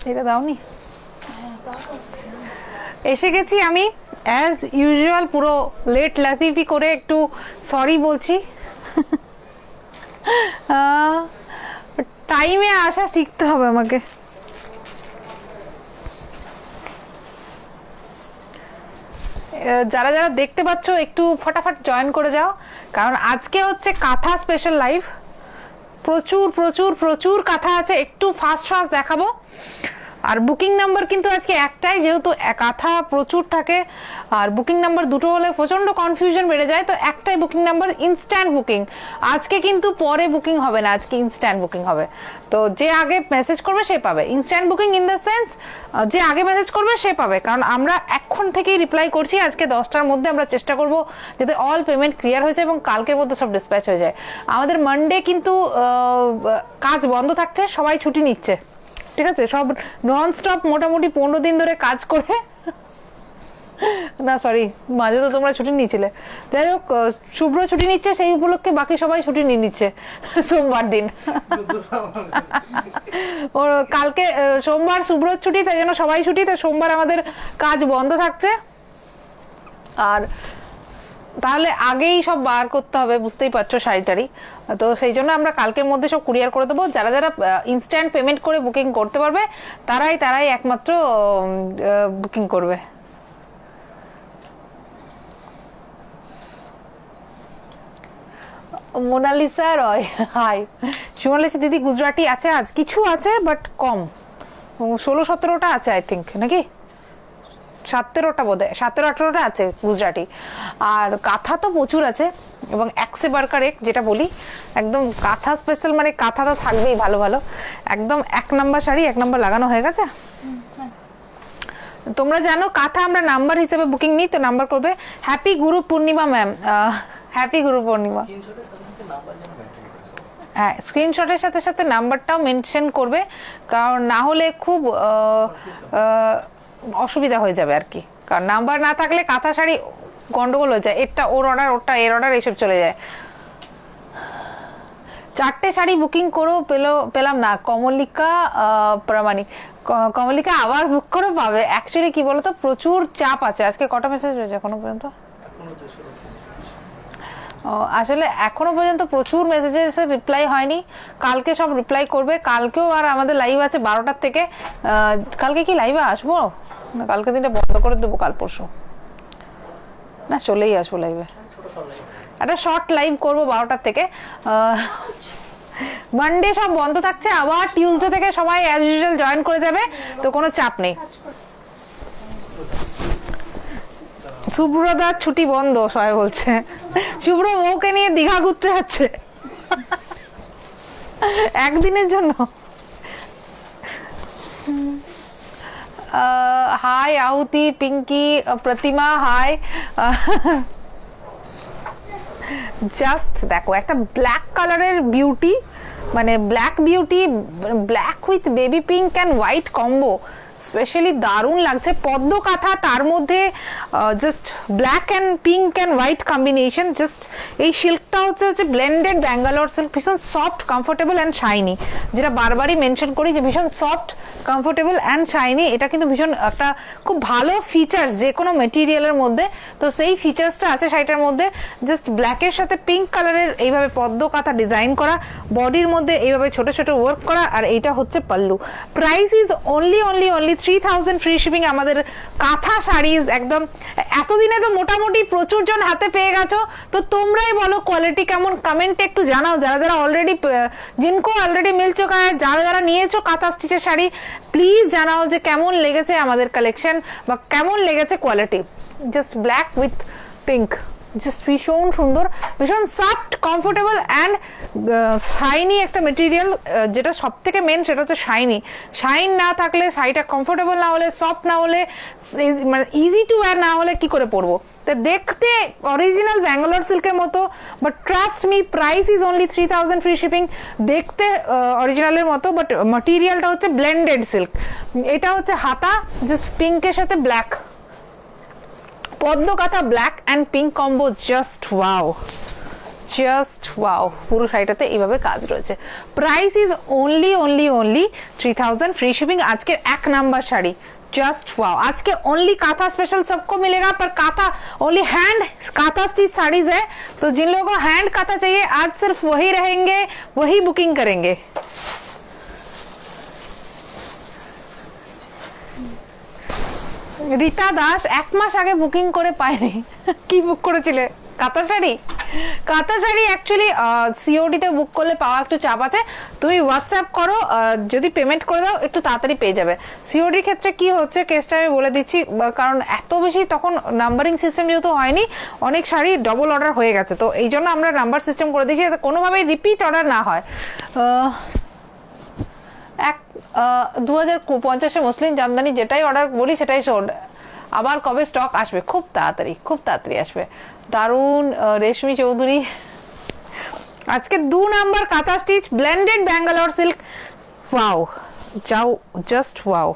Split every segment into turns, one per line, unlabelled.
এটা দাওনি? এসে গেছি আমি অ্যাজ ইউজুয়াল, পুরো লেট লাতিফি করে একটু সরি বলছি। টাইমে আসা শিখতে হবে আমাকে। যারা যারা দেখতে পাচ্ছ একটু ফটাফট জয়েন করে যাও, কারণ আজকে হচ্ছে কাঁথা স্পেশাল লাইভ। প্রচুর প্রচুর প্রচুর কাঁথা আছে, একটু ফাস্ট ফাস্ট দেখাবো। আর বুকিং নাম্বার কিন্তু আজকে একটাই, যেহেতু কাঁথা প্রচুর থাকে আর বুকিং নাম্বার দুটো হলে প্রচন্ড কনফিউশন বেড়ে যায়, তো একটাই বুকিং নাম্বার, ইনস্ট্যান্ট বুকিং। আজকে কিন্তু পরে বুকিং হবে না, আজকে ইনস্ট্যান্ট বুকিং হবে। তো যে আগে মেসেজ করবে সে পাবে instant booking, in the sense যে আগে মেসেজ করবে সে পাবে, কারণ আমরা এখন থেকেই রিপ্লাই করছি। আজকে 10টার মধ্যে আমরা চেষ্টা করব যাতে অল পেমেন্ট ক্লিয়ার হয়ে যায় এবং কালকের মধ্যে সব ডিসপ্যাচ হয়ে যায়। আমাদের মানডে কিন্তু কাজ বন্ধ থাকছে, সবাই ছুটি নিচ্ছে, ঠিক আছে? সব নন স্টপ মোটামুটি 15 দিন ধরে কাজ করে, না সরি মাঝে তো তোমরা ছুটি নিয়েছিলে, যাই হোক শুভ্র ছুটি নিচ্ছে, সেই উপলক্ষে বাকি সবাই ছুটি নিয়ে নিচ্ছে সোমবার দিন। ওর কালকে সোমবার শুভ্রর ছুটি, তাই জন্য সবাই ছুটি, তাই সোমবার আমাদের কাজ বন্ধ থাকছে। আর তাহলে আগেই সব বার করতে হবে, বুঝতেই পারছো শাড়িটারি, তো সেই জন্য আমরা কালকের মধ্যে সব কুরিয়ার করে দেবো। যারা যারা ইনস্ট্যান্ট পেমেন্ট করে বুকিং করতে পারবে তারাই একমাত্র বুকিং করবে। মোনালিসা রয় হাই। সোনালিসা দিদি গুজরাটি আছে, আজ কিছু আছে বাট কম, 16-17টা আছে আই থিঙ্ক, নাকি 17টা বোধ হয়, 17-18টা আছে গুজরাটি। আর কাঁথা তো প্রচুর আছে, এবং একসে বারকার এক যেটা বলি, একদম কাঁথা স্পেশাল, মানে কাঁথা তো থাকবেই ভালো ভালো। একদম 1 নাম্বার শাড়ি, 1 নাম্বার লাগানো হয়ে গেছে। তোমরা জানো কাঁথা আমরা নাম্বার হিসেবে বুকিং নিই, তো নাম্বার করবে। Happy Guru Purnima ma'am, happy Guru Purnima. হ্যাঁ, স্ক্রিনশটের সাথে সাথে নাম্বারটাও মেনশন করবে, কারণ না হলে খুব অসুবিধা হয়ে যাবে আর কি। কারণ নাম্বার না থাকলে কাঁথা শাড়ি গন্ডগোল হয়ে যায়, এরটা ওর অর্ডার, ওরটা এর অর্ডার, এইসব চলে যায়। 4টে শাড়ি বুকিং করো, পেলাম না। কমলিকা প্রামাণিক, কমলিকা আবার বুক করে পাবে। অ্যাকচুয়ালি কি বলতো, প্রচুর চাপ আছে। আজকে কটা মেসেজ হয়েছে এখনো পর্যন্ত? আসলে এখনো পর্যন্ত প্রচুর মেসেজেস রিপ্লাই হয়নি, কালকে সব রিপ্লাই করবে। কালকেও আর আমাদের লাইভ আছে 12টার থেকে। কালকে কি লাইভে আসবো না, কালকে দিনটা বন্ধ করে দেবো, কাল পরশু না চলেই আসবো লাইভে, একটা শর্ট লাইভ করবো 12টার থেকে। মানডে সব বন্ধ থাকছে, আবার টিউসডে থেকে সবাই অ্যাজ ইউজুয়াল জয়েন করে যাবে, তো কোনো চাপ নেই। শুভ্রদার ছুটি বন্ধ সবাই বলছে। শুভ্র ওকে নিয়ে দীঘা ঘুরতে যাচ্ছে একদিনের জন্য। হাই আহুতি, পিঙ্কি, প্রতিমা হাই। জাস্ট দেখো একটা ব্ল্যাক কালারের বিউটি, মানে black beauty, black with baby pink and white combo, specially দারুণ লাগছে। পদ্ম কাঁথা, তার মধ্যে just black and pink and white combination. Just এই সিল্কটা হচ্ছে ব্লেন্ডেড ব্যাঙ্গালোর সিল্ক, ভীষণ সফট, কমফোর্টেবল অ্যান্ড শাইনি, যেটা বারবারই মেনশন করি যে ভীষণ সফট, কমফোর্টেবল অ্যান্ড শাইনি। এটা কিন্তু ভীষণ একটা খুব ভালো ফিচার্স যে কোনো মেটেরিয়ালের মধ্যে, তো সেই ফিচার্সটা আছে শাড়িটার মধ্যে। জাস্ট ব্ল্যাকের সাথে পিঙ্ক কালারের এইভাবে পদ্ম কাঁথা ডিজাইন করা, বডির মধ্যে এইভাবে ছোট ছোট ওয়ার্ক করা, আর এইটা হচ্ছে pallu. Price is only 3000 free shipping. আমাদের কাঁথা শাড়িজ একদম এতদিনে তো মোটামুটি প্রচুর জন হাতে পেয়ে গেছো, তো তোমরাই বলো কোয়ালিটি কেমন, কমেন্টে একটু জানাও। যারা যারা অলরেডি, জিনকো অলরেডি মিল চুকা है, যারা যারা নিয়েছো কাঁথা স্টিচের শাড়ি, প্লিজ জানাও যে কেমন লেগেছে আমাদের কালেকশন বা কেমন লেগেছে quality. Just black with pink, just ভীষণ সুন্দর, ভীষণ সফট, কমফোর্টেবল অ্যান্ড শাইনি একটা মেটেরিয়াল। যেটা সব থেকে মেন সেটা হচ্ছে শাইনি। শাইন না থাকলে, শাড়িটা কমফোর্টেবল না হলে, সফট না হলে, মানে ইজি টু ওয়্যার না হলে কি করে পরবো। তো দেখতে অরিজিনাল ব্যাঙ্গালোর সিল্কের মতো, but trust me price is only 3000 free shipping. দেখতে অরিজিনালের মতো, বাট ম্যাটেরিয়ালটা হচ্ছে ব্লেন্ডেড সিল্ক। এটা হচ্ছে হাতা, জাস্ট পিঙ্কের সাথে ব্ল্যাক, পদ্ম কাঁথা black and pink combo, just wow, just wow, পুরো শাড়িটাতে এইভাবে কাজ রয়েছে। Price is only 3000 free shipping. আজকের 1 নাম্বার শাড়ি जस्ट वाओ। आज के ओनली काथा स्पेशल सबको मिलेगा, पर काथा ओनली हैंड काथा स्टिच साड़ीज है, तो जिन लोगों को हैंड काथा चाहिए आज सिर्फ वही रहेंगे, वही बुकिंग करेंगे। रीता दास 1 মাস আগে বুকিং করে পায়নি। কি বুক করেছিলে? কাঁথা শাড়ি। কাঁথা শাড়ি অ্যাকচুয়ালি সিওডি তে বুক করলে পাওয়া একটু চাপ আছে, তুমি হোয়াটসঅ্যাপ করো, যদি পেমেন্ট করে দাও একটু তাড়াতাড়ি পেয়ে যাবে। সিওডির ক্ষেত্রে কি হচ্ছে কেসটা আমি বলে দিচ্ছি, কারণ এত বেশি তখন নাম্বারিং সিস্টেম যেহেতু হয়নি, অনেক শাড়ি ডবল অর্ডার হয়ে গেছে, তো এই জন্য আমরা নাম্বার সিস্টেম করে দিয়েছি যাতে কোনোভাবেই রিপিট অর্ডার না হয়। 2050 মুসলিম জামদানি যেটাই অর্ডার বলি সেটাই সোল্ড। আবার কবে স্টক আসবে? খুব তাড়াতাড়ি আসবে। দারুন রেশমি চৌধুরী। আজকে 2 নাম্বার কাঁথা stitch blended Bangalore silk. Wow, যাও, জাস্ট ওয়াও।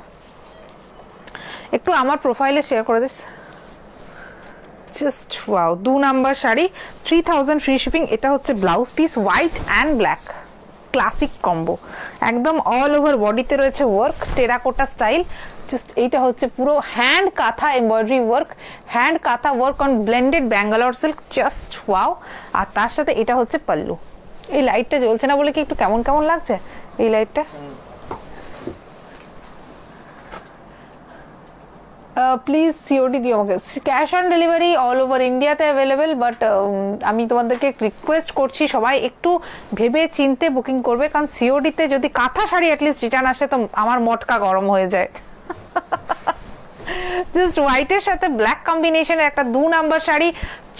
একটু আমার প্রোফাইলে শেয়ার করে this. Just wow, 2 number sari 3000 free shipping. এটা হচ্ছে blouse piece, white and black, classic combo, একদম অল ওভার বডিতে রয়েছে ওয়ার্ক, টেরাকোটা স্টাইল। জাস্ট এইটা হচ্ছে পুরো hand kantha embroidery work, hand kantha work on blended Bangalore silk, just wow. আর তার সাথে এটা হচ্ছে পাল্লু। এই লাইটটা জ্বলছে না বলে কি একটু কেমন কেমন লাগছে এই লাইটটা? প্লিজ সিওডি দিও আমাকে। Cash on delivery all over ইন্ডিয়াতে অ্যাভেলেবেল, বাট আমি তোমাদেরকে রিকোয়েস্ট করছি সবাই একটু ভেবে চিনতে বুকিং করবে, কারণ সিওডিতে যদি কাঁথা শাড়ি অ্যাটলিস্ট রিটার্ন আসে তো আমার মটকা গরম হয়ে যায়। জাস্ট হোয়াইটের সাথে ব্ল্যাক কম্বিনেশনের একটা 2 number sari,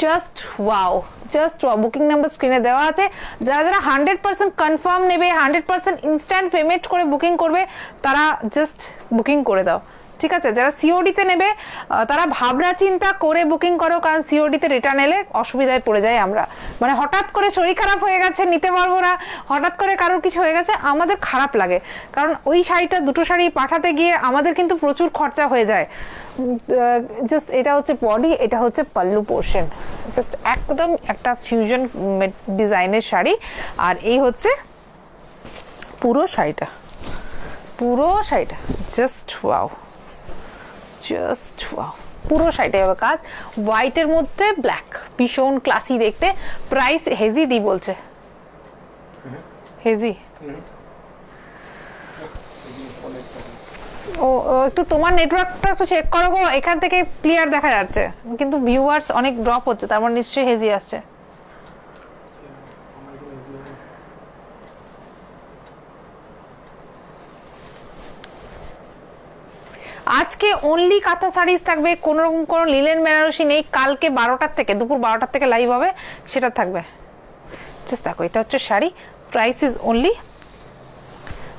just wow, just wow. Booking number স্ক্রিনে দেওয়া আছে। যারা যারা 100% কনফার্ম নেবে, 100% ইনস্ট্যান্ট পেমেন্ট করে বুকিং করবে, তারা জাস্ট বুকিং করে দাও, ঠিক আছে? যারা সিওডিতে নেবে তারা ভাবনা চিন্তা করে বুকিং করো, কারণ সিওডিতে রিটার্ন এলে অসুবিধায় পড়ে যায় আমরা। মানে হঠাৎ করে শরীর খারাপ হয়ে গেছে, নিতে পারবো না, হঠাৎ করে কারোর কিছু হয়ে গেছে, আমাদের খারাপ লাগে, কারণ ওই শাড়িটা 2টো শাড়ি পাঠাতে গিয়ে আমাদের কিন্তু প্রচুর খরচা হয়ে যায়। জাস্ট এটা হচ্ছে বডি, এটা হচ্ছে পাল্লু পোর্শন, জাস্ট একদম একটা ফিউশন ডিজাইনের শাড়ি। আর এই হচ্ছে পুরো শাড়িটা, জাস্ট ওয়াও, জাস্ট ওয়াও। পুরো শাড়িটা হবে কাজ, হোয়াইটের মধ্যে ব্ল্যাক, ভীষণ ক্লাসি দেখতে। প্রাইস হেজি দি বলছে, হেজি। ও একটু তোমার নেটওয়ার্কটা একটু চেক করো গো, এখান থেকে ক্লিয়ার দেখা যাচ্ছে কিন্তু ভিউয়ার্স অনেক ড্রপ হচ্ছে, তার মানে নিশ্চয়ই হেজি আসছে। আজকে অনলি কাঁথা শাড়িজ থাকবে, কোনো রকম কোনো লিলেন বেনারসি নেই। কালকে 12টার থেকে, দুপুর 12টার থেকে লাইভ হবে, সেটা থাকবে। জাস্ট দেখো, এটা হচ্ছে sari, price is only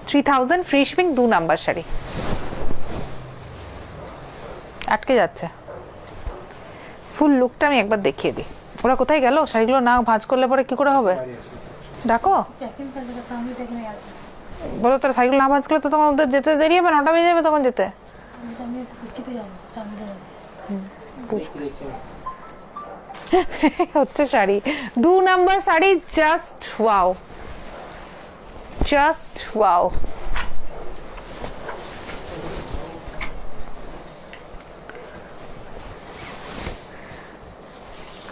3000 free shipping, 2 number sari. আটকে যাচ্ছে, ফুল লুকটা আমি একবার দেখিয়ে দিই। ওরা কোথায় গেল? শাড়িগুলো না ভাঁজ করলে পরে কি করে হবে? দেখো, বলো তো, শাড়িগুলো না ভাঁজ করলে তো তোমার ওদের যেতে দেরি হবে, 9টা বেজে যাবে তখন যেতে। হচ্ছে sari, 2 number sari, just wow, just wow.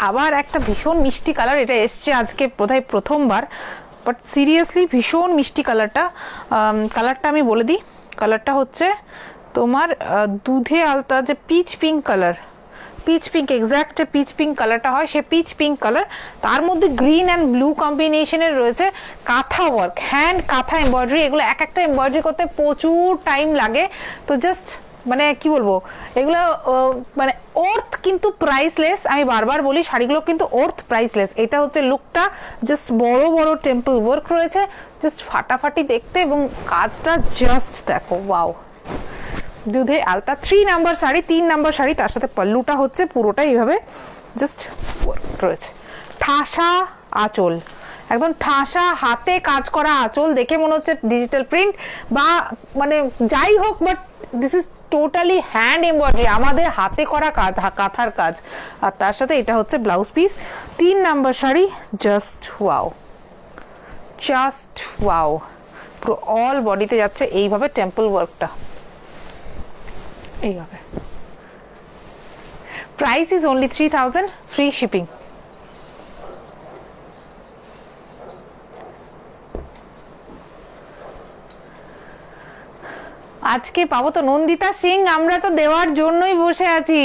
আবার একটা ভীষণ মিষ্টি কালার, এটা এসছে আজকে বোধহয় প্রথমবার, বাট সিরিয়াসলি ভীষণ মিষ্টি কালারটা। কালারটা আমি বলে দিই, কালারটা হচ্ছে তোমার দুধে আলতা, যে pitch pink colour, pitch pink, exact যে পিচ পিঙ্ক কালারটা হয় সে পিচ পিঙ্ক কালার, তার মধ্যে গ্রিন অ্যান্ড ব্লু কম্বিনেশনের রয়েছে কাঁথা ওয়ার্ক, হ্যান্ড কাঁথা এমব্রয়ডারি। এগুলো এক একটা এমব্রয়ডারি করতে প্রচুর টাইম লাগে, তো জাস্ট মানে কি বলবো, এগুলো মানে অর্থ কিন্তু প্রাইসলেস। আমি বারবার বলি শাড়িগুলো কিন্তু অর্থ প্রাইসলেস। এটা হচ্ছে লুকটা, জাস্ট বড় বড় টেম্পল ওয়ার্ক রয়েছে, জাস্ট ফাটাফাটি দেখতে, এবং কাজটা জাস্ট দেখো, ওয়াও। দুধে আলতা, 3 নাম্বার শাড়ি, 3 নাম্বার শাড়ি, তার সাথে পাল্লুটা হচ্ছে পুরোটা এইভাবে জাস্ট ওয়ার্ক রয়েছে। ঠাসা আঁচল, একদম ঠাসা হাতে কাজ করা আঁচল, দেখে মনে হচ্ছে ডিজিটাল প্রিন্ট বা মানে যাই হোক, but this is totally hand embroidery, আমাদের হাতে করা কাঁথার কাজ। আর তার সাথে এটা হচ্ছে blouse piece. 3 number sari, just wow, just wow, পুরো অল বডিতে যাচ্ছে এইভাবে টেম্পল ওয়ার্কটা, এইভাবে। Price is only 3000, free shipping. আজকে পাবো তো নন্দিতা সিং, আমরা তো দেওয়ার জন্যই বসে আছি।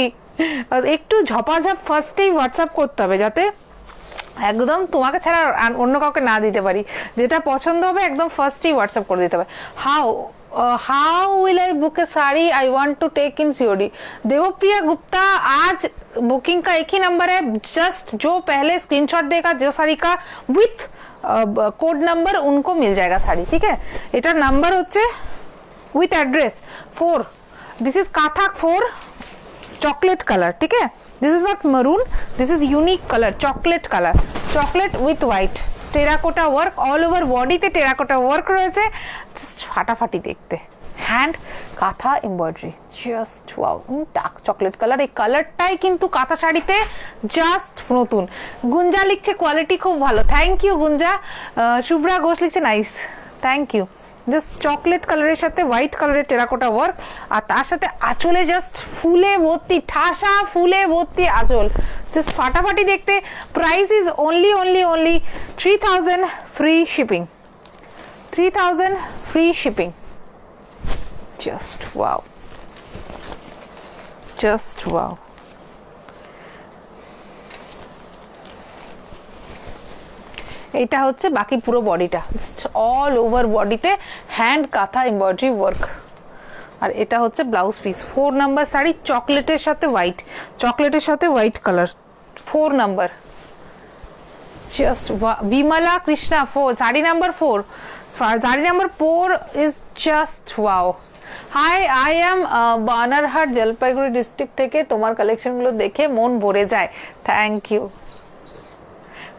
একটু ঝপাঝপ ফার্স্টেই হোয়াটসঅ্যাপ করতে হবে, যাতে একদম তোমাকে ছাড়া অন্য কাউকে না দিতে পারি। যেটা পছন্দ হবে একদম ফার্স্টেই হোয়াটসঅ্যাপ করে দিতে হবে। How will I book a sari, I want to take in COD. Devpriya Gupta, आज बुकिंग का एक ही नंबर है, जस्ट जो पहले स्क्रीनशॉट देगा जो साड़ी का विथ कोड नंबर, उनको मिल जाएगा साड़ी, ठीक है। एटार नंबर होच्छे विथ एड्रेस 4, दिस इज काथाक 4 चॉकलेट कलर, ठीक है। This is not maroon, this is unique colour, chocolate colour, chocolate with white, terracotta work, all over বডিতে টেরাকোটা ওয়ার্ক রয়েছে, ফাটাফাটি দেখতে, hand kantha embroidery, just wow. Dark chocolate colour, এই কালারটাই কিন্তু কাঁথা শাড়িতে জাস্ট নতুন। গুঞ্জা লিখছে কোয়ালিটি খুব ভালো, থ্যাংক ইউ গুঞ্জা। শুভ্রা ঘোষ লিখছে nice, thank you. Just chocolate কালারের সাথে হোয়াইট কালারের টেরাকোটা ওয়ার্ক, আর তার সাথে আঁচলে জাস্ট ফুলে ভর্তি, ঠাসা ফুলে ভর্তি আঁচল, জাস্ট ফাটাফাটি দেখতে। Price is only 3000, free shipping, 3000 free shipping. Just wow, just wow. এটা হচ্ছে বাকি পুরো বডিটা, অল ওভার বডিতে হ্যান্ড কাঁথা এমব্রয়ডারি ওয়ার্ক। আর এটা হচ্ছে ব্লাউজ পিস, 4 নাম্বার শাড়ি, চকলেটের সাথে হোয়াইট, চকলেটের সাথে white colour, 4 number. Just Bimla Krishna 4, sari number 4, sari number 4 is just wow. Hi, I am Banarhat, Jalpaiguri district থেকে। তোমার কালেকশনগুলো দেখে মন ভরে যায়, thank you.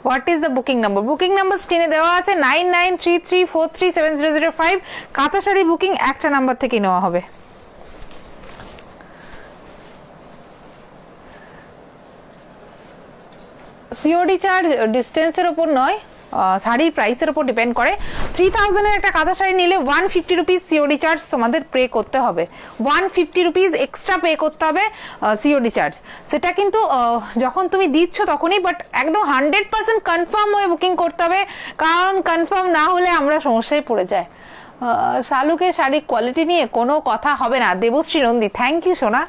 What is the booking number? Booking number স্ক্রিনে দেওয়া আছে 9933437005। কাঁথা শাড়ি বুকিং একটা নাম্বার থেকে নেওয়া হবে। সিওডি চার্জ ডিস্টেন্সের উপর নয়, শাড়ির প্রাইসের উপর ডিপেন্ড করে। 3000 এর একটা কাঁথা শাড়ি নিলে 150 রুপিস সিওডি চার্জ তোমাদের পে করতে হবে, 150 রুপিস এক্সট্রা পে করতে হবে সিওডি চার্জ। সেটা কিন্তু যখন তুমি দিচ্ছ তখনই, বাট একদম 100% কনফার্ম হয়ে বুকিং করতে হবে, কারণ কনফার্ম না হলে আমরা সমস্যায় পড়ে যাই। শালুকে শাড়ির কোয়ালিটি নিয়ে কোনো কথা হবে না। দেবশ্রী নন্দী, থ্যাংক ইউ সোনা।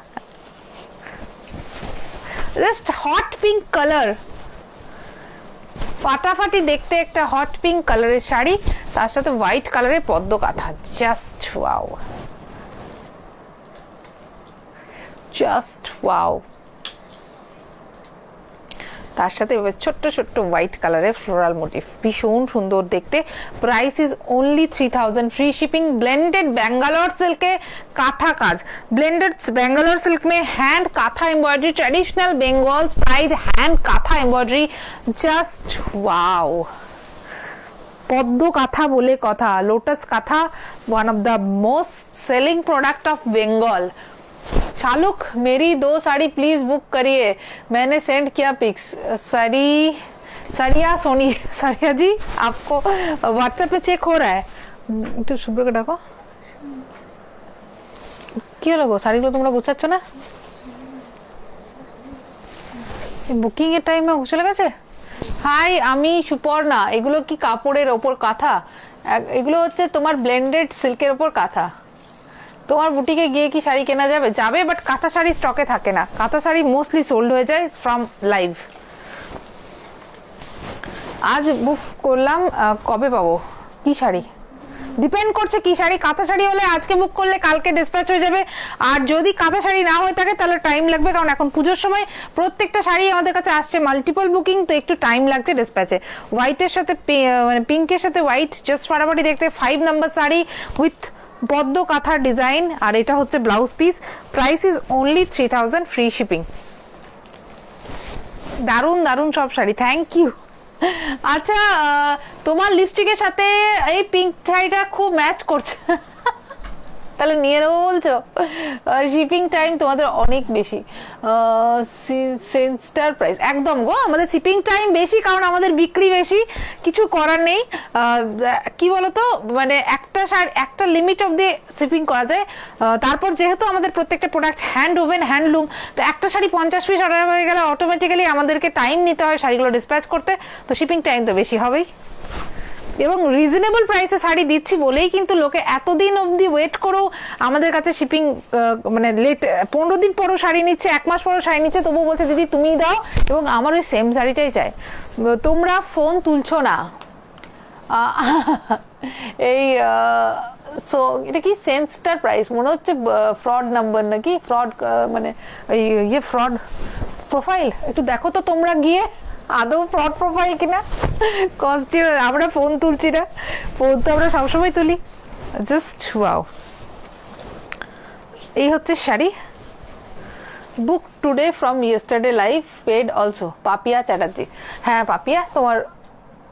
জাস্ট হট পিঙ্ক কালার, ফাটাফাটি দেখতে একটা হট পিঙ্ক কালারের শাড়ি, তার সাথে হোয়াইট কালারের পদ্ম kantha, just wow, just wow. তার সাথে ছোট্ট ছোট্ট হোয়াইট কালারের ফ্লোরাল মোটিভ, ভীষণ সুন্দর দেখতে। Price is only 3000, free shipping. Blended Bangalore সিল্কে কাঁথা কাজ, ব্লেন্ডেড ব্যাঙ্গালোর সিল্ক में hand kantha embroidery, traditional Bengal pride hand kantha embroidery, just wow. পদ্ম কাঁথা বলে কথা, lotus kantha, one of the most selling product of Bengal. शालुक, मेरी 2 साड़ी प्लीज बुक करिए, मैंने सेंड किया पिक्स। सरिया सोनी, सरिया जी आपको व्हाट्सएप पे चेक हो रहा है, तो शुभ्र को डाको। কি হলো গো, শাড়িগুলো তোমরা গুছাচ্ছ না? বুকিং এর টাইমে চলে গেছে। হাই, আমি সুপর্ণা। এগুলো কি কাপড়ের ওপর কাঁথা? এগুলো হচ্ছে তোমার ব্লেন্ডেড সিল্কের ওপর কাঁথা। তোমার বুটিকে গিয়ে কি শাড়ি কেনা যাবে? যাবে, বাট কাঁথা শাড়ি স্টকে থাকে না, কাঁথা শাড়ি মোস্টলি সোল্ড হয়ে যায় ফ্রম লাইভ। আজ বুক করলাম, কবে পাবো? কি শাড়ি ডিপেন্ড করছে কি শাড়ি। কাঁথা শাড়ি হলে আজকে বুক করলে কালকে ডিসপ্যাচ হয়ে যাবে, আর যদি কাঁথা শাড়ি না হয়ে থাকে তাহলে টাইম লাগবে, কারণ এখন পুজোর সময় প্রত্যেকটা শাড়ি আমাদের কাছে আসছে মাল্টিপল বুকিং, তো একটু টাইম লাগছে ডিসপ্যাচে। হোয়াইটের সাথে মানে পিঙ্কের সাথে হোয়াইট, জাস্ট ফাটাফাটি দেখতে। 5 নাম্বার শাড়ি উইথ পদ্ম কাঁথার ডিজাইন, আর এটা হচ্ছে blouse piece. Price is only 3000, free shipping. দারুন দারুন সব শাড়ি, থ্যাংক ইউ। আচ্ছা, তোমার লিপস্টিকের সাথে এই পিঙ্ক শাড়িটা খুব ম্যাচ করছে, তাহলে নিয়ে নেবো বলছো? শিপিং টাইম তোমাদের অনেক বেশি, সেন্সটার প্রাইস একদম গো, আমাদের শিপিং টাইম বেশি কারণ আমাদের বিক্রি বেশি, কিছু করার নেই। কি বলতো, মানে একটা লিমিট অফ দি শিপিং করা যায়। তারপর যেহেতু আমাদের প্রত্যেকটা প্রোডাক্ট হ্যান্ড ওভেন হ্যান্ডলুম, তো একটা শাড়ি 50 পিস অর্ডার হয়ে গেলে অটোমেটিক্যালি আমাদেরকে টাইম নিতে হয় শাড়িগুলো ডিসপ্যাচ করতে, তো শিপিং টাইম তো বেশি হবেই। এবং রিজনেবল প্রাইসে শাড়ি দিচ্ছি বলেই কিন্তু লোকে এতদিন অবধি ওয়েট করেও আমাদের কাছে শিপিং মানে লেট, 15 দিন পরও শাড়ি নিচ্ছে, 1 মাস পরও শাড়ি নিচ্ছে, তবুও বলছে দিদি তুমি দাও, এবং আমার ওই সেম শাড়িটাই চাই। তোমরা ফোন তুলছো না, এই সো এটা কি সেন্সটার প্রাইস মনে হচ্ছে ফ্রড নাম্বার নাকি, ফ্রড মানে ইয়ে ফ্রড প্রোফাইল, একটু দেখো তো তোমরা গিয়ে আদৌ ফ্রড প্রোফাইল কিনা। কস্টিউম আমরা ফোন তুলছি না, ফোন তো আমরা সবসময় তুলি। জাস্ট ওয়াও, এই হচ্ছে sari. Book today from yesterday live, paid also, Papiya Chatterjee. হ্যাঁ পাপিয়া, তোমার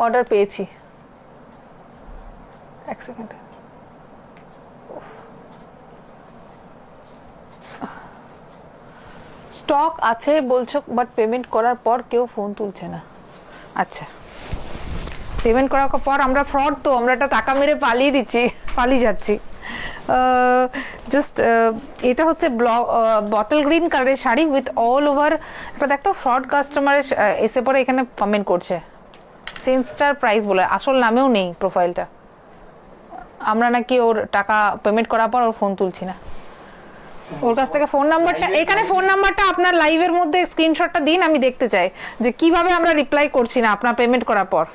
অর্ডার পেয়েছি। এক সেকেন্ড, স্টক আছে বলছো বাট পেমেন্ট করার পর কেউ ফোন তুলছে না। আচ্ছা, পেমেন্ট করার পর আমরা ফ্রড, তো আমরা একটা টাকা মেরে পালিয়ে যাচ্ছি। জাস্ট এটা হচ্ছে বটল গ্রিন কালারের শাড়ি উইথ অল ওভার। এটা দেখতো ফ্রড কাস্টমারের এসে পরে এখানে কমেন্ট করছে সেন্সটার প্রাইস বলে, আসল নামেও নেই প্রোফাইলটা। আমরা নাকি ওর টাকা পেমেন্ট করার পর ওর ফোন তুলছি না, ওর কাছ থেকে ফোন নাম্বারটা, এখানে ফোন নাম্বারটা আপনার লাইভের মধ্যে স্ক্রিনশটটা দিন, আমি দেখতে চাই যে কিভাবে আমরা রিপ্লাই করছি না আপনার পেমেন্ট করার পর।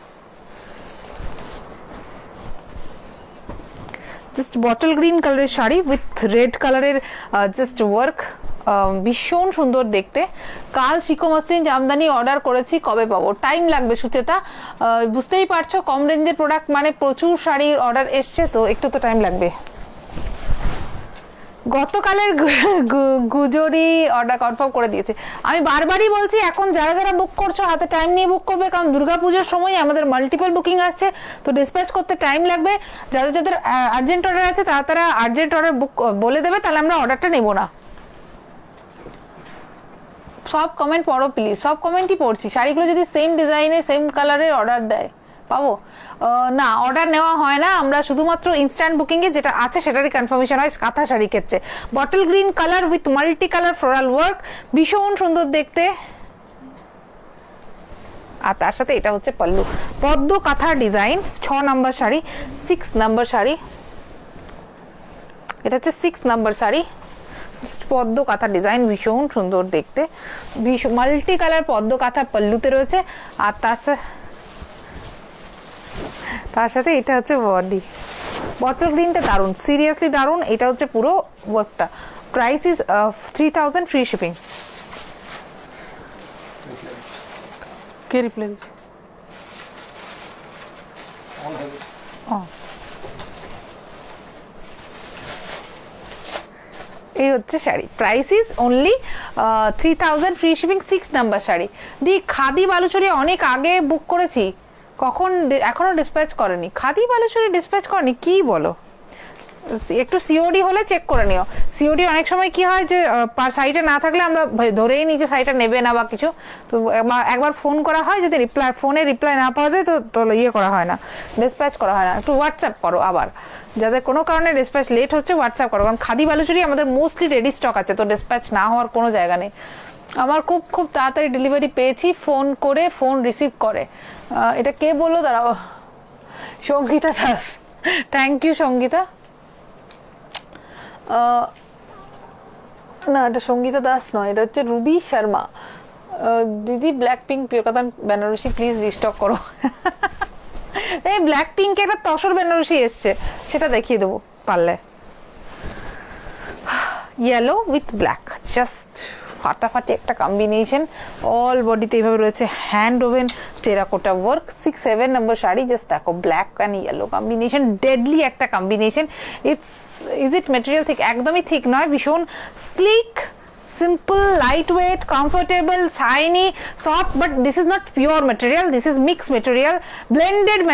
জাস্ট বটল গ্রিন কালারের শাড়ি উইথ রেড কালারের জাস্ট ওয়ার্ক, ভীষণ সুন্দর দেখতে। কাল শিকো মসলিন জামদানি অর্ডার করেছি, কবে পাবো? টাইম লাগবে সুচেতা, বুঝতেই পারছো কম রেঞ্জের প্রোডাক্ট মানে প্রচুর শাড়ির অর্ডার এসছে, তো একটু তো টাইম লাগবে। গতকালের গুজরি অর্ডার কনফার্ম করে দিয়েছে। আমি বারবারই বলছি এখন যারা যারা বুক করছো হাতে টাইম নিয়ে বুক করবে, কারণ দুর্গাপুজোর সময় আমাদের মাল্টিপল বুকিং আসছে, তো ডিসপ্যাচ করতে টাইম লাগবে। যাদের যাদের আর্জেন্ট অর্ডার আছে তারা আর্জেন্ট অর্ডার বুক বলে দেবে, তাহলে আমরা অর্ডারটা নেবো না। সব কমেন্ট পড়ো প্লিজ, সব কমেন্টই পড়ছি। শাড়িগুলো যদি সেম ডিজাইনে সেম কালারের অর্ডার দেয় পাবো? না, অর্ডার নেওয়া হয় না, আমরা শুধুমাত্র ইনস্ট্যান্ট বুকিং এ যেটা আছে সেটারই কনফার্মেশন হয় কাঁথা শাড়ি ক্ষেত্রে। Bottle green colour with multi colour floral work, ভীষণ সুন্দর দেখতে। আর তার সাথে এটা হচ্ছে পল্লু, পদ্ম কাঁথা ডিজাইন, 6 নম্বর শাড়ি, 6 নম্বর শাড়ি, এটা হচ্ছে 6 নম্বর শাড়ি। পদ্ম কাঁথা ডিজাইন ভীষণ সুন্দর দেখতে, মাল্টি কালার পদ্ম কাঁথার পল্লুতে রয়েছে। আর তার সাথে এটা হচ্ছে বডি। বটল গ্রিনটা দারুণ, সিরিয়াসলি দারুণ। এটা হচ্ছে পুরো ওয়ার্কটা। Price is 3000, free shipping. কে রিপ্লাই দিচ্ছে? এই হচ্ছে sari, price is only 3000, free shipping, 6 number sari. দি খাদি বালুচরি অনেক আগে বুক করেছি, কখন এখনো ডিসপ্যাচ করেনি। খাদি বালুচরি ডিসপ্যাচ করেনি কি বলো? একটু সিওডি হলে চেক করে নিও। সিওডি অনেক সময় কি হয় যে সাইটে না থাকলে আমরা ধরেই নিই যে সাইটটা নেবে না বা কিছু, তো একবার ফোন করা হয়, যদি ফোনে রিপ্লাই না পাওয়া যায় তো ইয়ে করা হয় না, ডিসপ্যাচ করা হয় না। একটু হোয়াটসঅ্যাপ করো আবার, যাদের কোনো কারণে ডিসপ্যাচ লেট হচ্ছে হোয়াটসঅ্যাপ করো, কারণ খাদি বালুচরি আমাদের মোস্টলি রেডি স্টক আছে, তো ডিসপ্যাচ না হওয়ার কোনো জায়গা নেই। আমার খুব তাড়াতাড়ি ডেলিভারি পেয়েছি, ফোন করে ফোন রিসিভ করে। এটা কে বললো দাঁড়াও? Sangita Das, thank you Sangita. না, এটা সঙ্গীতা দাস নয়, এটা হচ্ছে রুবি শর্মা। দিদি ব্ল্যাক পিঙ্ক পিওকাতান বেনারসি প্লিজ রিস্টক করো। এই ব্ল্যাক পিঙ্কে একটা তসর বেনারসি এসছে, সেটা দেখিয়ে দেবো পারলে। ইয়েলো উইথ ব্ল্যাক, জাস্ট ফাটাফাটি একটা কম্বিনেশন। অল বডিতে এইভাবে রয়েছে hand woven terracotta work. 6-7 number sari, just দেখো black and yellow combination, deadly একটা combination. Is it material thick? একদমই থিক নয়, ভীষণ sleek simple, lightweight, comfortable, shiny, soft, but this is not pure material, this is mixed material, blended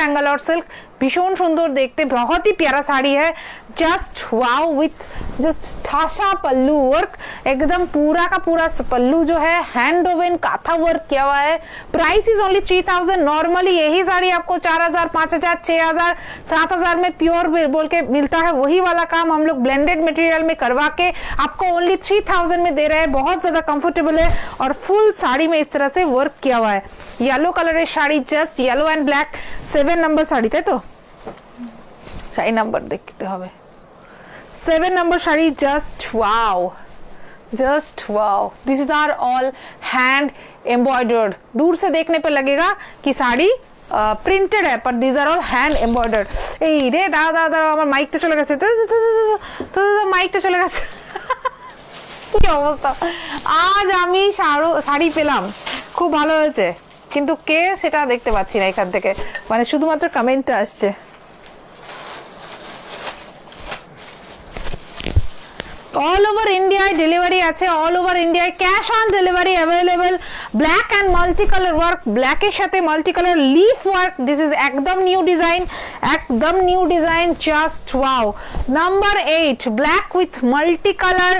Bangalore silk, भीषण सुंदर देखते, बहुत ही प्यारा साड़ी है, जस्ट वाओ विथ जस्ट ठासा पल्लू वर्क, एकदम पूरा का पूरा पल्लू जो है हैंड वोवन काथा वर्क किया हुआ है। Price is only 3000। नॉर्मली यही साड़ी आपको 4000, 5000, 6000, 7000 में प्योर बोल के मिलता है, वही वाला काम हम लोग ब्लेंडेड मटेरियल में करवा के आपको ओनली 3000 में दे रहे हैं। बहुत ज्यादा कंफर्टेबल है और फुल साड़ी में इस तरह से वर्क किया हुआ है। येलो कलर है sari, just yellow and black, 7 number sari थे तो साड़ी नंबर देखते হবে, 7 number sari, just wow, just wow. This is are all hand embroidered. दूर से देखने पर लगेगा कि साड़ी प्रिंटेड है, पर this are all hand embroidered. এই রে দাদা দাদা আমার মাইকটা চলে গেছে, তো মাইকটা চলে গেছে। কি অবস্থা, আজ আমি শাড়ি পেলাম, খুব ভালো হয়েছে, কিন্তু কে সেটা দেখতে পাচ্ছি না এখান থেকে, মানে শুধুমাত্র কমেন্টটা আসছে। ऑल ओवर इंडिया डिलीवरी আছে, all over India cash on delivery available. Black and multi colour work, black এর সাথে multi colour leaf work, this is একদম নিউ ডিজাইন, একদম new design, just wow. Number 8 black with multi colour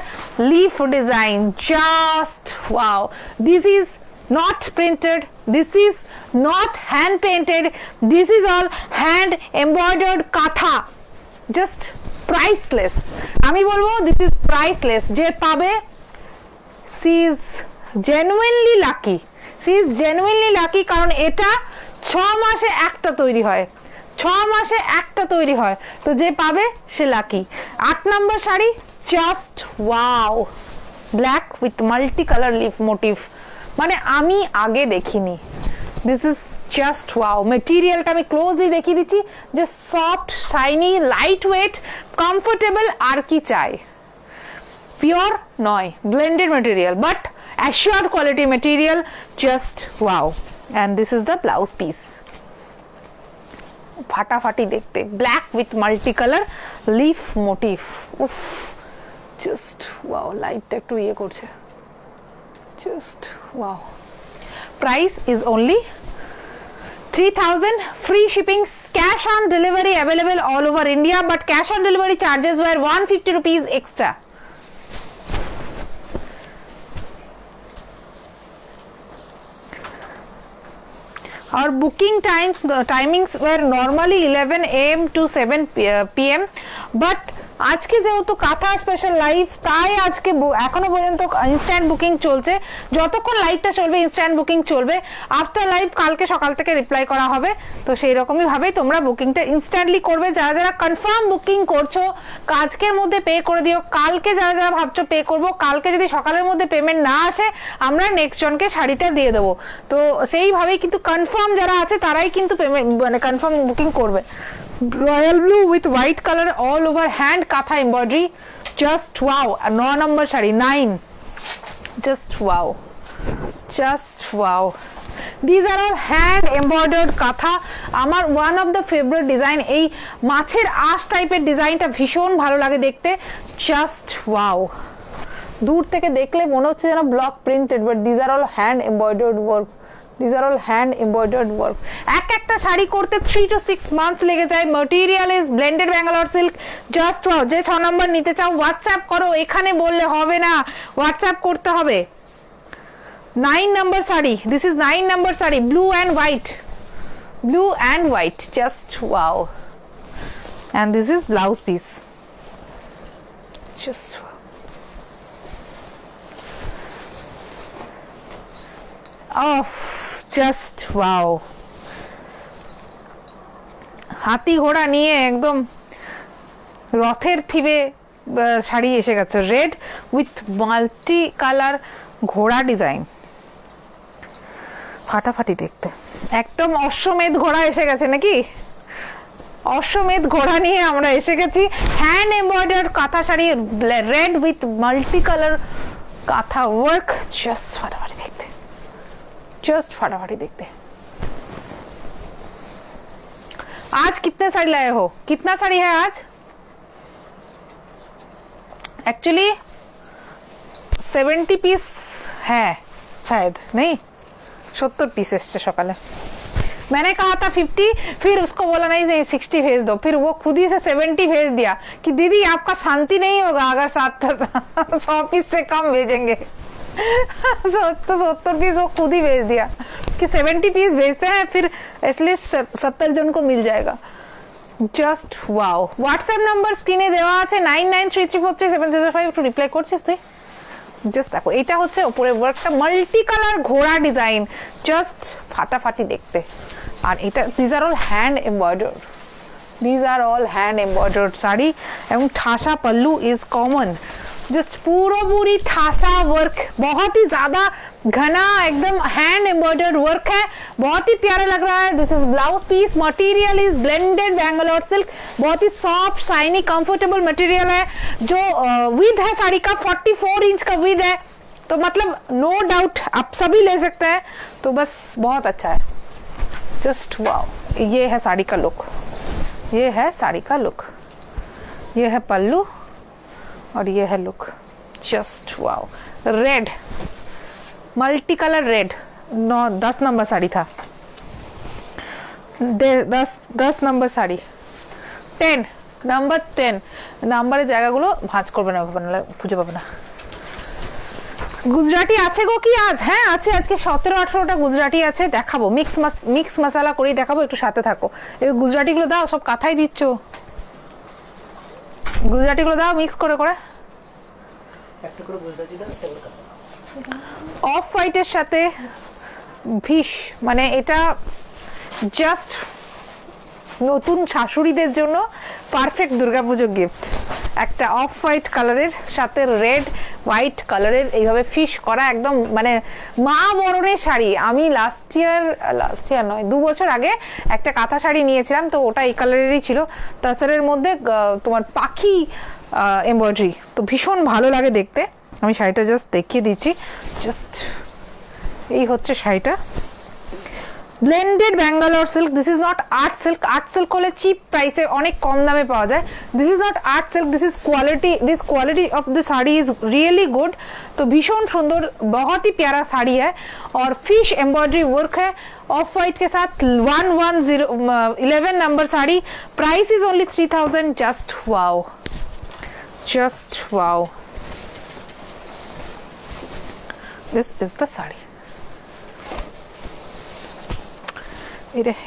leaf design, just wow. This is not printed, this is not hand painted, this is all hand embroidered katha, just priceless। আমি বলবো this is priceless. যে পাবে she is genuinely lucky, she is genuinely lucky, কারণ এটা 6 মাসে একটা তৈরি হয়, 6 মাসে একটা তৈরি হয়, তো যে পাবে সে lucky. 8 number sari, just wow, black with multi colour leaf motif, মানে আমি আগে দেখিনি। This is just wow. মেটেরিয়ালটা আমি ক্লোজলি দেখিয়ে দিচ্ছি, যে soft, shiny, light weight, comfortable, আর কি চাই। পিওর নয়, blended material, but assured quality material, just wow. And this is the blouse piece, ফাটাফাটি দেখতে, black with multi colour leaf motif, উফ, জাস্ট ওয়াও। লাইটটা একটু ইয়ে করছে, just wow। price is only 3000, free shipping, cash on delivery available all over India, but cash on delivery charges were 150 rupees extra। Our booking timings were normally 11 AM to 7 PM, but আজকে যেহেতু কাঁথা special live, তাই আজকে এখনো পর্যন্ত instant booking চলছে। যতক্ষণ লাইভটা চলবে ইনস্ট্যান্ট বুকিং চলবে। আফটার লাইভ কালকে সকাল থেকে রিপ্লাই করা হবে, তো সেই রকমই ভাবে তোমরা বুকিংটা ইনস্ট্যান্টলি করবে। যারা যারা কনফার্ম বুকিং করছো আজকের মধ্যে পে করে দিও। কালকে যারা যারা ভাবছো পে করবো, কালকে যদি সকালের মধ্যে পেমেন্ট না আসে আমরা নেক্সট জনকে শাড়িটা দিয়ে দেবো। তো সেইভাবেই কিন্তু কনফার্ম যারা আছে তারাই কিন্তু পেমেন্ট মানে কনফার্ম বুকিং করবে। Royal blue with white colour all over hand kantha embroidery, just wow. 9 number sari, 9, just wow, just wow. These are all hand embroidered kantha. আমার one of the favourite design, এই মাছের আঁশ টাইপের ডিজাইনটা ভীষণ ভালো লাগে দেখতে, জাস্ট ওয়াও। দূর থেকে দেখলে মনে হচ্ছে যেন block printed, but these are all hand embroidered work, these are all hand embroidered work। এক একটা শাড়ি করতে 3 to 6 months লেগে যায়। Material is blended Bangalore silk, just wow. যে 6 নম্বর নিতে চাও হোয়াটসঅ্যাপ করো, এখানে বললে হবে না, হোয়াটসঅ্যাপ করতে হবে। 9 number sari, this is 9 number sari, blue and white, blue and white, just wow. And this is blouse piece, just off, just wow. হাতি ঘোড়া নিয়ে একদম রথের থিবে শাড়ি এসে গেছে, রেড উইথ মাল্টি কালার ঘোড়া ডিজাইন, ফাটাফাটি দেখতে, একদম অশ্বমেধ ঘোড়া এসে গেছে নাকি, অশ্বমেধ ঘোড়া নিয়ে আমরা এসে গেছি। হ্যান্ড এমব্রয়ডার্ড কাঁথা sari, red with multi colour কাঁথা ওয়ার্ক, জাস্ট ফাটাফাটি দেখতে, जस्ट फटाफटी देखते। आज कितने साड़ी लाए हो, कितना साड़ी है आज? एक्चुअली 70 পিস হ্যাঁ शायद नहीं 70 पीस एसছে সকালে मैंने कहा था 50 फिर उसको बोला नहीं 60 भेज दो फिर वो खुद ही से 70 भेज दिया कि दीदी आपका शांति नहीं होगा अगर 100 पीस से कम भेजेंगे तो 70 पीस वो खुद ही भेज दिया कि 70 पीस भेजते हैं फिर इसलिए 70 जन को मिल जाएगा জাস্ট ওয়াও হোয়াটসঅ্যাপ নাম্বার স্ক্রিনে দেওয়া আছে 9933437005 একটু রিপ্লাই করছিস তুই জাস্ট দেখো এটা হচ্ছে উপরে ওয়ার্কটা মাল্টি কালার ঘোড়া ডিজাইন জাস্ট ফাটাফাটি দেখতে আর এটা this are all hand embroidered this are all hand embroidered sari এবং ঠাসা पल्लू इज कॉमन जस्ट पूरी ठासा वर्क बहुत ही ज्यादा घना एकदम हैंड एम्ब्रॉयडर्ड वर्क है बहुत ही प्यारा लग रहा है this is blouse piece material is blended Bangalore silk बहुत ही सॉफ्ट शाइनी कंफर्टेबल मटेरियल है जो विद है साड़ी का 44 इंच का विद है तो मतलब नो डाउट आप सभी ले सकते हैं तो बस बहुत अच्छा है जस्ट वाओ ये है साड़ी का लुक ये है साड़ी का लुक ये है पल्लू और ये है look just wow red multi colour red 10 number sari था 10 नंबर साड़ी 10 नंबर 10 नंबर জায়গাগুলো ভাঁজ করবে না খুঁজে পাবে না গুজরাটি আছে গো কি আজ হ্যাঁ আছে আজকে 17-18টা গুজরাটি আছে দেখাবো মিক্স মশলা করে দেখাবো একটু সাথে থাকো এই গুজরাটিগুলো দাও সব কথাই দিচ্ছ গুজরাটিগুলো দাও মিক্স করে করে একটা করে গুজরাটি দাও একটা করে অফ হোয়াইটের সাথে ভিশ মানে এটা জাস্ট নতুন শাশুড়িদের জন্য পারফেক্ট দুর্গাপুজো গিফট একটা অফ হোয়াইট কালারের সাথে রেড হোয়াইট কালারের এইভাবে ফিশ করা একদম মানে মা বরণের শাড়ি আমি লাস্ট ইয়ার নয় 2 বছর আগে একটা কাঁথা শাড়ি নিয়েছিলাম তো ওটা এই কালারেরই ছিল তাসারের মধ্যে তোমার পাখি এমব্রয়ডারি তো ভীষণ ভালো লাগে দেখতে আমি শাড়িটা জাস্ট দেখিয়ে দিচ্ছি জাস্ট এই হচ্ছে শাড়িটা blended Bangalore silk this is not art silk হলে চিপ প্রাইসে অনেক কম দামে পাওয়া যায় this is not art silk this is quality of the sari is really good तो भीषण सुंदर बहुत ही प्यारा साड़ी है और फिश एम्ब्रॉयडरी वर्क है ऑफ वाइट के साथ 11 number sari price is only 3000 just wow this is the sari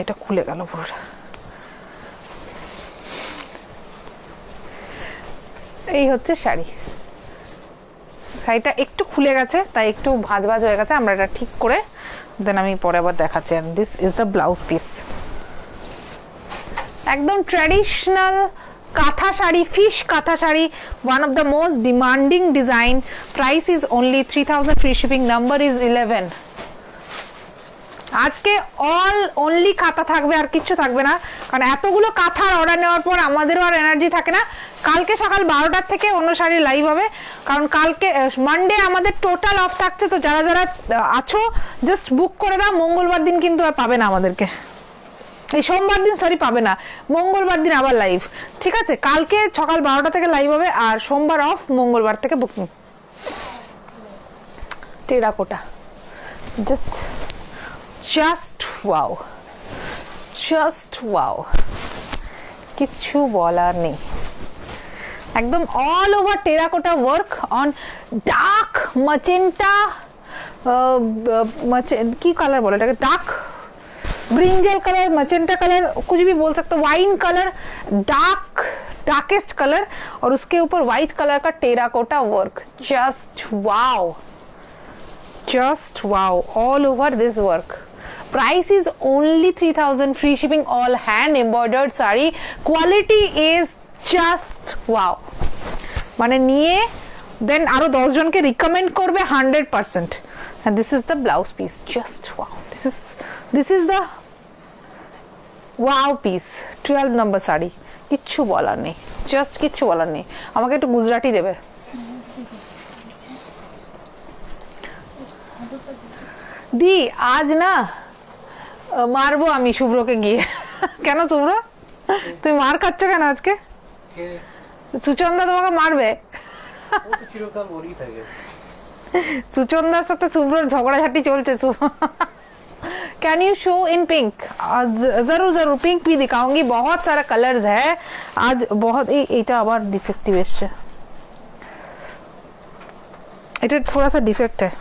এটা খুলে গেল পুরোটা এই হচ্ছে শাড়িটা একটু খুলে গেছে তাই একটু ভাঁজ হয়ে গেছে আমরা এটা ঠিক করে দেন আমি পরে আবার দেখাচ্ছি and this is the blouse piece একদম ট্র্যাডিশনাল কাঁথা শাড়ি ফিশ কাঁথা sari one of the most demanding design price is only 3000 free shipping number is 11 আজকে অল অনলি কাঁথা থাকবে আর কিছু থাকবে না কারণ এতগুলো কাঁথার অর্ডার নেওয়ার পর আমাদেরও আর এনার্জি থাকে না কালকে সকাল 12টার থেকে অন্য শাড়ি লাইভ হবে কারণ কালকে মানডে আমাদের টোটাল অফ থাকছে তো যারা যারা আছো জাস্ট বুক করে দাও মঙ্গলবার দিন কিন্তু আর পাবে না আমাদেরকে এই সোমবার দিন সরি পাবে না মঙ্গলবার দিন আবার লাইভ ঠিক আছে কালকে সকাল 12টা থেকে লাইভ হবে আর সোমবার অফ মঙ্গলবার থেকে বুকিং টেরাকোটা just wow কিচ্ছু বলার নেই একদম all over terracotta work on dark magenta কি কালার বলে এটাকে dark brinjal colour magenta colour कुछ भी बोल सकते हो वाइन कलर डार्केस्ट कलर और उसके ऊपर व्हाइट कलर का terracotta work just wow all over this work price is only 3000 free shipping all hand embroidered saree quality is just wow মানে নিয়ে দেন আরো 10 জনকে রিকমেন্ড করবে 100% and this is the blouse piece just wow this is the wow piece 12 number sari কিচ্ছু বলার নেই just কিচ্ছু বলার নেই আমাকে একটু গুজরাটি দেবে দি আজ না মারবো আমি শুভ্রকে গিয়ে কেন শুভ্র তুমি মার খাচ্ছ কেন আজকে সুচন্দা তোমাকে মারবে सुचंदार साथे शुभ्र झगड़ाझाटी चलছে। Can you show in pink? जरूर जरूर पिंक भी दिखाऊंगी, बहुत सारा कलर्स है आज। बहुत এটা আবার ডিফেক্টিভ এসছে, এটা थोड़ा सा डिफेक्ट है,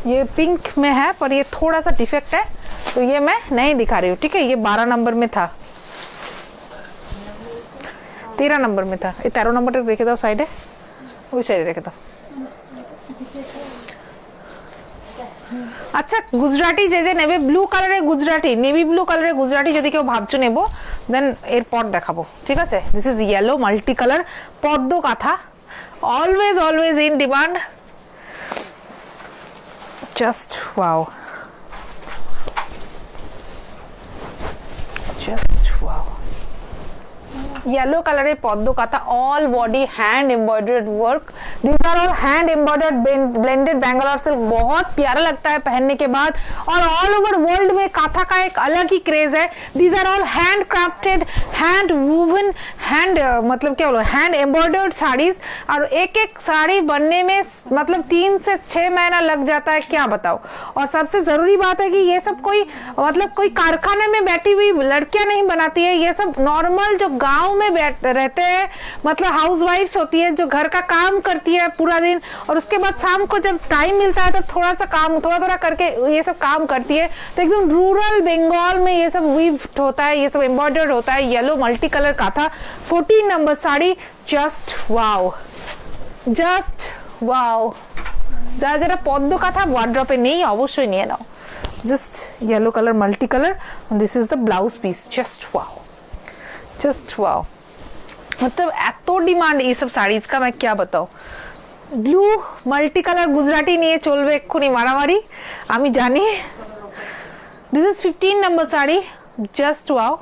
ये पिंक में है पर ये थोड़ा सा डिफेक्ट है, तो ये मैं नहीं दिखा रही हूँ, ठीक है। ये 12 नंबर में था, 13 नंबर में था। ये 13 नंबर रेखे दाओ साइडे, ওই সাইডে রেখে দাও। আচ্ছা গুজরাটি যে যে নেবে, ব্লু কালারের গুজরাটি, নেভি ব্লু কালারের গুজরাটি যদি কেউ ভাবছো নেবো, দেন এরপর দেখাবো, ঠিক আছে। This is yellow multi colour পদ্ম kantha, always always in demand. Just wow, just wow. Yellow colour पद्म kantha, all body hand embroidered work. These are all hand embroidered blended Bangalore silk, बहुत प्यारा लगता है पहनने के बाद, और ऑल ओवर वर्ल्ड में काथा का एक अलग ही क्रेज है। These are all hand crafted, hand woven, hand मतलब क्या बोलो, हैंड एम्ब्रॉयडर्ड साड़ीज। और एक एक साड़ी बनने में मतलब 3 से 6 महीना लग जाता है, क्या बताओ। और सबसे जरूरी बात है कि ये सब कोई मतलब कोई कारखाने में बैठी हुई लड़कियां नहीं बनाती है, ये सब नॉर्मल जो गांव में रहते हैं, मतलब हाउस वाइफ्स होती है, जो घर का काम करती है पूरा दिन, और उसके बाद शाम को जब टाइम मिलता है तो थोड़ा सा काम थोड़ा थोड़ा करके ये सब काम करती है। तो एकदम रूरल बंगाल में ये सब वीव होता है, ये सब एम्ब्रॉयडर्ड होता है। Yellow multi colour kantha, 14 number sari, just wow, just wow. যারা যারা পদ্ম কাঁথা ওয়ার্ড্রপে নেই অবশ্যই নিয়ে নাও। Just yellow colour multi colour, this is the blouse piece, just wow, just wow. मतलब এত ডিমান্ড এই সব শাড়িজ का, मैं क्या बताऊं। ব্লু মাল্টি কালার গুজরাটি নিয়ে চলবে এক্ষুনি মারামারি, আমি জানি। This is 15 number sari, just wow.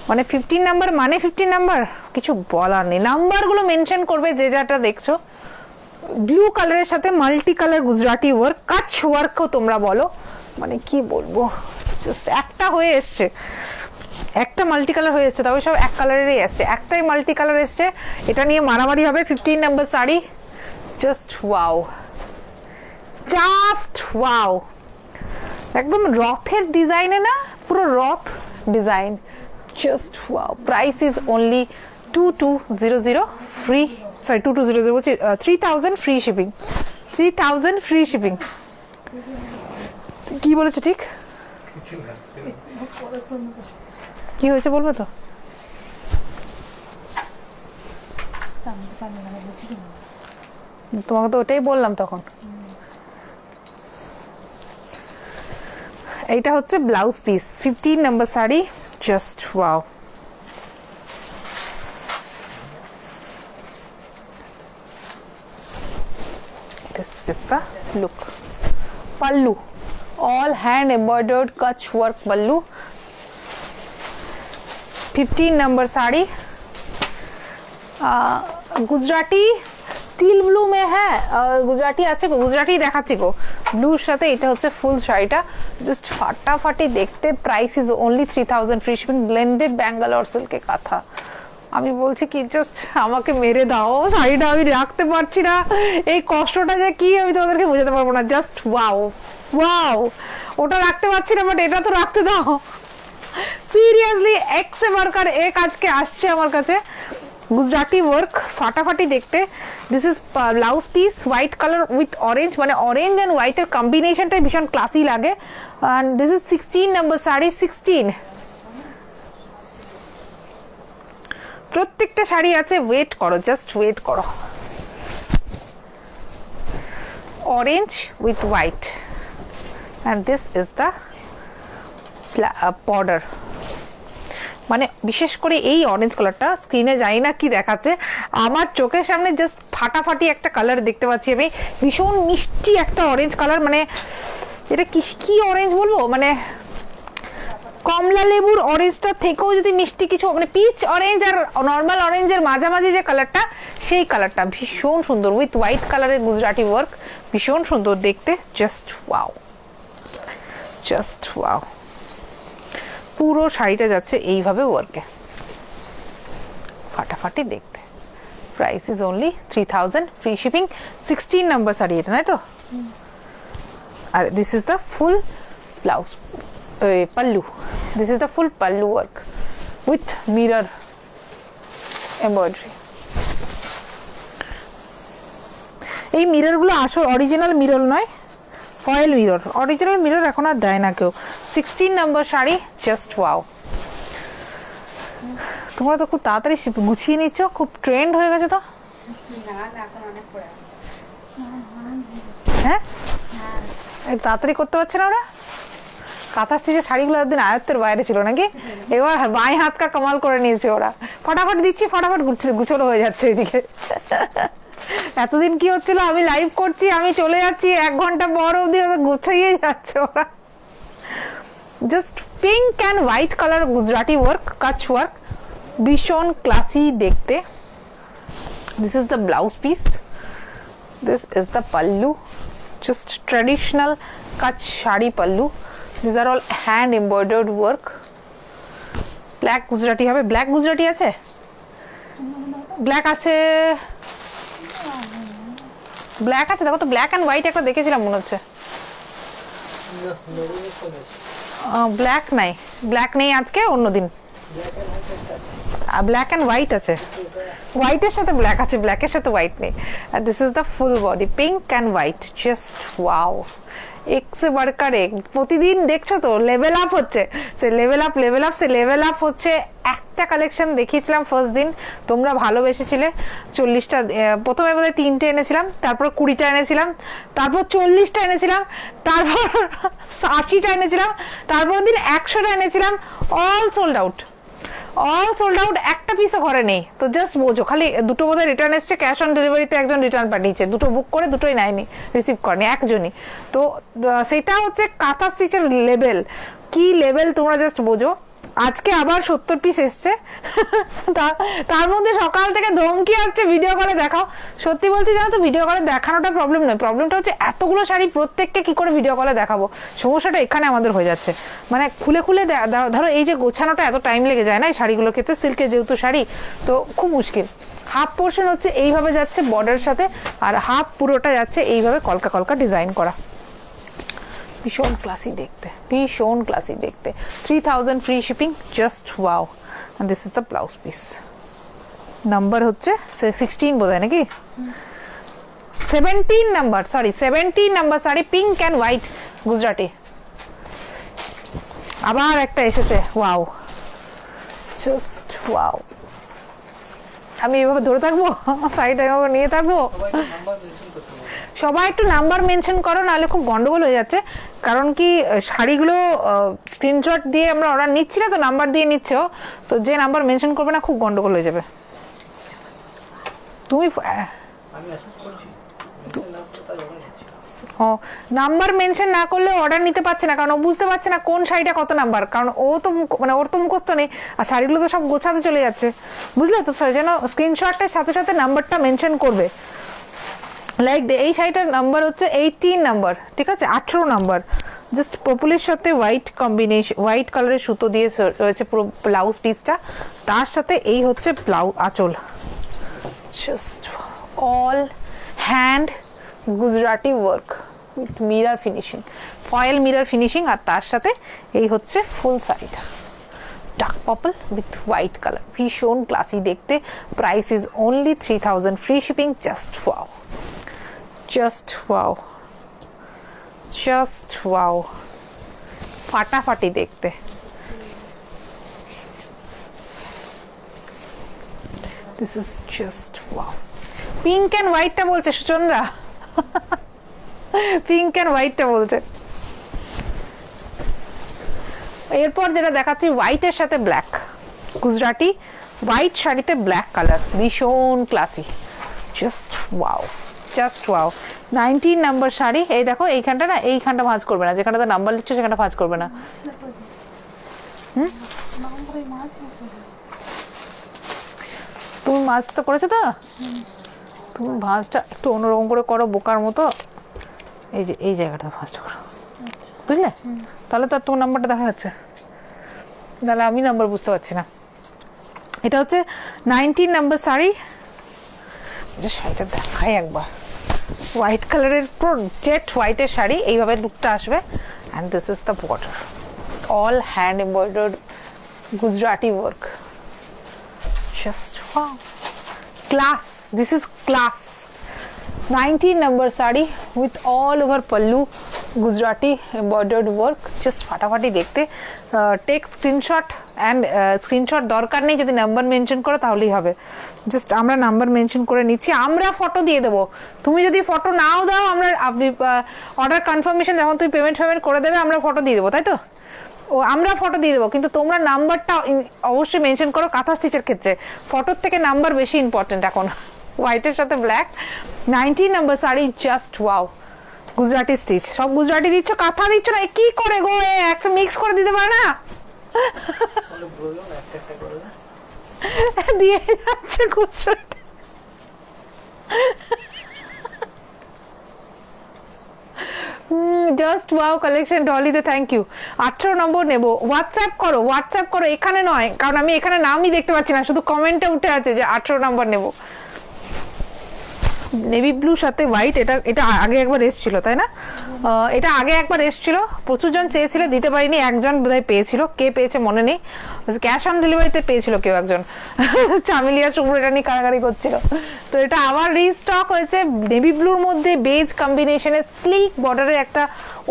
মানে 15 নাম্বার মানে 15 নাম্বার, কিছু বলার নেই, নাম্বারগুলো মেনশন করবে যে যেটা দেখছো। ব্লু কালারের সাথে মাল্টি কালার গুজরাটি ওয়ার্ক, কাচ ওয়ার্কও তোমরা বলো, মানে কি বলবো, জাস্ট একটা হয়ে এসছে, একটা মাল্টি কালার হয়ে এসছে, তবে সব এক কালারেরই এসছে, একটাই মাল্টি কালার এসছে, এটা নিয়ে মারামারি হবে। 15 number sari, just wow, just wow. একদম রথের ডিজাইনে না, পুরো রথ design, just wow. Price is only 2200 free, sorry 2200 বলছি, 3000 ফ্রি শিপিং, 3000 ফ্রি শিপিং। কি বলেছে ঠিক? কি হয়েছে বলবে তো? তোমাকে তো ওটাই বললাম তখন। এইটা হচ্ছে blouse piece, 15 number sari, just wow. This is the look. Pallu, all hand embroidered Kutch work pallu, 15 number sari. Gujarati steel blue में है, गुजराटी আছে গো, গুজরাটি দেখাচ্ছি গো, ব্লুর সাথে এটা হচ্ছে ফুল শাড়িটা, জাস্ট ফাটাফাটি দেখতে। Price is only 3000 free shipping, blended Bangalore সিল্কের কাঁথা। আমি বলছি কি, জাস্ট আমাকে মেরে দাও, শাড়িটা আমি রাখতে পারছি না, এই কষ্টটা যে কি আমি তোমাদেরকে বোঝাতে পারবো না। Just wow, wow. ওটা রাখতে পারছি না, বাট এটা তো রাখতে দাও। সিরিয়াসলি এক সে বারকার এক আজকে আসছে আমার কাছে, গুজরাটি ওয়ার্ক, ফাটাফাটি দেখতে। This is blouse piece, white colour with orange, মানে অরেঞ্জ অ্যান্ড হোয়াইটের কম্বিনেশনটাই ভীষণ ক্লাসি লাগে। And this is 16 number sari, 16। প্রত্যেকটা শাড়ি আছে, ওয়েট করো, জাস্ট ওয়েট করো। Orange with white, and this is the border. মানে বিশেষ করে এই অরেঞ্জ কালারটা, স্ক্রিনে জানি না কি দেখাচ্ছে, আমার চোখের সামনে জাস্ট ফাটাফাটি একটা কালার দেখতে পাচ্ছি আমি, ভীষণ মিষ্টি একটা অরেঞ্জ কালার। মানে এটা কি অরেঞ্জ বলবো, মানে কমলা লেবুর অরেঞ্জটা থেকেও যদি মিষ্টি কিছু, মানে পিচ অরেঞ্জ আর নর্মাল অরেঞ্জের মাঝামাঝি যে কালারটা, সেই কালারটা ভীষণ সুন্দর, উইথ হোয়াইট কালারের গুজরাটি ওয়ার্ক, ভীষণ সুন্দর দেখতে। Just wow, just wow. পুরো শাড়িটা যাচ্ছে এইভাবে ওয়ার্কে, ফাটাফাটি দেখতে, price is only 3000 free shipping 16 number sari এটা তাই তো আর this is the full blouse pallu this is the full pallu work with mirror embroidery এই মিরর গুলো আসল অরিজিনাল মিরর নয় ফয়েল মিরর অরিজিনাল মিরর এখন আর দেয় না কেউ 16 নাম্বার শাড়ি জাস্ট ওয়াও তোমরা তো খুব তাড়াতাড়ি গুছিয়ে নিচ্ছ খুব ট্রেন্ড হয়ে গেছে তো হ্যাঁ তাড়াতাড়ি করতে পারছে না ওরা কাঁথা স্টিচের শাড়িগুলো একদিন আয়ত্তের বাইরে ছিল নাকি এবার বাঁয়ে হাত কা কামাল করে নিয়েছে ওরা ফটাফট দিচ্ছি ফটাফট গুছলো হয়ে যাচ্ছে এদিকে এতদিন কি হচ্ছিল আমি লাইভ করছি আমি চলে যাচ্ছি 1 ঘন্টা পর অবধি গুছিয়ে যাচ্ছে ওরা just pink and white colour Gujarati work কাচ ওয়ার্ক ভীষণ ক্লাসি দেখতে this is the blouse piece this is the pallu just traditional কাচ sari pallu these are all hand embroidered work black gujarati হবে black gujarati আছে black আছে black আছে দেখো তো black and white একটা দেখেছিলাম মনে হচ্ছে black নাই black নেই আজকে অন্যদিন black and white আছে white এর সাথে black আছে black এর সাথে white নেই and this is the full body pink and white just wow এক সে বাড়কার এক প্রতিদিন দেখছো তো লেভেল আপ হচ্ছে সে লেভেল আপ হচ্ছে একটা কালেকশন দেখিয়েছিলাম ফার্স্ট দিন তোমরা ভালোবেসেছিলে 40টা প্রথমে বোধহয় 3টে এনেছিলাম তারপর 20টা এনেছিলাম তারপর 40টা এনেছিলাম তারপর 80টা এনেছিলাম তারপর দিন 100টা এনেছিলাম অল সোল্ড আউট একটা পিসও ঘরে নেই তো জাস্ট বোঝো খালি দুটো বোধহয় রিটার্ন এসছে ক্যাশ অন ডেলিভারিতে একজন রিটার্ন পাঠিয়েছে দুটো বুক করে দুটোই নেয়নি রিসিভ করেনি একজনই তো সেটা হচ্ছে কাঁথা স্টিচের লেভেল কি লেভেল তোমরা জাস্ট বোঝো আজকে আবার 70 পিস এসছে তার মধ্যে সকাল থেকে ধমকি আসছে ভিডিও কলে দেখাও সত্যি বলছি জানো তো ভিডিও কলে দেখানোটা প্রবলেম নয় প্রবলেমটা হচ্ছে এতগুলো শাড়ি প্রত্যেককে কি করে ভিডিও কলে দেখাবো সমস্যাটা এখানে আমাদের হয়ে যাচ্ছে মানে খুলে ধরো এই যে গোছানোটা এত টাইম লেগে যায় না এই শাড়িগুলোর ক্ষেত্রে সিল্কের যেহেতু শাড়ি তো খুব মুশকিল হাফ পোর্শন হচ্ছে এইভাবে যাচ্ছে বর্ডারের সাথে আর হাফ পুরোটা যাচ্ছে এইভাবে কলকা ডিজাইন করা ভীষণ ক্লাসি দেখতে 3000 free shipping just wow and this is the blouse piece number হচ্ছে 16 বোধহয় নাকি 17 number sari pink and white Gujarati আবার একটা এসেছে ওয়াও জাস্ট ওয়াও আমি এভাবে ধরে থাকবো সাইড এভাবে নিয়ে থাকবো সবাই একটু নাম্বার মেনশন করো নাহলে খুব গন্ডগোল হয়ে যাচ্ছে কারণ কি শাড়িগুলো স্ক্রিনশট দিয়ে আমরা অর্ডার নিচ্ছি না তো নাম্বার দিয়ে নিচ্ছ তো যে নাম্বার মেনশন করবে না খুব গন্ডগোল হয়ে যাবে তুমি নাম্বার মেনশন না করলে অর্ডার নিতে পারছে না কারণ ও বুঝতে পারছে না কোন শাড়িটা কত নাম্বার কারণ ও তো মানে ওর তো মুখস্থ নেই আর শাড়িগুলো তো সব গোছাতে চলে যাচ্ছে বুঝলে তো যেন স্ক্রিনশটের সাথে নাম্বারটা মেনশন করবে লাইক এই শাড়িটার নাম্বার হচ্ছে 18 নাম্বার ঠিক আছে 18 নাম্বার জাস্ট পপুলের সাথে হোয়াইট কম্বিনেশন হোয়াইট কালারের সুতো দিয়ে রয়েছে পুরো ব্লাউজ পিসটা তার সাথে এই হচ্ছে ব্লাউজ আঁচল just all hand Gujarati work with mirror finishing foil mirror finishing আর তার সাথে এই হচ্ছে ফুল শাড়িটা dark purple with white colour ভীষণ ক্লাসি দেখতে price is only 3000 free shipping just wow ফাটাফাটি দেখতে this is just wow pink and হোয়াইটটা বলছে সুচন্দ্রা পিঙ্ক অ্যান্ড হোয়াইটটা বলছে এরপর যেটা দেখাচ্ছি হোয়াইটের সাথে ব্ল্যাক গুজরাটি হোয়াইট শাড়িতে ব্ল্যাক কালার ভীষণ classy just wow 19 number sari এই দেখো এইখানটা না এইখানটা ভাঁজ করবে না যেখানটা নাম্বার লিখছো সেখানটা ভাঁজ করবে না তুমি মাছ তো করেছো তো তুমি ভাঁজটা একটু অন্যরকম করে করো বোকার মতো এই যে এই জায়গাটা ভাঁজটা করো বুঝলে তাহলে তো তোমার নাম্বারটা দেখা যাচ্ছে তাহলে আমি নাম্বার বুঝতে পারছি না এটা হচ্ছে 19 নাম্বার শাড়ি যে শাড়িটা দেখাই একবার, হোয়াইট কালারের পুরো জেট হোয়াইটের শাড়ি, এইভাবে লুকটা আসবে। And this is the border, all hand embroidered Gujarati work. Just wow, class, this is class. 19 number saree with all over pallu Gujarati embroidered work, just ফাটাফাটি দেখতে। টেক স্ক্রিনশট অ্যান্ড স্ক্রিনশট দরকার নেই, যদি নাম্বার মেনশন করো তাহলেই হবে। Just আমরা number mention করে নিচ্ছি, আমরা ফটো দিয়ে দেবো। তুমি যদি ফটো নাও দাও, আমরা অর্ডার কনফার্মেশন যখন তুমি পেমেন্ট করে দেবে, আমরা ফটো দিয়ে দেবো, তাই তো? ও আমরা ফটো দিয়ে দেবো, কিন্তু তোমরা নাম্বারটা অবশ্যই মেনশন করো। কাঁথা স্টিচের ক্ষেত্রে ফটোর থেকে নাম্বার বেশি ইম্পর্টেন্ট এখন। হোয়াইটের সাথে black, 19 number sari, just wow. Gujarati stitch, সব গুজরাটি দিচ্ছ, কাঁথা দিচ্ছ না, কি করে গো? একটা মিক্স করে দিতে পারে না? দিয়ে যাচ্ছে গুজরাটি। জাস্ট ওয়াও কালেকশন ডলিতে, থ্যাংক ইউ। 18 নম্বর নেব, হোয়াটসঅ্যাপ করো, এখানে নয়, কারণ আমি এখানে নামই দেখতে পাচ্ছি না, শুধু কমেন্টে উঠে আছে যে 18 নম্বর নেব। নেভি ব্লু সাথে হোয়াইট, এটা আগে একবার এসেছিল, তাই না? এটা আগে একবার এসেছিল, প্রচুর জন চেয়েছিল, দিতে পারিনি, একজন বোধহয় পেয়েছিল, কে পেয়েছে মনে নেই, ক্যাশ অন ডেলিভারিতে পেয়েছিল কেউ একজন। চামেলিয়া শুভ্র এটা নিয়ে কারাকারি করছিল, তো এটা আবার রিস্টক হয়েছে। নেভি ব্লুর মধ্যে বেজ কম্বিনেশনের স্লিক বর্ডারের একটা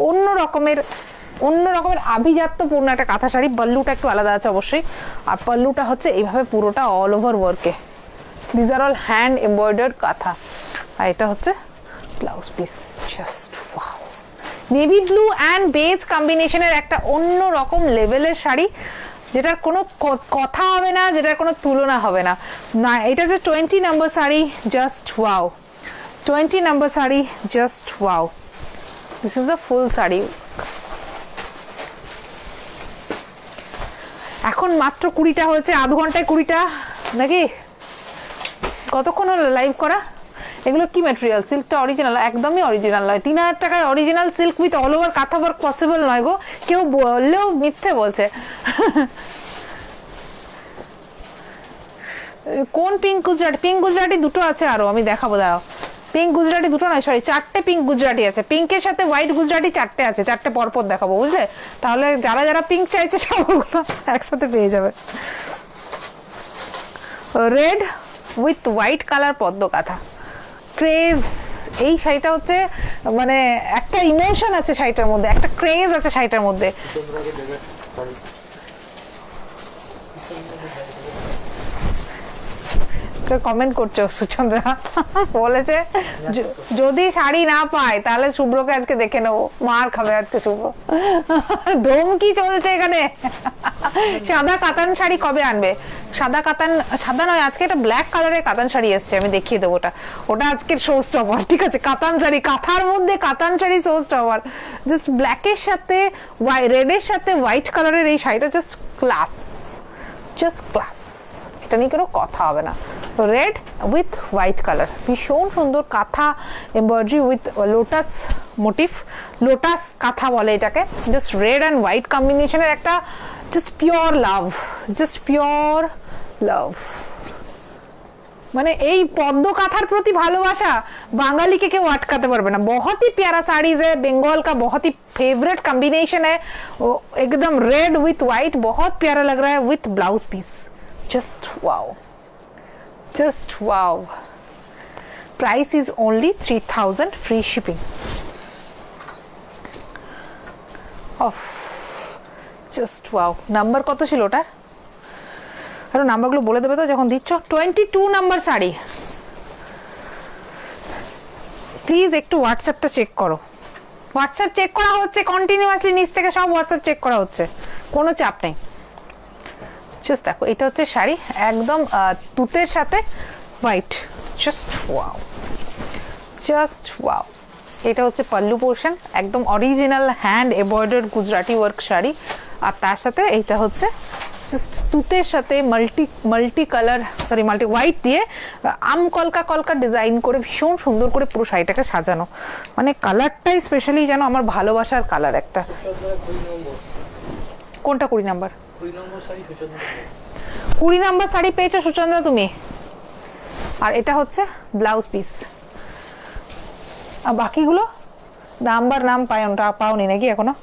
অন্য রকমের আভিজাত্যপূর্ণ একটা কাঁথা শাড়ি। পাল্লুটা একটু আলাদা আছে অবশ্যই, আর পাল্লুটা হচ্ছে এইভাবে পুরোটা অল ওভার ওয়ার্কে। This are all hand embroidered kantha, আর এটা হচ্ছে blouse piece. Just wow, navy blue and beige কম্বিনেশনের একটা অন্য রকম লেভেলের শাড়ি, যেটার কোনো কথা হবে না, যেটার কোনো তুলনা হবে না। এটা যে 20 number sari, just wow. 20 number sari, just wow. This is the full sari. এখন মাত্র 20টা হয়েছে, আধ ঘন্টায় 20টা নাকি? কতক্ষণ হলো লাইভ করা? এগুলো কি ম্যাটেরিয়াল? সিল্কটা অরিজিনাল? একদমই অরিজিনাল নয়। 3000 টাকায় original silk with all over কাঁথা ওয়ার্ক পসিবল নয় গো, কেউ বললেও মিথ্যে বলছে। কোন পিঙ্ক গুজরাটি? পিঙ্ক গুজরাটি দুটো আছে আরো, আমি দেখাবো, দাঁড়াও। পিঙ্ক গুজরাটি দুটো নয়, সরি 4টে পিঙ্ক গুজরাটি আছে। পিঙ্কের সাথে হোয়াইট গুজরাটি 4টে আছে, 4টে পরপর দেখাবো, বুঝলে? তাহলে যারা পিঙ্ক চাইছে সবগুলো একসাথে পেয়ে যাবে। রেড উইথ হোয়াইট কালার পদ্ম কাঁথা, ক্রেজ। এই শাড়িটা হচ্ছে মানে একটা ইমোশন আছে শাড়িটার মধ্যে, একটা ক্রেজ আছে শাড়িটার মধ্যে। কমেন্ট করছো সুচন্দ্রা, বলেছে যদি শাড়ি না পায় তাহলে শুভ্রকে আজকে দেখে নেবো, মার খাবে আজকে শুভ্র। ধমকি চলছে এখানে। সাদা কাতান শাড়ি কবে আনবে? সাদা নয়, আজকে একটা ব্ল্যাক কালারের কাতান শাড়ি এসছে, আমি দেখিয়ে দেবো। ওটা আজকের শো স্টপার, ঠিক আছে? কাতান শাড়ি, কাঁথার মধ্যে কাতান শাড়ি শো স্টপার। জাস্ট ব্ল্যাকের সাথে রেডের সাথে হোয়াইট কালারের এই শাড়িটা জাস্ট ক্লাস, জাস্ট ক্লাস। এটা নিয়ে কোনো কথা হবে না। রেড উইথ হোয়াইট কালার, ভীষণ সুন্দর kantha embroidery with lotus motif, lotus kantha বলে এটাকে। জাস্ট রেড অ্যান্ড হোয়াইট কম্বিনেশনের একটা just pure love, just pure love. মানে এই পদ্ম কাঁথার প্রতি ভালোবাসা বাঙালিকে কেউ আটকাতে পারবে না। बहुत ही प्यारा साड़ीज है, बंगाल का बहुत ही फेवरेट कॉम्बिनेशन है, एकदम रेड विथ व्हाइट, बहुत प्यारा लग रहा है with blouse piece. Just wow, just wow. Price is only 3000, free shipping. Off, just wow. Number কত ছিল ওটা? আরে নাম্বারগুলো বলে দেবে তো যখন দিচ্ছ। 22 নাম্বার শাড়ি, প্লিজ একটু হোয়াটসঅ্যাপটা চেক করো। হোয়াটসঅ্যাপ চেক করা হচ্ছে কন্টিনিউয়াসলি, নিচ থেকে সব হোয়াটসঅ্যাপ চেক করা হচ্ছে, কোনো চাপ নেই। জাস্ট দেখো, এটা হচ্ছে শাড়ি, একদম তুতের সাথে white, just wow, just wow. এটা হচ্ছে পাল্লু পোর্শন, একদম original hand embroidered Gujarati work sari, আর তার সাথে এইটা হচ্ছে জাস্ট তুতের সাথে multi colour, sorry multi white দিয়ে আম কলকা ডিজাইন করে ভীষণ সুন্দর করে পুরো শাড়িটাকে সাজানো। মানে কালারটাই স্পেশালি যেন আমার ভালোবাসার কালার একটা। কোনটা 20 নাম্বার? 20 নম্বর শাড়ি পেয়েছো সুচন্দ্রা তুমি। আর এটা হচ্ছে ব্লাউজ পিস। আর বাকিগুলো নাম পাওনি নাকি এখনো?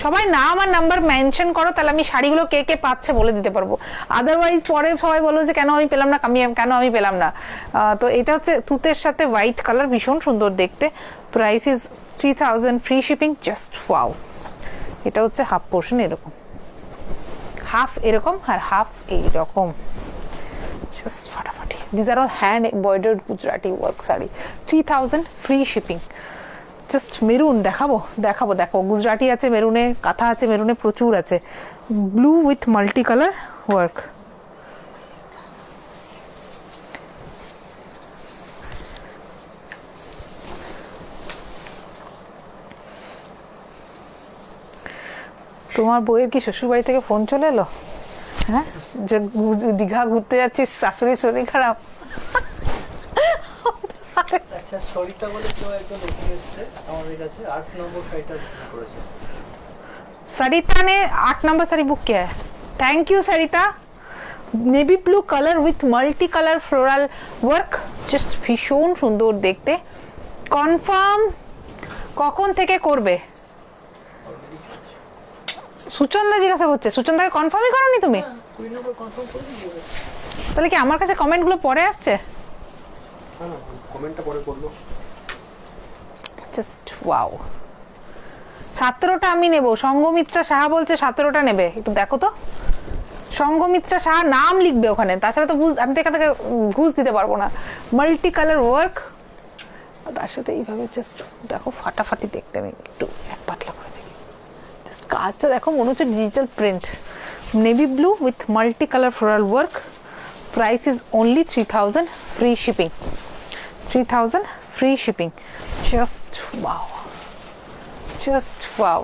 সবাই নাম আর নাম্বার মেনশন করো, তাহলে আমি শাড়িগুলো কে কে পাচ্ছে বলে দিতে পারবো। আদারওয়াইজ পরে সবাই বলো যে কেন আমি পেলাম না, কেন আমি পেলাম না। তো এটা হচ্ছে তুতের সাথে হোয়াইট কালার, ভীষণ সুন্দর দেখতে। Price is 3000, free shipping, just wow. এটা হচ্ছে হাফ পোর্শন এরকম, হাফ এরকম আর হাফ এইরকম, জাস্ট ফাটাফাটি। This are all hand embroidered Gujarati work sari, 3000, free shipping. Just maroon দেখাবো, দেখো গুজরাটি আছে মেরুনে, কাঁথা আছে মেরুনে, প্রচুর আছে। Blue with multi colour work. তোমার বইয়ের কি শ্বশুরবাড়ি থেকে ফোন চলে এলো? হ্যাঁ, যে দীঘা ঘুরতে যাচ্ছিস, শাশুড়ির শরীর খারাপ।
আচ্ছা, সরিতা বলে কেউ একজন নতুন এসেছে আমাদের কাছে, 8 নম্বর শাড়িটা বুক করেছে।
सरिता ने 8 नंबर साड़ी बुक किया है। Thank you Sarita. Navy blue colour with multi colour floral work, just ভীষণ সুন্দর দেখতে। কনফার্ম কখন থেকে করবে? সুচন্দা জিজ্ঞাসা করছে, সুচন্দাকে কনফার্মই করোনি তুমি? তাহলে কি আমার কাছে কমেন্টগুলো পরে আসছে?
হ্যাঁ, কমেন্টটা পরে করলো।
Just wow. 17টা আমি নেব। সঙ্গমিত্রা সাহা বলছে 17টা নেবে, একটু দেখো তো। সঙ্গমিত্রা সাহা নাম লিখবে ওখানে, তাছাড়া তো আমি তো এখান থেকে ঘুষ দিতে পারবো না। মাল্টি কালার ওয়ার্ক, তার সাথে এইভাবে জাস্ট দেখো ফাটাফাটি দেখতে। আমি একটু এক পাতলা করে দেখি, জাস্ট কাজটা দেখো, মনে হচ্ছে digital print. Navy blue with multi colour floral work. Price is only 3000, free shipping. 3000, free shipping. Just wow, just wow.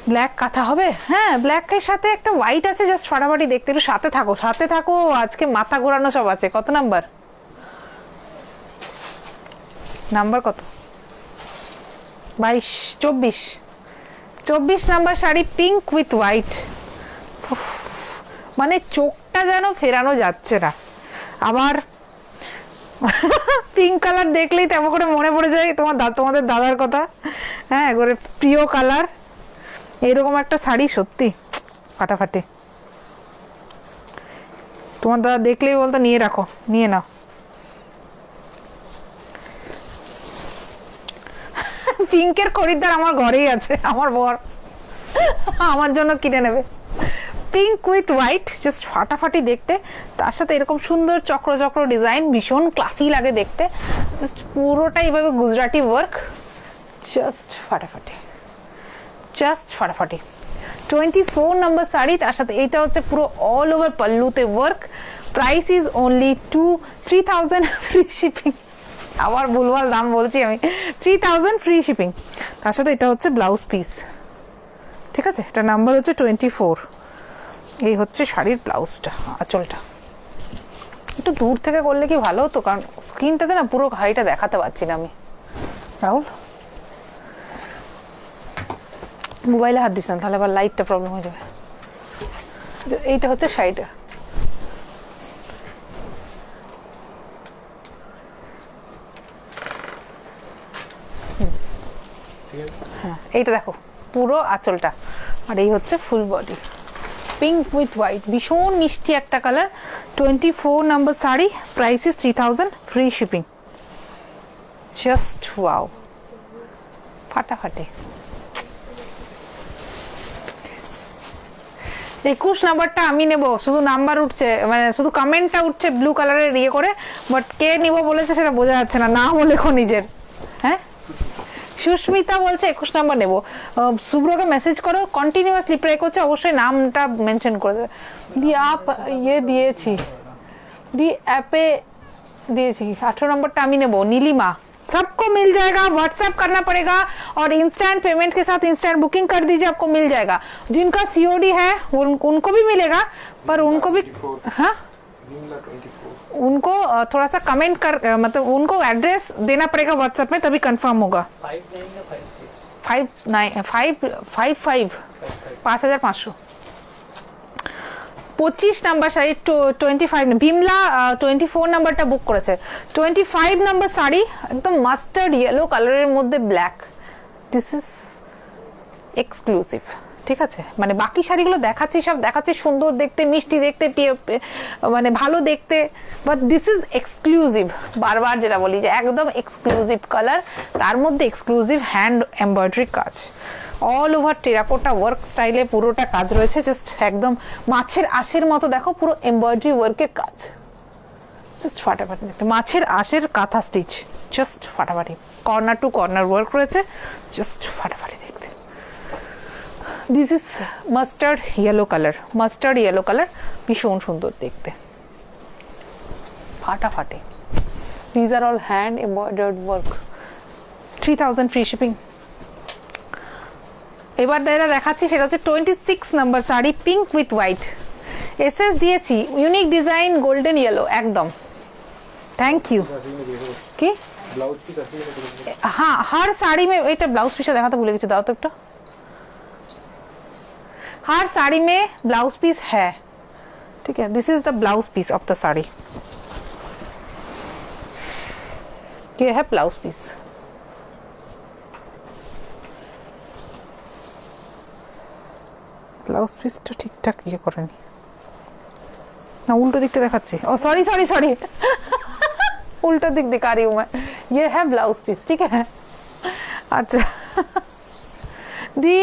Black kantha হবে? হ্যাঁ, ব্ল্যাকের সাথে একটা হোয়াইট আছে, জাস্ট ফাটাফাটি দেখতে। একটু সাথে থাকো, আজকে মাথা ঘোরানো সব আছে। কত নাম্বার? নাম্বার কত? 22, 24 number sari, pink with white. মানে চোখটা যেন ফেরানো যাচ্ছে না। আবার পিঙ্ক কালার দেখলেই তেমন করে মনে পড়ে যায় তোমাদের দাদার কথা। হ্যাঁ, করে প্রিয় কালার। এইরকম একটা শাড়ি সত্যি ফাটাফাটি। তোমার দাদা দেখলেই বলতো নিয়ে রাখো, নিয়ে নাও। পিঙ্কের খরিদ্দার আমার ঘরেই আছে, আমার বর আমার জন্য কিনে নেবে। পিঙ্ক উইথ হোয়াইট, জাস্ট ফাটাফাটি দেখতে। তার সাথে এরকম সুন্দর চক্র ডিজাইন, ভীষণ ক্লাসি লাগে দেখতে। জাস্ট পুরোটা এইভাবে গুজরাটি ওয়ার্ক, জাস্ট ফাটাফাটি, জাস্ট ফাটাফাটি। 24 নম্বর শাড়ি, তার সাথে এইটা হচ্ছে পুরো অল ওভার পাল্লুতে work. Price is only 3000, free shipping. আবার ভুলভাল দাম বলছি আমি। 3000, ফ্রি শিপিং। তার সাথে এটা হচ্ছে ব্লাউজ পিস, ঠিক আছে? এটা নাম্বার হচ্ছে 24। এই হচ্ছে শাড়ির ব্লাউজটা, আঁচলটা। একটু দূর থেকে করলে কি ভালো হতো, কারণ স্ক্রিনটাতে না পুরো হাইটা দেখাতে পারছি না আমি। রাহুল, মোবাইলে হাত দিস না, তাহলে আবার লাইটটা প্রবলেম হয়ে যাবে। এইটা হচ্ছে শাড়িটা। হ্যাঁ, এইটা দেখো পুরো আঁচলটা, আর এই হচ্ছে full body. Pink with white, ভীষণ মিষ্টি একটা colour. 24 number sari, price is 3000, free shipping. Just wow, ফাটাফাটি। 21 নাম্বারটা আমি নেব। শুধু নাম্বার উঠছে, মানে শুধু কমেন্টটা উঠছে ব্লু কালারের ইয়ে করে, বাট কে নিব বলেছে সেটা বোঝা যাচ্ছে না। নাম লেখো নিজের। হ্যাঁ, সুস্মিতা বলছে 21 নাম্বার নেব। শুভ্রকে মেসেজ করো, কন্টিনিউয়াসলি প্রে করছে, অবশ্যই নামটা মেনশন করে দেবে। দি আপ ইয়ে দিয়েছি, দি অ্যাপে দিয়েছি। 18 नंबरটা আমি নেব। নীলিমা, सबको मिल जाएगा, व्हाट्सएप करना पड़ेगा और इंस्टेंट पेमेंट के साथ इंस्टेंट बुकिंग कर दीजिए, आपको मिल जाएगा। जिनका सीओडी है उनको भी मिलेगा, पर उनको भी हाँ उनको थोड़ा सा कमेंट कर, मतलब उनको एड्रेस देना पड़ेगा व्हाट्सएप में, तभी कंफर्म होगा। 55 5500 25 নাম্বার শাড়ি 25 না বিমলা 24 নাম্বারটা বুক করেছে 25 নাম্বার শাড়ি একদম মাস্টার্ড ইয়েলো কালারের মধ্যে ব্ল্যাক দিস ইজ এক্সক্লুসিভ ঠিক আছে মানে বাকি শাড়িগুলো দেখাচ্ছি সব দেখাচ্ছি সুন্দর দেখতে মিষ্টি দেখতে মানে ভালো দেখতে বাট দিস ইজ এক্সক্লুসিভ বারবার যেটা বলি যে একদম এক্সক্লুসিভ কালার তার মধ্যে এক্সক্লুসিভ হ্যান্ড এমব্রয়ডারি কাজ অল ওভার টেরাকোটা ওয়ার্ক স্টাইলে পুরোটা কাজ রয়েছে জাস্ট একদম মাছের আঁশের মতো দেখো পুরো এমব্রয়ডারি ওয়ার্কের কাজ জাস্ট ফাটাফাটি দেখতে মাছের আঁশের কাঁথা স্টিচ জাস্ট ফাটাফাটি কর্নার টু কর্নার ওয়ার্ক রয়েছে জাস্ট ফাটাফাটি দেখতে this is mustard yellow colour ভীষণ সুন্দর দেখতে ফাটাফাটি these are all hand embroidered work 3000 free shipping এবার যেটা দেখাচ্ছি সেটা হচ্ছে 26 number sari pink with white SS দিয়েছি ইউনিক ডিজাইন গোল্ডেন ইয়েলো একদম থ্যাংক ইউ কি
ब्लाउज की तस्वीर
हाँ हर साड़ी में এটা ব্লাউজ পিসটা দেখাতে ভুলে গেছি দাও তো একটু हर साड़ी में ब्लाउज पीस है ठीक है this is the blouse piece of the sari ये है ब्लाउज पीस ব্লাউজ পিসটা ঠিকঠাক ইয়ে করেনি না উল্টো দিকটা দেখাচ্ছি ও সরি সরি সরি उल्टा दिख दिखा रही हूँ मैं ये है ब्लाउज पीस ठीक है अच्छा দি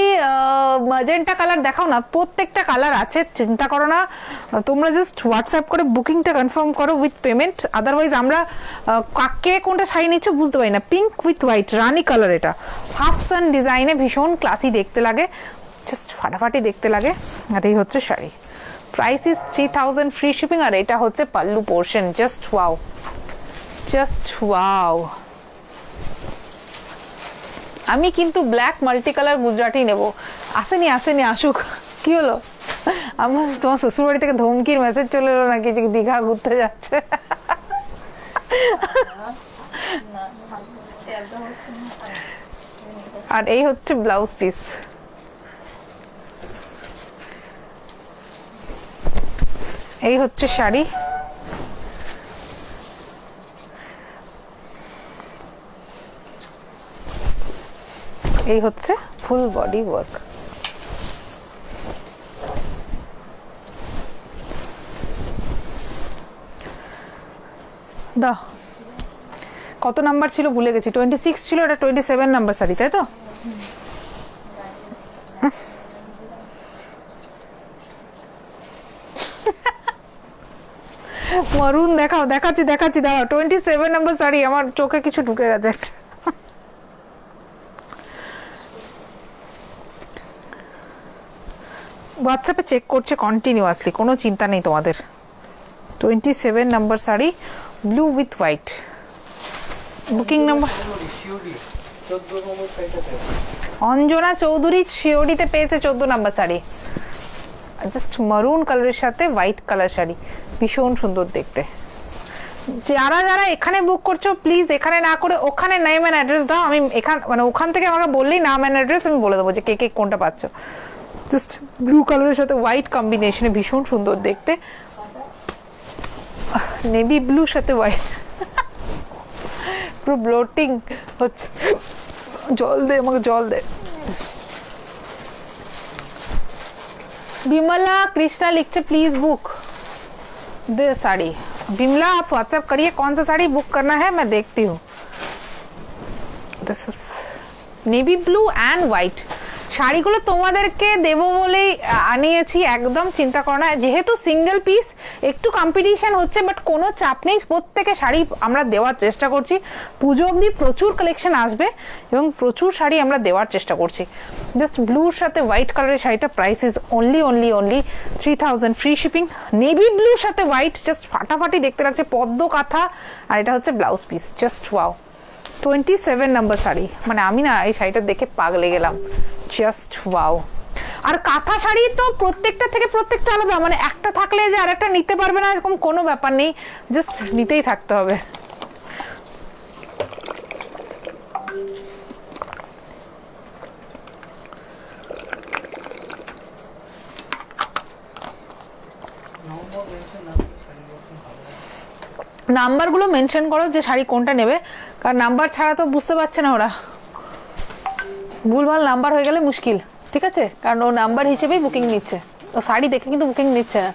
ম্যাজেন্টা কালার দেখাও না প্রত্যেকটা কালার আছে চিন্তা করো না তোমরা জাস্ট হোয়াটসঅ্যাপ করে বুকিংটা কনফার্ম করো উইথ পেমেন্ট আদারওয়াইজ আমরা কাকে কোনটা শাড়ি নিচ্ছ বুঝতে পারি না pink with white Rani colour এটা হাফ সান ডিজাইনে ভীষণ ক্লাসি দেখতে লাগে জাস্ট ফাটাফাটি দেখতে লাগে আর এই হচ্ছে sari price is 3000 free shipping আর এটা হচ্ছে পাল্লু পোর্শন জাস্ট ওয়াও আমি কিন্তু ব্ল্যাক মাল্টি কালার গুজরাটি নেব আসেনি আসুক কি হলো আমার তোমার শ্বশুরবাড়ি থেকে ধমকির মেসেজ চলে এলো নাকি যে দীঘা ঘুরতে যাচ্ছে আর এই হচ্ছে ব্লাউজ পিস এই হচ্ছে শাড়ি এই হচ্ছে ফুল বডি ওয়ার্ক দা কত নাম্বার ছিল ভুলে গেছি 26 ছিল এটা 27 নাম্বার শাড়ি তাই তো মারুন দেখাচ্ছি দাঁড়াও 27 নাম্বার শাড়ি আমার চোখে কিছু ঢুকে গেছে একটা হোয়াটসঅ্যাপে চেক করছে কন্টিনিউয়াসলি কোনো চিন্তা নেই তোমাদের 27 number sari blue with white booking number Anjana Chowdhury শিওরিতে পেয়েছে 14 নাম্বার শাড়ি জাস্ট মারুন কালারের সাথে হোয়াইট কালার শাড়ি ভীষণ সুন্দর দেখতে যারা এখানে বুক করছো প্লিজ এখানে না করে ওখানে নেম এন্ড অ্যাড্রেস দাও আমি মানে ওখান থেকে আমাকে বললেই নাম এন্ড অ্যাড্রেস আমি বলে দেবো যে কে কোনটা পাচ্ছ জাস্ট ব্লু কালারের সাথে হোয়াইট কম্বিনেশনে ভীষণ সুন্দর দেখতে নেভি ব্লুর সাথে হোয়াইট পুরো ব্লোটিং হচ্ছে আমাকে জল দে বিমলা कृष्णा लिखते प्लीज बुक दे साड़ी बिमला आप व्हाट्सएप करिए कौन सा साड़ी बुक करना है मैं देखती हूँ this is navy blue and white শাড়িগুলো তোমাদেরকে দেবো বলেই আনিয়েছি একদম চিন্তা করো না যেহেতু সিঙ্গেল পিস একটু কম্পিটিশন হচ্ছে বাট কোনো চাপ নেই প্রত্যেকে শাড়ি আমরা দেওয়ার চেষ্টা করছি পুজো অবধি প্রচুর কালেকশন আসবে এবং প্রচুর শাড়ি আমরা দেওয়ার চেষ্টা করছি জাস্ট ব্লুর সাথে হোয়াইট কালারের শাড়িটা price is only 3000 free shipping navy ব্লুর সাথে হোয়াইট জাস্ট ফাটাফাটি দেখতে লাগছে পদ্ম কাঁথা আর এটা হচ্ছে blouse piece just wow 27 number sari মানে আমি না এই শাড়িটা দেখে পাগলে গেলাম জাস্ট ওয়াও আর কাঁথা শাড়ি তো প্রত্যেকটা থেকে প্রত্যেকটা আলাদা মানে একটা থাকলে যে আরেকটা নিতে পারবে না এরকম কোনো ব্যাপার নেই জাস্ট নিতেই থাকতে হবে নাম্বারগুলো মেনশন করো যে শাড়ি কোনটা নেবে, কারণ নাম্বার ছাড়া তো বুঝতে পারছে না ওরা, ভুলভাল নাম্বার হয়ে গেলে মুশকিল, ঠিক আছে? কারণ ও নাম্বার হিসেবেই বুকিং নিচ্ছে, ও শাড়ি দেখে কিন্তু বুকিং নিচ্ছে না।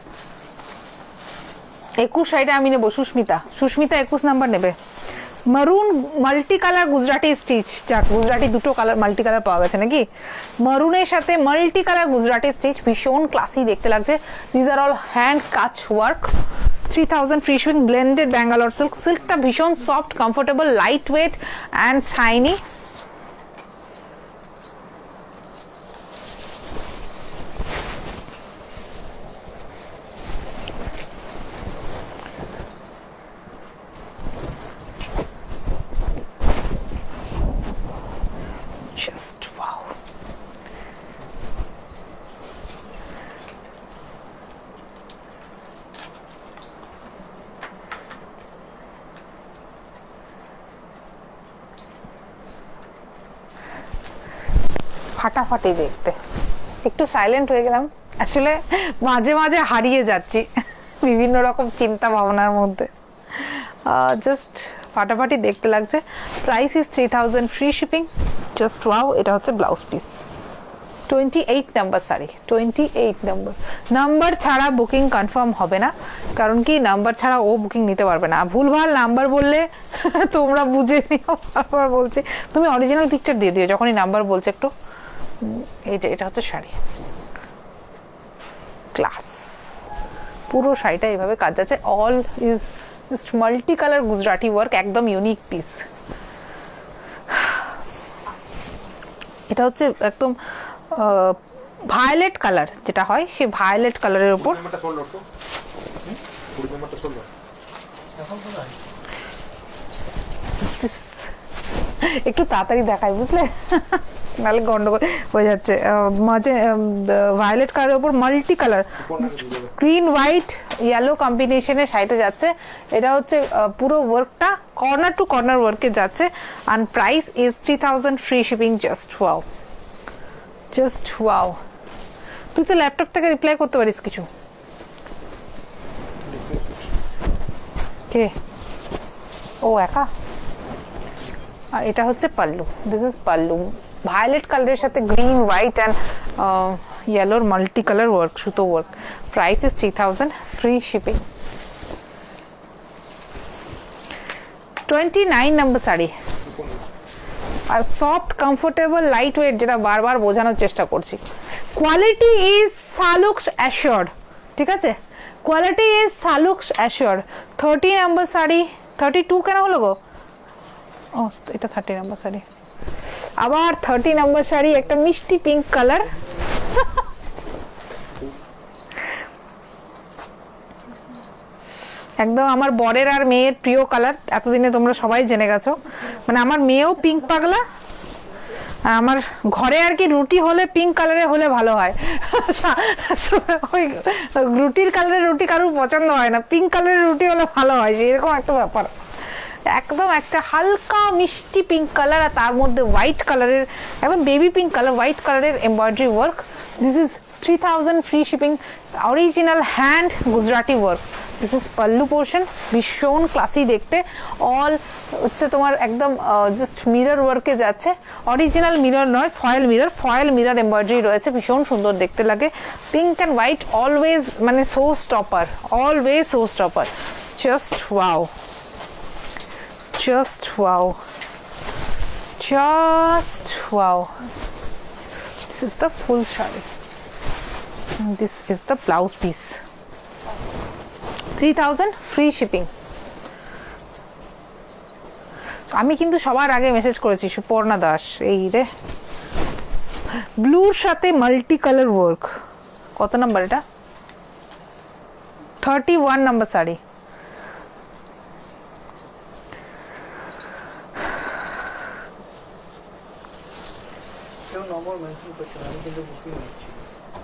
21 শাড়িটা আমি নেবো, সুস্মিতা 21 নাম্বার নেবে। মারুন মাল্টি কালার গুজরাটি স্টিচ, যাক গুজরাটি দুটো কালার মাল্টি কালার পাওয়া গেছে নাকি। মারুনের সাথে মাল্টি কালার গুজরাটি স্টিচ, ভীষণ ক্লাসি দেখতে লাগছে। দিজ আর অল হ্যান্ড কাচ work. 3000 free shipping, blended Bangalore silk. সিল্কটা ভীষণ soft, comfortable, lightweight and shiny. Just wow. ফাটাফাটি দেখতে। একটু সাইলেন্ট হয়ে গেলাম, আসলে মাঝে মাঝে হারিয়ে যাচ্ছি বিভিন্ন রকম চিন্তা ভাবনার মধ্যে। জাস্ট ফাটাফাটি দেখতে লাগছে। Price is 3000 free shipping. Just wow. এটা হচ্ছে blouse piece. 28 number sari, 28 number ছাড়া বুকিং কনফার্ম হবে না, কারণ কি নাম্বার ছাড়া ও বুকিং নিতে পারবে না। ভুলভাল নাম্বার বললে তোমরা বুঝে নিও, বারবার বলছি। তুমি অরিজিনাল পিকচার দিয়ে দিও যখনই নাম্বার বলছে একটু। এটা হচ্ছে শাড়ি, ক্লাস। পুরো শাড়িটা এইভাবে কাজ আছে। All is just multi colour Gujarati work, একদম ইউনিক পিস। এটা হচ্ছে একদম ভায়োলেট কালার, যেটা হয় সে ভায়োলেট কালারের উপর। একটু তাড়াতাড়ি দেখাই, বুঝলে, নাহলে গন্ডগোল হয়ে যাচ্ছে। মাঝে ভায়োলেট কালারের উপর multi colour, green white yellow কম্বিনেশনে শাড়িতে যাচ্ছে। এটা হচ্ছে পুরো ওয়ার্কটা কর্নার টু কর্নার ওয়ার্কে যাচ্ছে। And price is 3000 free shipping. Just wow, just wow. তুই তো ল্যাপটপ থেকে রিপ্লাই করতে পারিস কিছু। কে ও একা? আর এটা হচ্ছে pallu. This is pallu, violet কালারের সাথে গ্রিন হোয়াইট অ্যান্ড ইয়েলোর মাল্টি কালার ওয়ার্ক, সুতো work. Price is 3000 free shipping. 29 number sari, আর সফট কমফোর্টেবল লাইট ওয়েট, যেটা বারবার বোঝানোর চেষ্টা করছি। কোয়ালিটি ইজ সালুক্স অ্যাশিওর্ড, ঠিক আছে? কোয়ালিটি ইজ সালুক্স অ্যাশিওর্ড। 30 নাম্বার শাড়ি, 32 কেন হলো গো? ও এটা 30 নাম্বার শাড়ি। আবার 30 নাম্বার শাড়ি, একটা মিষ্টি পিঙ্ক কালার। একদম আমার বরের আর মেয়ের প্রিয় কালার, এতদিনে তোমরা সবাই জেনে গেছো। মানে আমার মেয়েও পিঙ্ক পাগলা, আমার ঘরে আর কি রুটি হলে পিঙ্ক কালারে হলে ভালো হয়। ওই রুটির কালারের রুটি কারোর পছন্দ হয় না, পিঙ্ক কালারের রুটি হলে ভালো হয়, এরকম একটা ব্যাপার। একদম একটা হালকা মিষ্টি পিঙ্ক কালার, আর তার মধ্যে হোয়াইট কালারের, একদম বেবি পিঙ্ক কালার, হোয়াইট কালারের embroidery work. This is 3000 free shipping. Original hand Gujarati work. This is pallu portion, ভীষণ ক্লাসি দেখতে। অল হচ্ছে তোমার একদম জাস্ট মিরর ওয়ার্কে যাচ্ছে। অরিজিনাল মিরর নয়, foil mirror, foil mirror embroidery রয়েছে, ভীষণ সুন্দর দেখতে লাগে। পিঙ্ক অ্যান্ড হোয়াইট, অলওয়েজ মানে show stopper, always show stopper. Just wow, just wow, just wow. This is the full shari, and this is the blouse piece. 3000 free shipping. আমি কিন্তু সবার আগে মেসেজ করেছি, সুপর্ণা দাস। এই রে, ব্লুর সাথে মাল্টি কালার ওয়ার্ক। কত নাম্বার এটা? 31 নাম্বার শাড়ি।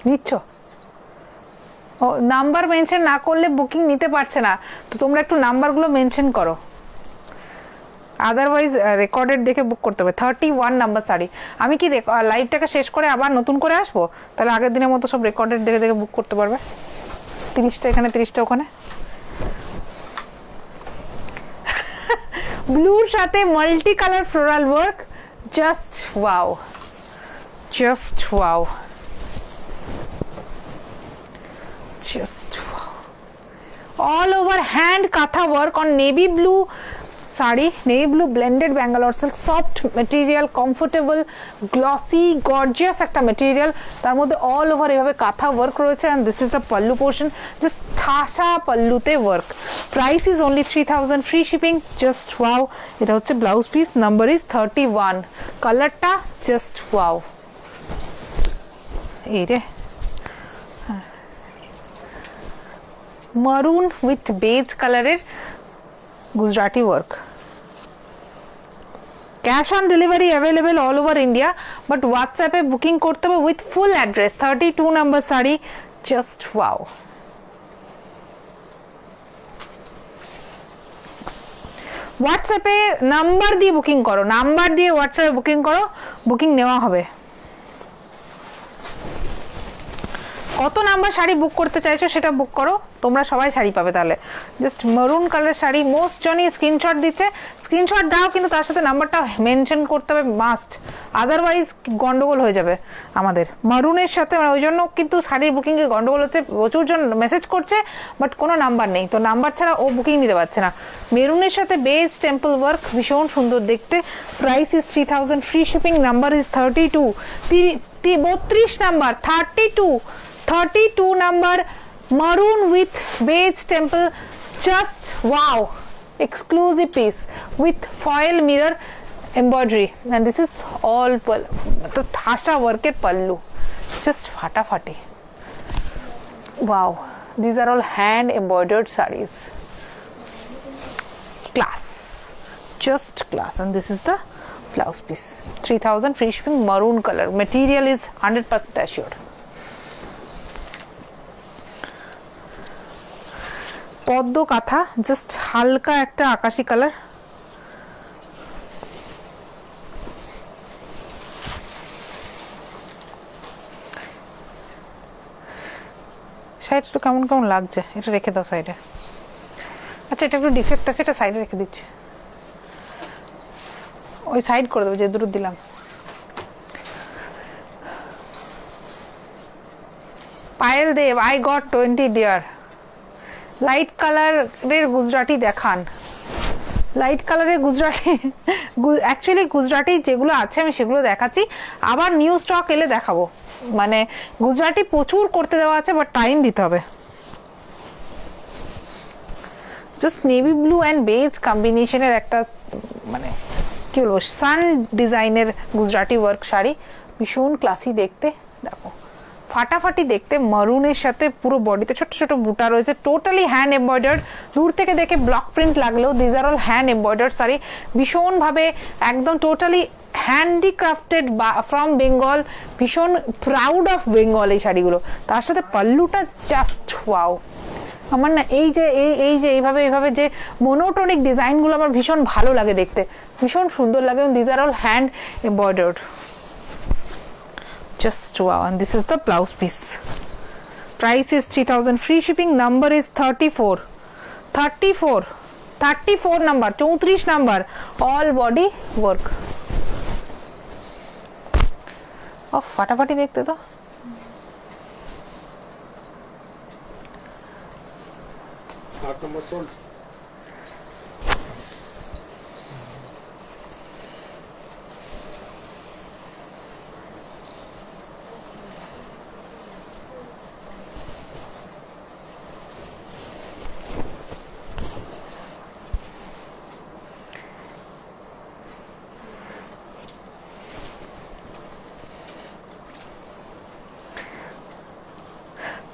নিচ্ছ? ও নাম্বার মেনশন না করলে বুকিং নিতে পারছে না, তো তোমরা একটু নাম্বারগুলো মেনশন করো, আদারওয়াইজ রেকর্ডেড দেখে বুক করতে হবে। 31 নাম্বার শাড়ি। আমি কি লাইভটাকে শেষ করে আবার নতুন করে আসবো? তাহলে আগের দিনের মতো সব রেকর্ডেড দেখে দেখে বুক করতে পারবে। 30টা এখানে, 30টা ওখানে। ব্লুর সাথে multi colour floral work, just wow, just wow, just wow. All over hand kantha work on navy blue sari, navy blue blended Bangalore silk, soft material, comfortable, glossy, gorgeous একটা মেটেরিয়াল, তার মধ্যে অল ওভার এভাবে কাঁথা ওয়ার্ক রয়েছে। And this is the pallu portion, just ঠাসা পাল্লুতে work. Price is only 3000, free shipping, just wow. এটা হচ্ছে blouse piece, number is 31, কালারটা জাস্ট ওয়াও। এই রে মারুন উইথ বেজ কালারের Gujarati work. Cash on delivery available all over India, but হোয়াটসঅ্যাপে বুকিং করতে হবে with full address. 32 number sari, just wow. হোয়াটসঅ্যাপে নাম্বার দিয়ে বুকিং করো, নাম্বার দিয়ে হোয়াটসঅ্যাপে বুকিং করো, বুকিং নেওয়া হবে। কত নাম্বার শাড়ি বুক করতে চাইছো সেটা বুক করো, তোমরা সবাই শাড়ি পাবে। তাহলে জাস্ট মেরুন কালারের শাড়ি, মোস্ট জনই স্ক্রিনশট দিচ্ছে, স্ক্রিনশট দাও, কিন্তু তার সাথে নাম্বারটা মেনশন করতে হবে মাস্ট, আদারওয়াইজ গন্ডগোল হয়ে যাবে আমাদের মারুনের সাথে। ওই জন্য কিন্তু শাড়ির বুকিংয়ে গন্ডগোল হচ্ছে, প্রচুর জন মেসেজ করছে বাট কোনো নাম্বার নেই, তো নাম্বার ছাড়া ও বুকিং নিতে পারছে না। মেরুনের সাথে বেজ টেম্পল ওয়ার্ক, ভীষণ সুন্দর দেখতে। Price is 3000, free shipping, number is 32, 32 number, 32 number, maroon with beige temple, just wow, exclusive piece with foil mirror embroidery, and this is all the thasha work at pallu, just fata fati. Wow, these are all hand embroidered sarees, class, just class. And this is the blouse piece, 3000, free shipping, maroon color, material is 100% assured. পদ্ম kantha, just হালকা একটা আকাশি colour, side একটু কেমন কেমন লাগছে, এটা রেখে দাও সাইডে। আচ্ছা, এটা একটু ডিফেক্ট আছে, এটা সাইডে রেখে দিচ্ছি, ওই সাইড করে দেবো যে দুটো দিলাম। পায়েল দেব, আই গট 20 ডিয়ার। লাইট কালারের গুজরাটি দেখান, লাইট কালারের গুজরাটি, অ্যাকচুয়ালি গুজরাটি যেগুলো আছে আমি সেগুলো দেখাচ্ছি, আবার নিউ স্টক এলে দেখাবো। মানে গুজরাটি প্রচুর করতে দেওয়া আছে, বাট টাইম দিতে হবে। Just navy blue and beige কম্বিনেশনের একটা, মানে কি বলবো, সান ডিজাইনের গুজরাটি ওয়ার্ক শাড়ি, ভীষণ ক্লাসি দেখতে। দেখো ফাটাফাটি দেখতে, মারুনের সাথে পুরো বডিতে ছোট ছোট বুটা রয়েছে, টোটালি হ্যান্ড এমব্রয়ডার্ড। দূর থেকে দেখে ব্লক প্রিন্ট লাগলেও these are all hand embroidered sari, ভীষণভাবে একদম টোটালি হ্যান্ডিক্রাফটেড ফ্রম বেঙ্গল, ভীষণ প্রাউড অফ বেঙ্গল এই শাড়িগুলো। তার সাথে পাল্লুটা জাস্ট ওয়াও। আমার না এই যে এইভাবে যে মোনোটোনিক ডিজাইনগুলো আমার ভীষণ ভালো লাগে দেখতে, ভীষণ সুন্দর লাগে। These are all hand embroidered, just wow. And this is the blouse piece. Price is 3000, free shipping, number is 34 number, 34 number, all body work. Oh, ফাটাফাটি দেখতে তো।
number sold.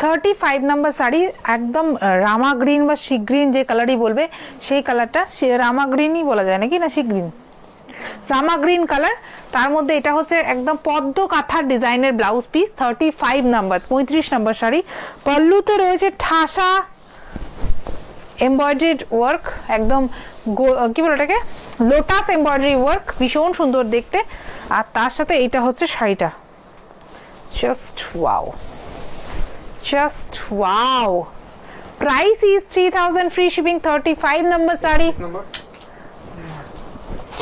$35 নাম্বার শাড়ি, একদম রামা গ্রিন বা সি গ্রিন যে কালারই বলবে সেই কালারটা, সে রামা গ্রিনই বলা যায় নাকি, না sea green, Rama green colour. তার মধ্যে এটা হচ্ছে একদম পদ্ম কাঁথার ডিজাইনের blouse piece, 35 number, 35 number sari. পল্লুতে রয়েছে ঠাসা এমব্রয়ডারিড ওয়ার্ক, একদম কি বলে ওটাকে, লোটাস এমব্রয়ডারি ওয়ার্ক, ভীষণ সুন্দর দেখতে। আর তার সাথে এইটা হচ্ছে শাড়িটা, just wow, just wow. Price is 3000, free shipping, 35 number sari.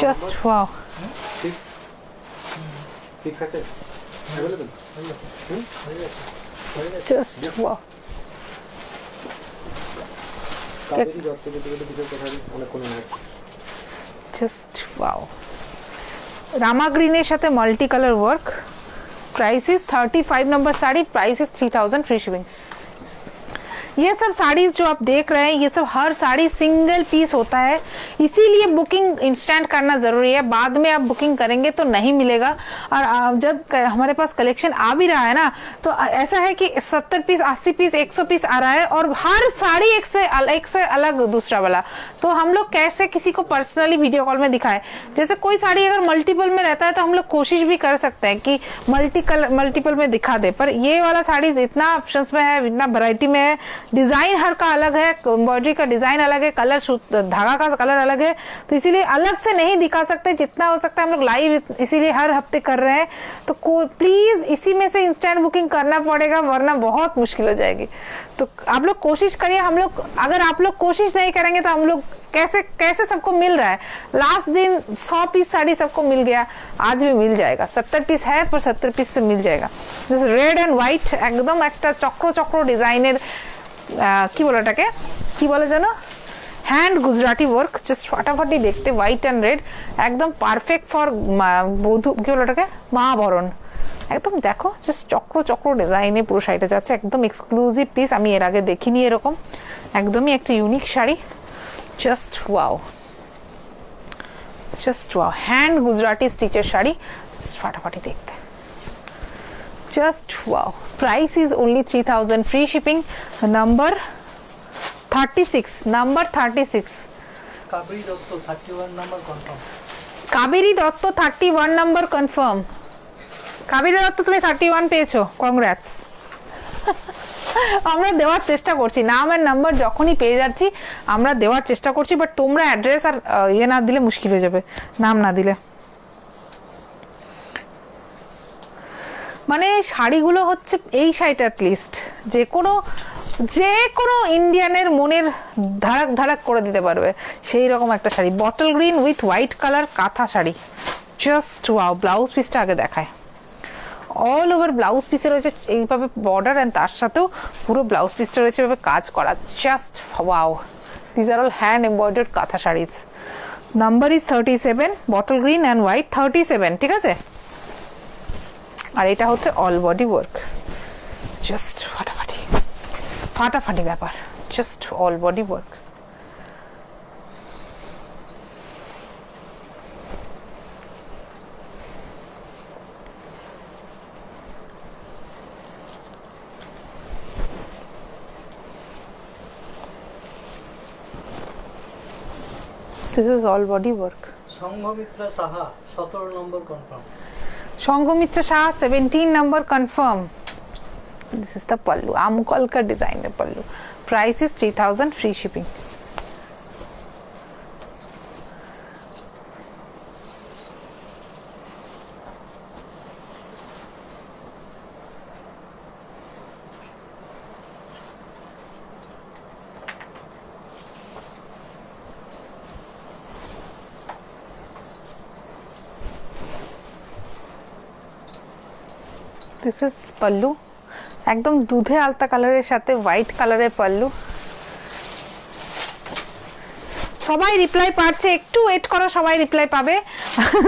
Just wow
6 আছে available
just wow
Kaberi Dutta যেগুলো ভিডিও কথা অনেক কোনো না
জাস্ট ওয়াও রামা গ্রিনের সাথে multi colour work price is 35 number sari price is 3000 free shipping ये सब साड़ीज जो आप देख रहे हैं ये सब हर साड़ी सिंगल पीस होता है इसीलिए बुकिंग इंस्टेंट करना जरूरी है बाद में आप बुकिंग करेंगे तो नहीं मिलेगा और जब हमारे पास कलेक्शन आ भी रहा है ना तो ऐसा है कि 70 पीस 80 पीस 100 पीस आ रहा है और हर साड़ी एक से अलग दूसरा वाला तो हम लोग कैसे किसी को पर्सनली वीडियो कॉल में दिखाए जैसे कोई साड़ी अगर मल्टीपल में रहता है तो हम लोग कोशिश भी कर सकते हैं कि मल्टीपल में दिखा दे पर ये वाला साड़ी इतना ऑप्शंस में है इतना वैरायटी में है डिजाइन हर का अलग है एम्ब्रॉयडरी का डिजाइन अलग है कलर धागा का कलर अलग है तो इसीलिए अलग से नहीं दिखा सकते जितना हो सकता है हम लोग लाइव इसीलिए हर हफ्ते कर रहे हैं तो प्लीज इसी में से इंस्टेंट बुकिंग करना पड़ेगा वरना बहुत मुश्किल हो जाएगी तो आप लोग कोशिश करिए हम लोग अगर आप लोग कोशिश नहीं करेंगे तो हम लोग कैसे सबको मिल रहा है लास्ट दिन 100 पीस साड़ी सबको मिल गया आज भी मिल जाएगा 70 पीस है पर 70 पीस से मिल जाएगा रेड एंड व्हाइट एकदम एक चक्र डिजाइनर কি বলে এটাকে কি বলে জানো হ্যান্ড গুজরাটি ওয়ার্ক জাস্ট ফাটাফাটি দেখতে হোয়াইট এন্ড রেড একদম পারফেক্ট ফর বধূ কি বলে এটাকে মহাবরণ একদম দেখো জাস্ট চক্র ডিজাইনে পুরো শাড়িটা যাচ্ছে একদম এক্সক্লুসিভ পিস আমি এর আগে দেখিনি এরকম একদমই একটা unique sari just wow hand Gujarati স্টিচের শাড়ি ফাটাফাটি দেখতে just wow price is only 3000 free shipping number 36
Kaberi Dutta 31 number confirm
Kaberi Dutta 31 number confirm Kaberi Dutta তুমি 31 পেয়েছো কংগ্রাটস আমরা দেওয়ার চেষ্টা করছি নাম আর নাম্বার যখনই পেয়ে যাচ্ছি আমরা দেওয়ার চেষ্টা করছি বাট তোমরা অ্যাড্রেস আর ইয়ে না দিলে মুশকিল হয়ে যাবে নাম না দিলে মানে শাড়িগুলো হচ্ছে এই শাড়িটা লিস্ট যে কোনো ইন্ডিয়ানের মনের ধারাক করে দিতে পারবে সেই রকম একটা sari bottle green with white colour কাঁথা শাড়ি জাস্ট ওয়াও ব্লাউজ পিসটা আগে দেখায় অল ওভার ব্লাউজ পিসে রয়েছে এইভাবে বর্ডার এন্ড তার সাথেও পুরো ব্লাউজ পিসটা রয়েছে এভাবে কাজ করা just wow this are all hand embroidered kantha saris number is 37 bottle green and white 37 ঠিক আছে আর এটা হচ্ছে অল বডি ওয়ার্ক জাস্ট ফাটাফাটি ব্যাপার just all body work This is all body work.
Sanghamitra Saha 17 number confirm
Shangomitra Shah 17 number confirm. This is the pallu. Amukal ka designer pallu. Price is 3000 free shipping. This is pallu একদম দুধে আলতা কালারের সাথে white কালারের পাল্লু সবাই reply পাচ্ছে একটু wait করো সবাই রিপ্লাই পাবে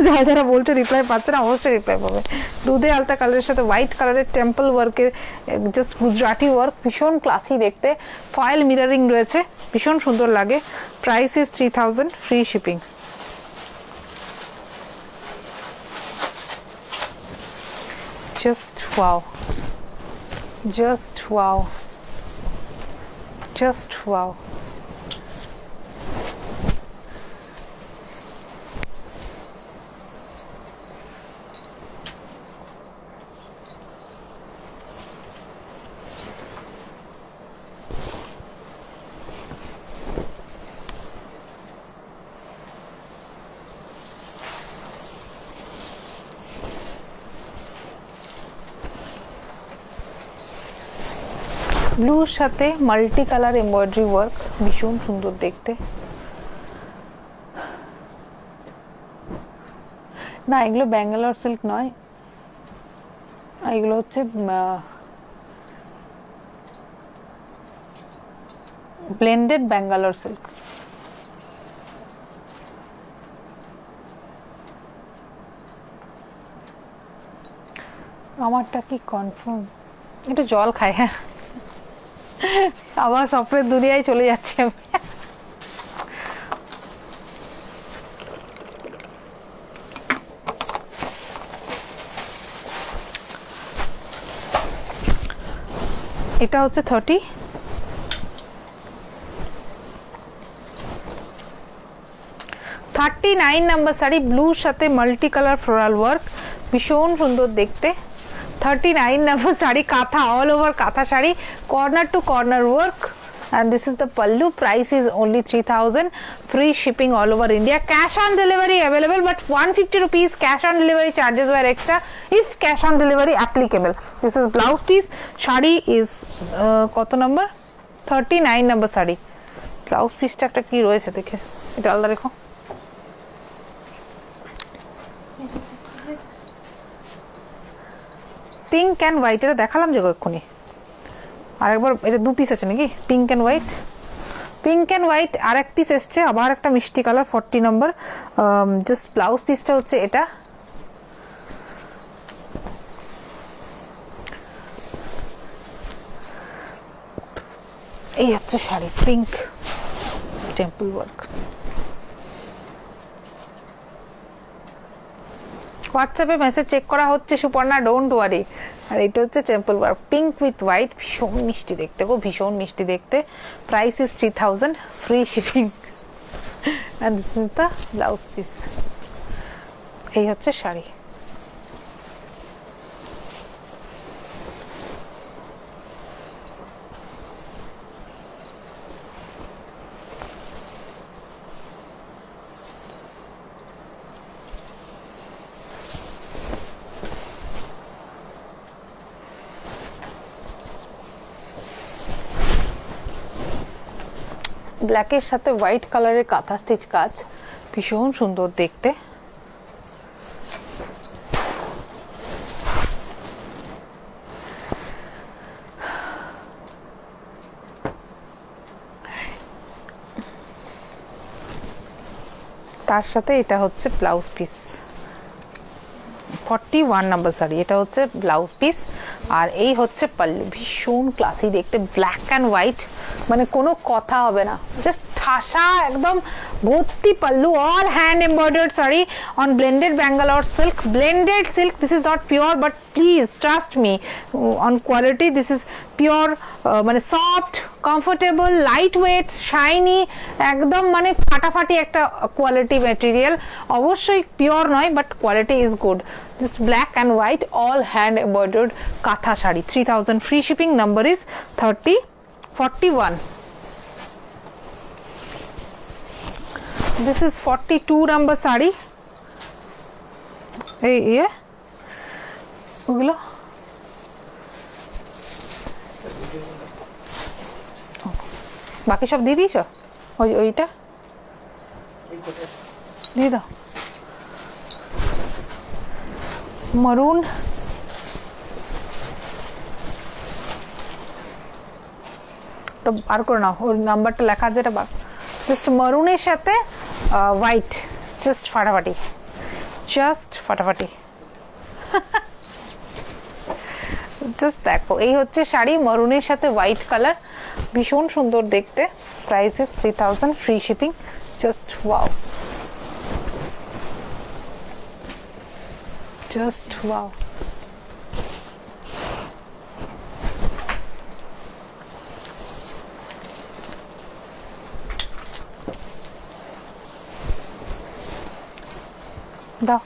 যারা যারা বলছো রিপ্লাই পাচ্ছে না অবশ্যই রিপ্লাই পাবে দুধে আলতা কালারের সাথে হোয়াইট কালারের টেম্পল ওয়ার্কের জাস্ট গুজরাটি ওয়ার্ক ভীষণ ক্লাসি দেখতে ফয়েল মিররিং রয়েছে ভীষণ সুন্দর লাগে price is 3000 free shipping just wow just wow just wow ব্লুর সাথে মাল্টি কালার এমব্রয়ডারি ওয়ার্ক ভীষণ সুন্দর দেখতে না এগুলো ব্যাঙ্গালোর সিল্ক নয়, এগুলো হচ্ছে ব্লেন্ডেড ব্যাঙ্গালোর সিল্ক। আমারটা কি কনফার্ম? একটু জল খাই, হ্যাঁ আবার স্বপ্নের দুনিয়ায় চলে যাচ্ছে আমি। এটা হচ্ছে 30, নাম্বার শাড়ি, ব্লুর সাথে মাল্টি কালার ফ্লোরাল ওয়ার্ক, ভীষণ সুন্দর দেখতে। 39 number শাড়ি, কাঁথা, all over কাঁথা sari, corner to corner work, and this is the pallu. Price is only 3000, free shipping all over India, cash on delivery available, but 150 rupees cash on delivery charges were extra if cash on delivery applicable. This is blouse piece. Sari is কত number? 39 number sari. Blouse পিসটা একটা কি রয়েছে দেখে, এটা আলাদা রেখো। Pink and white, এটা দেখালাম যে এক্ষুনি, আরেকবার এটা 2 পিস আছে নাকি? Pink and white, pink and white আর এক পিস এসছে, আবার একটা মিষ্টি কালার 40 নম্বর। জাস্ট ব্লাউজ পিসটা হচ্ছে এটা। এই হচ্ছে শাড়ি, পিঙ্ক টেম্পল ওয়ার্ক। হোয়াটসঅ্যাপে মেসেজ চেক করা হচ্ছে সুপর্ণা, ডোন্ট ওয়ারি। আর এটা হচ্ছে temple work, pink with white, ভীষণ মিষ্টি দেখতে গো, ভীষণ মিষ্টি দেখতে। Price is 3000, free shipping, and this is the blouse piece. এই হচ্ছে শাড়ি। ব্ল্যাকের সাথে হোয়াইট কালারের কাঁথা স্টিচ কাজ, ভীষণ সুন্দর দেখতে। তার সাথে এটা হচ্ছে ব্লাউজ পিস, 41 নম্বর শাড়ি, এটা হচ্ছে ব্লাউজ পিস। আর এই হচ্ছে পাল্লু, ভীষণ ক্লাসি দেখতে, ব্ল্যাক অ্যান্ড হোয়াইট, মানে কোনো কথা হবে না, জাস্ট ঠাসা একদম ভর্তি pallu, all hand embroidered sari on blended Bangalore silk. Blended silk, this is not pure, but please trust me on quality, this is pure, মানে soft, comfortable, lightweight, shiny, একদম মানে ফাটাফাটি একটা কোয়ালিটি ম্যাটেরিয়াল। অবশ্যই পিওর নয়, but quality is good. Just black and white, all hand embroidered katha shadi, 3000, free shipping. Number is 41. This is 42 number sari. Hey, yeah. ওগুলো বাকি সব দিয়ে দিয়েছ? ওইটা দিয়ে দাও। মারুন, বার করে নাও, ওর নাম্বারটা লেখা যেটা, জাস্ট মারুনের সাথে হোয়াইট, জাস্ট ফাটাফাটি, জাস্ট ফাটাফাটি। জাস্ট দেখো, এই হচ্ছে শাড়ি, মারুনের সাথে হোয়াইট কালার, ভীষণ সুন্দর দেখতে। Price is 3000, free shipping. Just wow, just wow. দাও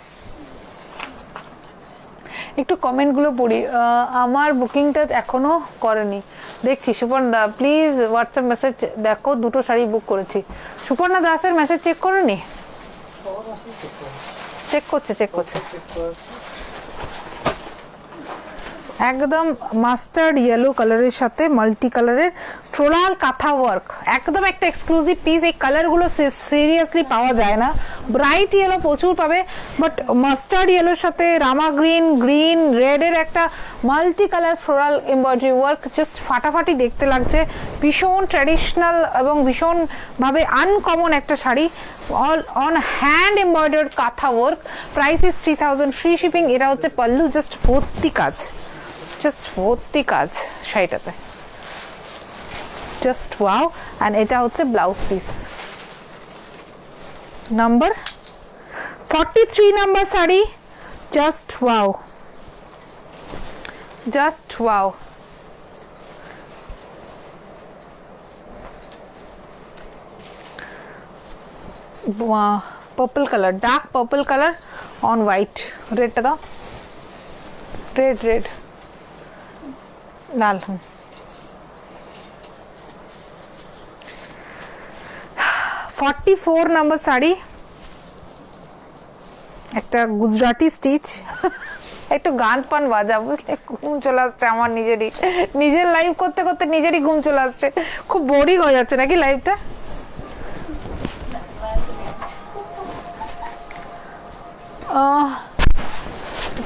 একটু কমেন্টগুলো পড়ি। আমার বুকিংটা এখনো করেনি, দেখছি। সুপর্ণা প্লিজ হোয়াটসঅ্যাপ মেসেজ দেখো, দুটো শাড়ি বুক করেছি। সুপর্ণা দাসের মেসেজ চেক করোনি? চেক করছে, চেক করছে। একদম মাস্টার্ড ইয়েলো কালারের সাথে মাল্টি কালারের ফ্লোরাল কাঁথা ওয়ার্ক, একদম একটা এক্সক্লুসিভ পিস। এই কালারগুলো সিরিয়াসলি পাওয়া যায় না, ব্রাইট ইয়েলো প্রচুর পাবে, বাট মাস্টার্ড ইয়েলোর সাথে রামা গ্রিন, গ্রিন, রেডের একটা multi colour floral embroidery work, just ফাটাফাটি দেখতে লাগছে, ভীষণ ট্র্যাডিশনাল এবং ভীষণভাবে আনকমন একটা sari, all on hand embroidered kantha work, price is 3000, free shipping. এটা হচ্ছে পাল্লু, জাস্ট ভর্তি কাজ, জাস্ট ভর্তি কাজ শাড়িটাতে, জাস্ট ওয়াও। অ্যান্ড এটা হচ্ছে blouse piece, number 43 number sari, just wow, just wow. Purple colour, dark purple colour on white, red दाओ, रेड रेड लाल। 44 number sari, একটা গুজরাটি স্টিচ, একটু গান পান বাজা, বুঝলে ঘুম চলে আসছে আমার নিজের লাইভ করতে করতে নিজেরই ঘুম চলে আসছে, খুব বোরিং হয়ে যাচ্ছে নাকি লাইভটা।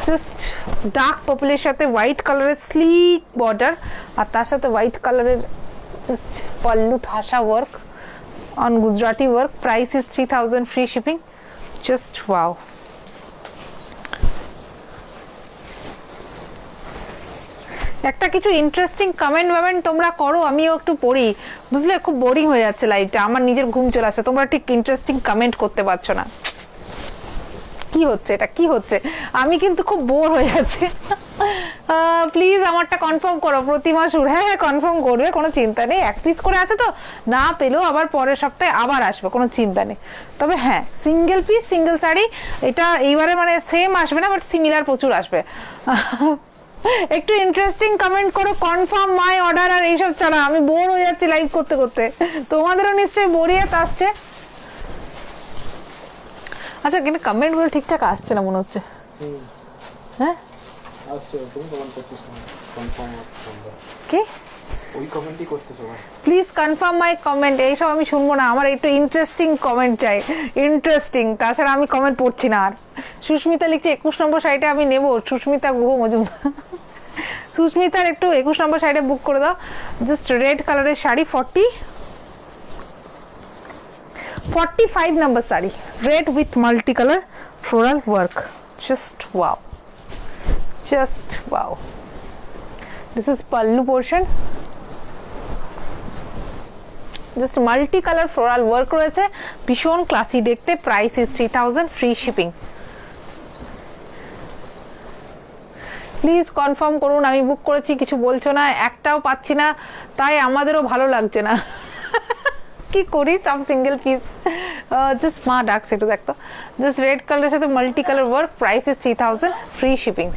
জাস্ট ডার্ক পার্পলের সাথে হোয়াইট কালারের স্লিক বর্ডার, আর তার সাথে হোয়াইট কালারের জাস্ট পাল্লু ঠাসা work on Gujarati work, price is 3000, free shipping, just wow. একটা কিছু ইন্টারেস্টিং কমেন্ট তোমরা করো, আমিও একটু পড়ি, বুঝলে খুব বোরিং হয়ে যাচ্ছে লাইভটা, আমার নিজের ঘুম চলে আসছে, তোমরা ঠিক ইন্টারেস্টিং কমেন্ট করতে পারছো না, কি হচ্ছে এটা, কি হচ্ছে, আমি কিন্তু খুব বোর হয়ে যাচ্ছি। প্লিজ আমারটা কনফার্ম করো প্রতিমা সুর, হ্যাঁ হ্যাঁ কনফার্ম করবে, কোনো চিন্তা নেই, এক পিস করে আছে তো, না পেলেও আবার পরের সপ্তাহে আবার আসবে, কোনো চিন্তা নেই। তবে হ্যাঁ সিঙ্গেল পিস সিঙ্গেল শাড়ি, এটা এইবারে মানে সেম আসবে না, বাট সিমিলার প্রচুর আসবে। একটু ইন্টারেস্টিং কমেন্ট করো, কনফার্ম মাই অর্ডার, আর এইসব ছাড়া আমি বোর হয়ে যাচ্ছি লাইভ করতে করতে, তোমাদেরও নিশ্চয়ই বোরিয়াত আসছে। আচ্ছা কিন্তু কমেন্ট গুলো ঠিকঠাক আসছে না মনে হচ্ছে, হ্যাঁ
আসছে, তুমি কমেন্ট করতেছো কনফার্ম নাম্বার
কি,
ওই কমেন্টই করতেছো না,
প্লিজ কনফার্ম মাই কমেন্ট, এইসব আমি শুনবো না, আমার একটু ইন্টারেস্টিং কমেন্ট চাই, ইন্টারেস্টিং, তাছাড়া আমি কমেন্ট পড়ছি না আর। সুস্মিতা লিখছে 21 নম্বর শাড়িটা আমি নেবো, সুস্মিতা গুহ মজুমদার, সুস্মিতার একটু 21 নম্বর শাড়িটা বুক করে দাও, জাস্ট রেড কালারের sari, 45 number sari, red with multicolor floral work, just wow, just wow. This is pallu portion, just multicolor floral work রয়েছে, ভীষণ ক্লাসি দেখতে, price is 3000, free shipping. Please confirm করুন, আমি বুক করেছি, কিছু বলছো না, একটাও পাচ্ছি না, তাই আমাদেরও ভালো লাগছে না, কি করি, সব সিঙ্গেল পিস। জাস্ট মা ডাকছে একটু দেখতো, জাস্ট রেড কালারের সাথে multi colour work, price is 3000, free shipping,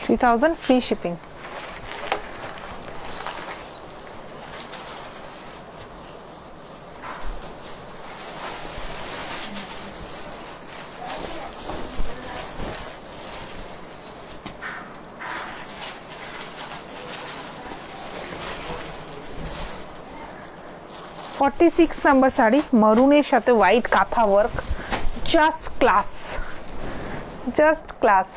3000, free shipping number sari, মারুনের সাথে white kantha work, just class, just class.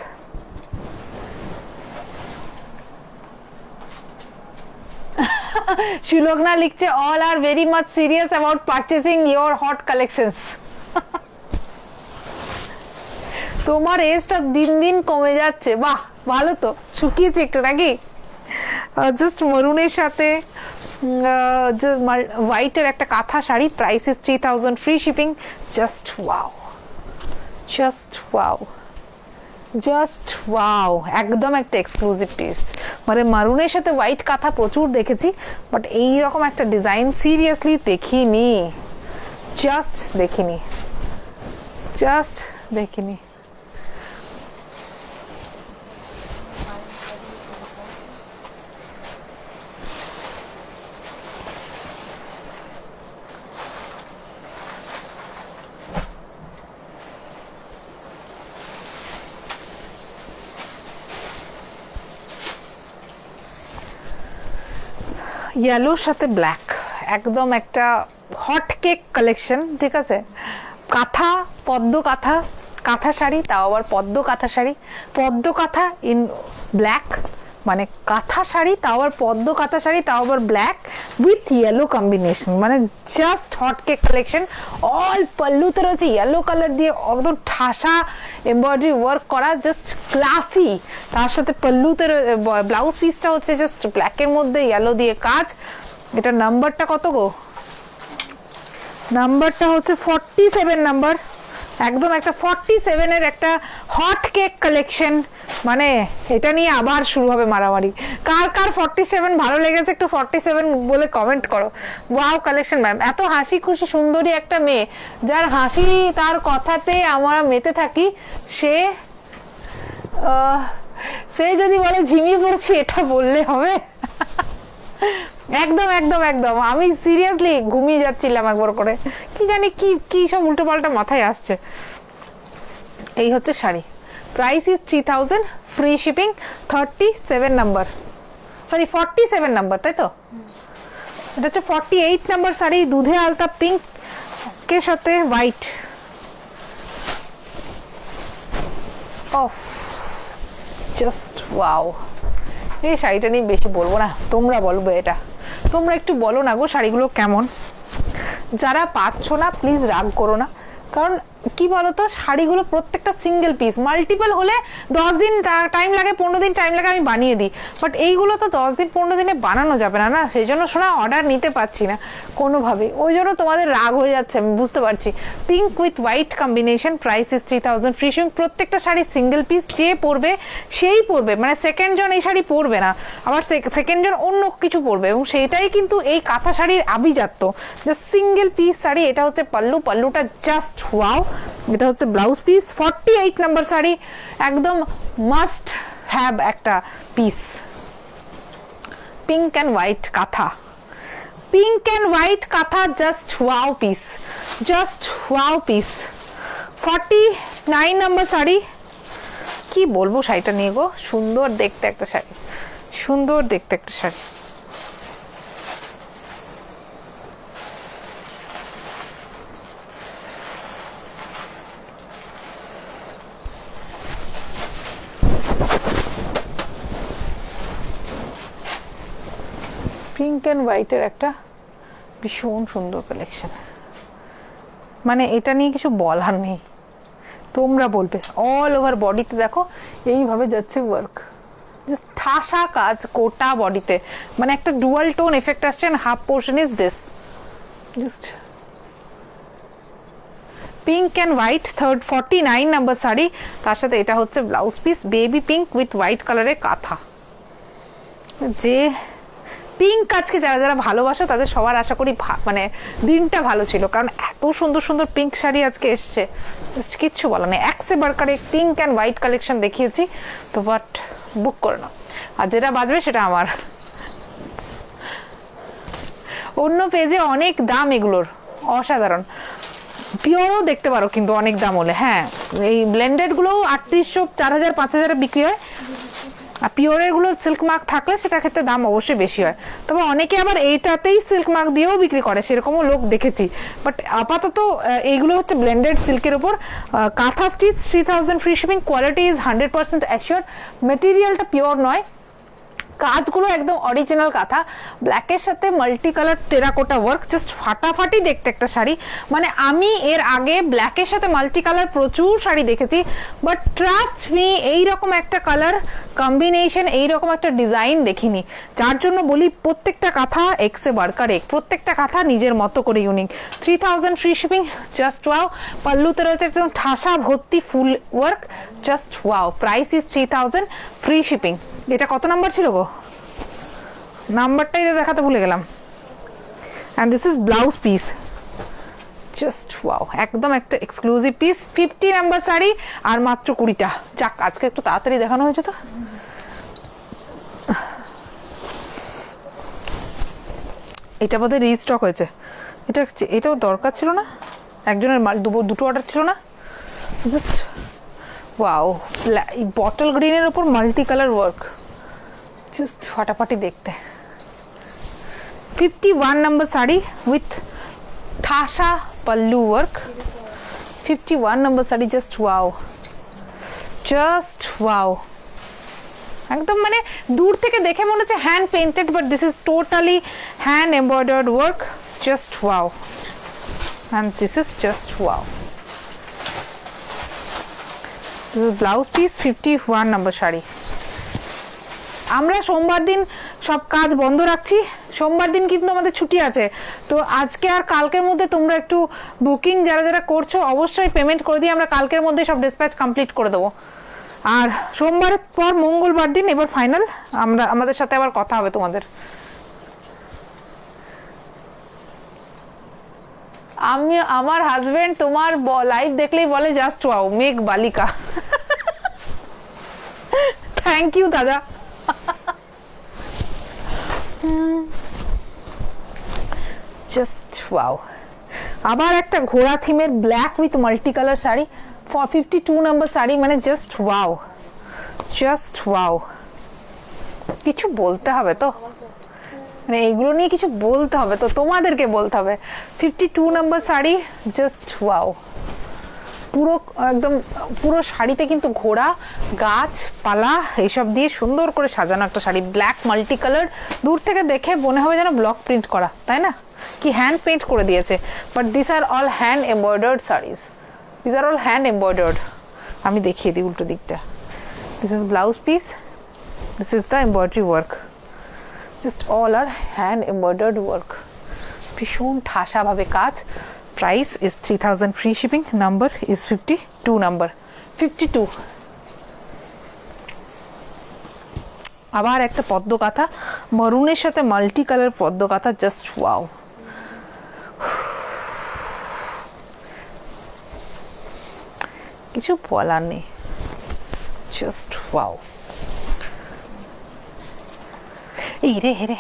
Sulagna লিখছে all are very much serious about purchasing your hot collections. তোমার এজটা দিন দিন কমে যাচ্ছে, বাহ ভালো তো, শুকিয়েছে একটু নাকি। জাস্ট মারুনের সাথে হোয়াইটের একটা কাঁথা sari, price is 3000, free shipping, just wow, just wow, just wow, একদম একটা এক্সক্লুসিভ পিস। মানে মারুনের সাথে হোয়াইট কাঁথা প্রচুর দেখেছি, বাট এইরকম একটা ডিজাইন সিরিয়াসলি দেখিনি, জাস্ট দেখিনি, জাস্ট দেখিনি। ইয়েলোর সাথে ব্ল্যাক, একদম একটা হট কেক কালেকশন, ঠিক আছে? কাঁথা, পদ্ম কাঁথা, কাঁথা শাড়ি, তাও আবার পদ্ম কাঁথা শাড়ি, পদ্ম কাঁথা ইন ব্ল্যাক, মানে কাঁথা শাড়ি তাও আবার পদ্ম কাঁথা শাড়ি, তাও আবার ব্ল্যাক উইথ ইয়েলো কম্বিনেশন, মানে just hot cake collection. All পাল্লুতে রয়েছে ইয়েলো কালার দিয়ে একদম ঠাসা এমব্রয়ডারি ওয়ার্ক করা, জাস্ট ক্লাসি। তার সাথে পাল্লুতে ব্লাউজ পিসটা হচ্ছে জাস্ট ব্ল্যাকের মধ্যে ইয়েলো দিয়ে কাজ। এটা নাম্বারটা কত গো? নাম্বারটা হচ্ছে 47 নাম্বার, একদম একটা 47-এর একটা হট কেক কালেকশন। মানে এটা নিয়ে আবার শুরু হবে মারামারি। কার কার 47 ভালো লেগেছে একটু 47 বলে কমেন্ট করো। ওয়াও কালেকশন ম্যাম, এত হাসি খুশি সুন্দরী একটা মেয়ে, যার হাসি তার কথাতে আমরা মেতে থাকি, সে যদি বলে ঝিমিয়ে পড়ছি, এটা বললে হবে? একদম একদম একদম, আমি সিরিয়াসলি ঘুমিয়ে যাচ্ছিলাম একবার করে, কি জানি কি কি সব উল্টো পাল্টা মাথায় আসছে। এই হচ্ছে sari, price is 3000, free shipping, 37 number, sorry 47 number, তাই তো? এটা হচ্ছে 48 নাম্বার শাড়ি, দুধে আলতা পিঙ্কের সাথে হোয়াইট। Of, just wow. এই শাড়িটা নিয়ে বেশি বলবো না, তোমরা বলবে, এটা তোমরা একটু বলো না গো শাড়িগুলো কেমন। যারা পাচ্ছ না প্লিজ রাগ করো না, কারণ কি বলতো, শাড়িগুলো প্রত্যেকটা সিঙ্গেল পিস, মাল্টিপল হলে 10 দিন টাইম লাগে, 15 দিন টাইম লাগে, আমি বানিয়ে দিই, বাট এইগুলো তো 10 দিন 15 দিনে বানানো যাবে না, না, সেই জন্য শোনা অর্ডার নিতে পারছি না কোনোভাবেই, ওই জন্য তোমাদের রাগ হয়ে যাচ্ছে, আমি বুঝতে পারছি। Pink with white combination, price is 3000, free shipping. প্রত্যেকটা শাড়ি সিঙ্গেল পিস, যে পরবে সেই পরবে, মানে সেকেন্ড জন এই শাড়ি পরবে না, আবার সেকেন্ড জন অন্য কিছু পরবে, এবং সেইটাই কিন্তু এই কাঁথা শাড়ির আভিজাত্য, যে সিঙ্গেল পিস শাড়ি। এটা হচ্ছে পাল্লু, পাল্লুটা জাস্ট ওয়াও। এটা হচ্ছে ব্লাউজ পিস, 48 নাম্বার শাড়ি, একদম মাস্ট হ্যাভ একটা পিস। পিঙ্ক অ্যান্ড হোয়াইট কাঁথা, পিঙ্ক অ্যান্ড হোয়াইট কাঁথা, just wow piece, just wow piece. 49 number sari, কি বলবো শাড়িটা নিয়ে গো, সুন্দর দেখতে একটা শাড়ি, সুন্দর দেখতে একটা শাড়ি। পিঙ্ক অ্যান্ড হোয়াইটের একটা ভীষণ সুন্দর কালেকশন, মানে এটা নিয়ে কিছু বলার নেই, তোমরা বলবে। অল ওভার বডিতে দেখো এইভাবে যাচ্ছে ওয়ার্ক, জাস্ট ঠাসা কাজ গোটা বডিতে, মানে একটা ডুয়াল টোন এফেক্ট আসছে, half portion is this, just pink and white, 49 number sari. তার সাথে এটা হচ্ছে blouse piece, baby pink with white কালারের কাঁথা। যে পিঙ্ক আজকে যারা যারা ভালোবাসো তাদের সবার আশা করি মানে দিনটা ভালো ছিল, কারণ এত সুন্দর সুন্দর পিঙ্ক শাড়ি আজকে এসছে, জাস্ট কিচ্ছু বলা নেই। একসে বারকারে পিঙ্ক অ্যান্ড হোয়াইট কালেকশন দেখিয়েছি তো, বাট বুক করে নাও, আর যেটা বাজবে সেটা আমার। অন্য পেজে অনেক দাম এগুলোর, অসাধারণ। পিওরও দেখতে পারো কিন্তু অনেক দাম হলে, হ্যাঁ এই ব্লেন্ডেডগুলোও 3800, 4000, 5000 বিক্রি হয়, আর পিওরের গুলো সিল্ক মার্ক থাকলে সেটার ক্ষেত্রে দাম অবশ্যই বেশি হয়। তবে অনেকে আবার এইটাতেই সিল্ক মার্ক দিয়েও বিক্রি করে, সেরকমও লোক দেখেছি, বাট আপাতত এইগুলো হচ্ছে ব্লেন্ডেড সিল্কের উপর। Kantha stitch, 3000, free shipping, quality is 100% assure, মেটেরিয়ালটা পিওর নয়, কাজগুলো একদম অরিজিনাল কাঁথা, ব্ল্যাকের সাথে multi colour terracotta work, just ফাটাফাটি দেখতে একটা শাড়ি। মানে আমি এর আগে ব্ল্যাকের সাথে মাল্টি কালার প্রচুর শাড়ি দেখেছি, বাট ট্রাস্ট মি এইরকম একটা কালার কম্বিনেশন, এইরকম একটা ডিজাইন দেখিনি, যার জন্য বলি প্রত্যেকটা কাঁথা এক্সে বারকার এক, প্রত্যেকটা কাঁথা নিজের মতো করে unique. 3000, free shipping, just wow. পাল্লুতে রয়েছে একদম ঠাসা ভর্তি full work, just wow. Price is 3000, free shipping. এটা কত নাম্বার ছিল গো, নাম্বারটাই দেখাতে ভুলে গেলাম। And this is blouse piece, just wow, একদম একটা এক্সক্লুসিভ পিস। 50 নাম্বার শাড়ি, আর মাত্র 20টা। যাক আজকে একটু তাড়াতাড়ি দেখানো হয়েছে তো। এটা বোধহয় রিস্টক হয়েছে, এটাও দরকার ছিল না, একজনের দুটো অর্ডার ছিল না, জাস্ট ওয়াও। বটল গ্রিনের ওপর মাল্টি কালার ওয়ার্ক, জাস্ট ফাটাফাটি দেখতে। 51 নাম্বার শাড়ি উইথ ঠাসা pallu work, 51 number sari, just wow, just wow. একদম মানে দূর থেকে দেখে মনে হচ্ছে hand painted, but this is totally hand embroidered work, just wow, and this is just wow. Blouse piece, 51 number sari. আমরা সোমবার দিন সব কাজ বন্ধ রাখছি, সোমবার দিন কিন্তু আমাদের ছুটি আছে, তো আজকে আর কালকের মধ্যে তোমরা একটু বুকিং যারা যারা করছো অবশ্যই পেমেন্ট করে দিয়ে আমরা কালকের মধ্যে সব ডিসপ্যাচ কমপ্লিট করে দেবো। আর সোমবারের পর মঙ্গলবার দিন এবার ফাইনাল আমাদের সাথে আবার কথা হবে তোমাদের। আমার হাজবেন্ড তোমার লাইভ দেখলেই বলে জাস্ট ওয়াও, মেঘ বালিকা। থ্যাংক ইউ দাদা। Just wow. আবার একটা ঘোড়া থিমের black with multi colour sari, 52 নম্বর শাড়ি, মানে জাস্ট ওয়াও, জাস্ট ওয়াও। কিছু বলতে হবে তো, মানে এইগুলো নিয়ে কিছু বলতে হবে তো, তোমাদেরকে বলতে হবে। 52 নম্বর শাড়ি, জাস্ট ওয়াও। পুরো একদম পুরো শাড়িতে কিন্তু ঘোড়া, গাছপালা এইসব দিয়ে সুন্দর করে সাজানো একটা শাড়ি, ব্ল্যাক মাল্টি কালার। দূর থেকে দেখে মনে হবে যেন ব্লক প্রিন্ট করা, তাই না, কি হ্যান্ড পেইন্ট করে দিয়েছে। But this are all hand embroidered saris, this are all hand embroidered. আমি দেখিয়ে দিই উল্টো দিকটা। This is blouse piece, this is the embroidery work, just all are hand embroidered work, ভীষণ ঠাসাভাবে কাজ। Price is 3000, free shipping. Number is 52 number, 52. আবার একটা পদ্ম কাঁথা, মারুনের সাথে মাল্টি কালার পদ্ম কাঁথা, জাস্ট ওয়াও। কিছু বলার নেই, জাস্ট ওয়াও। এই রে হে রে,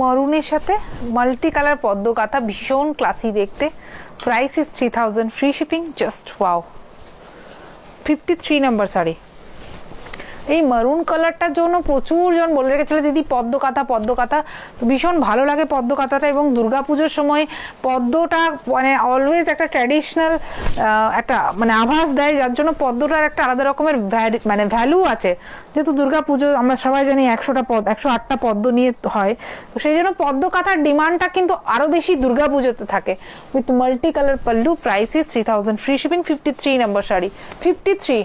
মরুনের সাথে মাল্টি কালার পদ্ম কাঁথা, ভীষণ ক্লাসি দেখতে। Price is 3000, free shipping, just wow. 53 নম্বর শাড়ি। এই মারুন কালারটার জন্য প্রচুর জন বলে রেখেছিল দিদি পদ্ম কাঁথা, পদ্ম কাঁথা। ভীষণ ভালো লাগে পদ্ম কাঁথাটা, এবং দুর্গাপুজোর সময় পদ্মটা মানে অলওয়েজ একটা ট্র্যাডিশনাল একটা মানে আভাস দেয়, যার জন্য পদ্মটার একটা আলাদা রকমের মানে ভ্যালু আছে। যেহেতু দুর্গাপুজো আমরা সবাই জানি 108টা পদ্ম নিয়ে হয়, তো সেই জন্য পদ্ম কাঁথার ডিমান্ডটা কিন্তু আরো বেশি দুর্গাপুজোতে থাকে। With multi colour pallu, price is 3000, free shipping. 53 নম্বর শাড়ি, 53।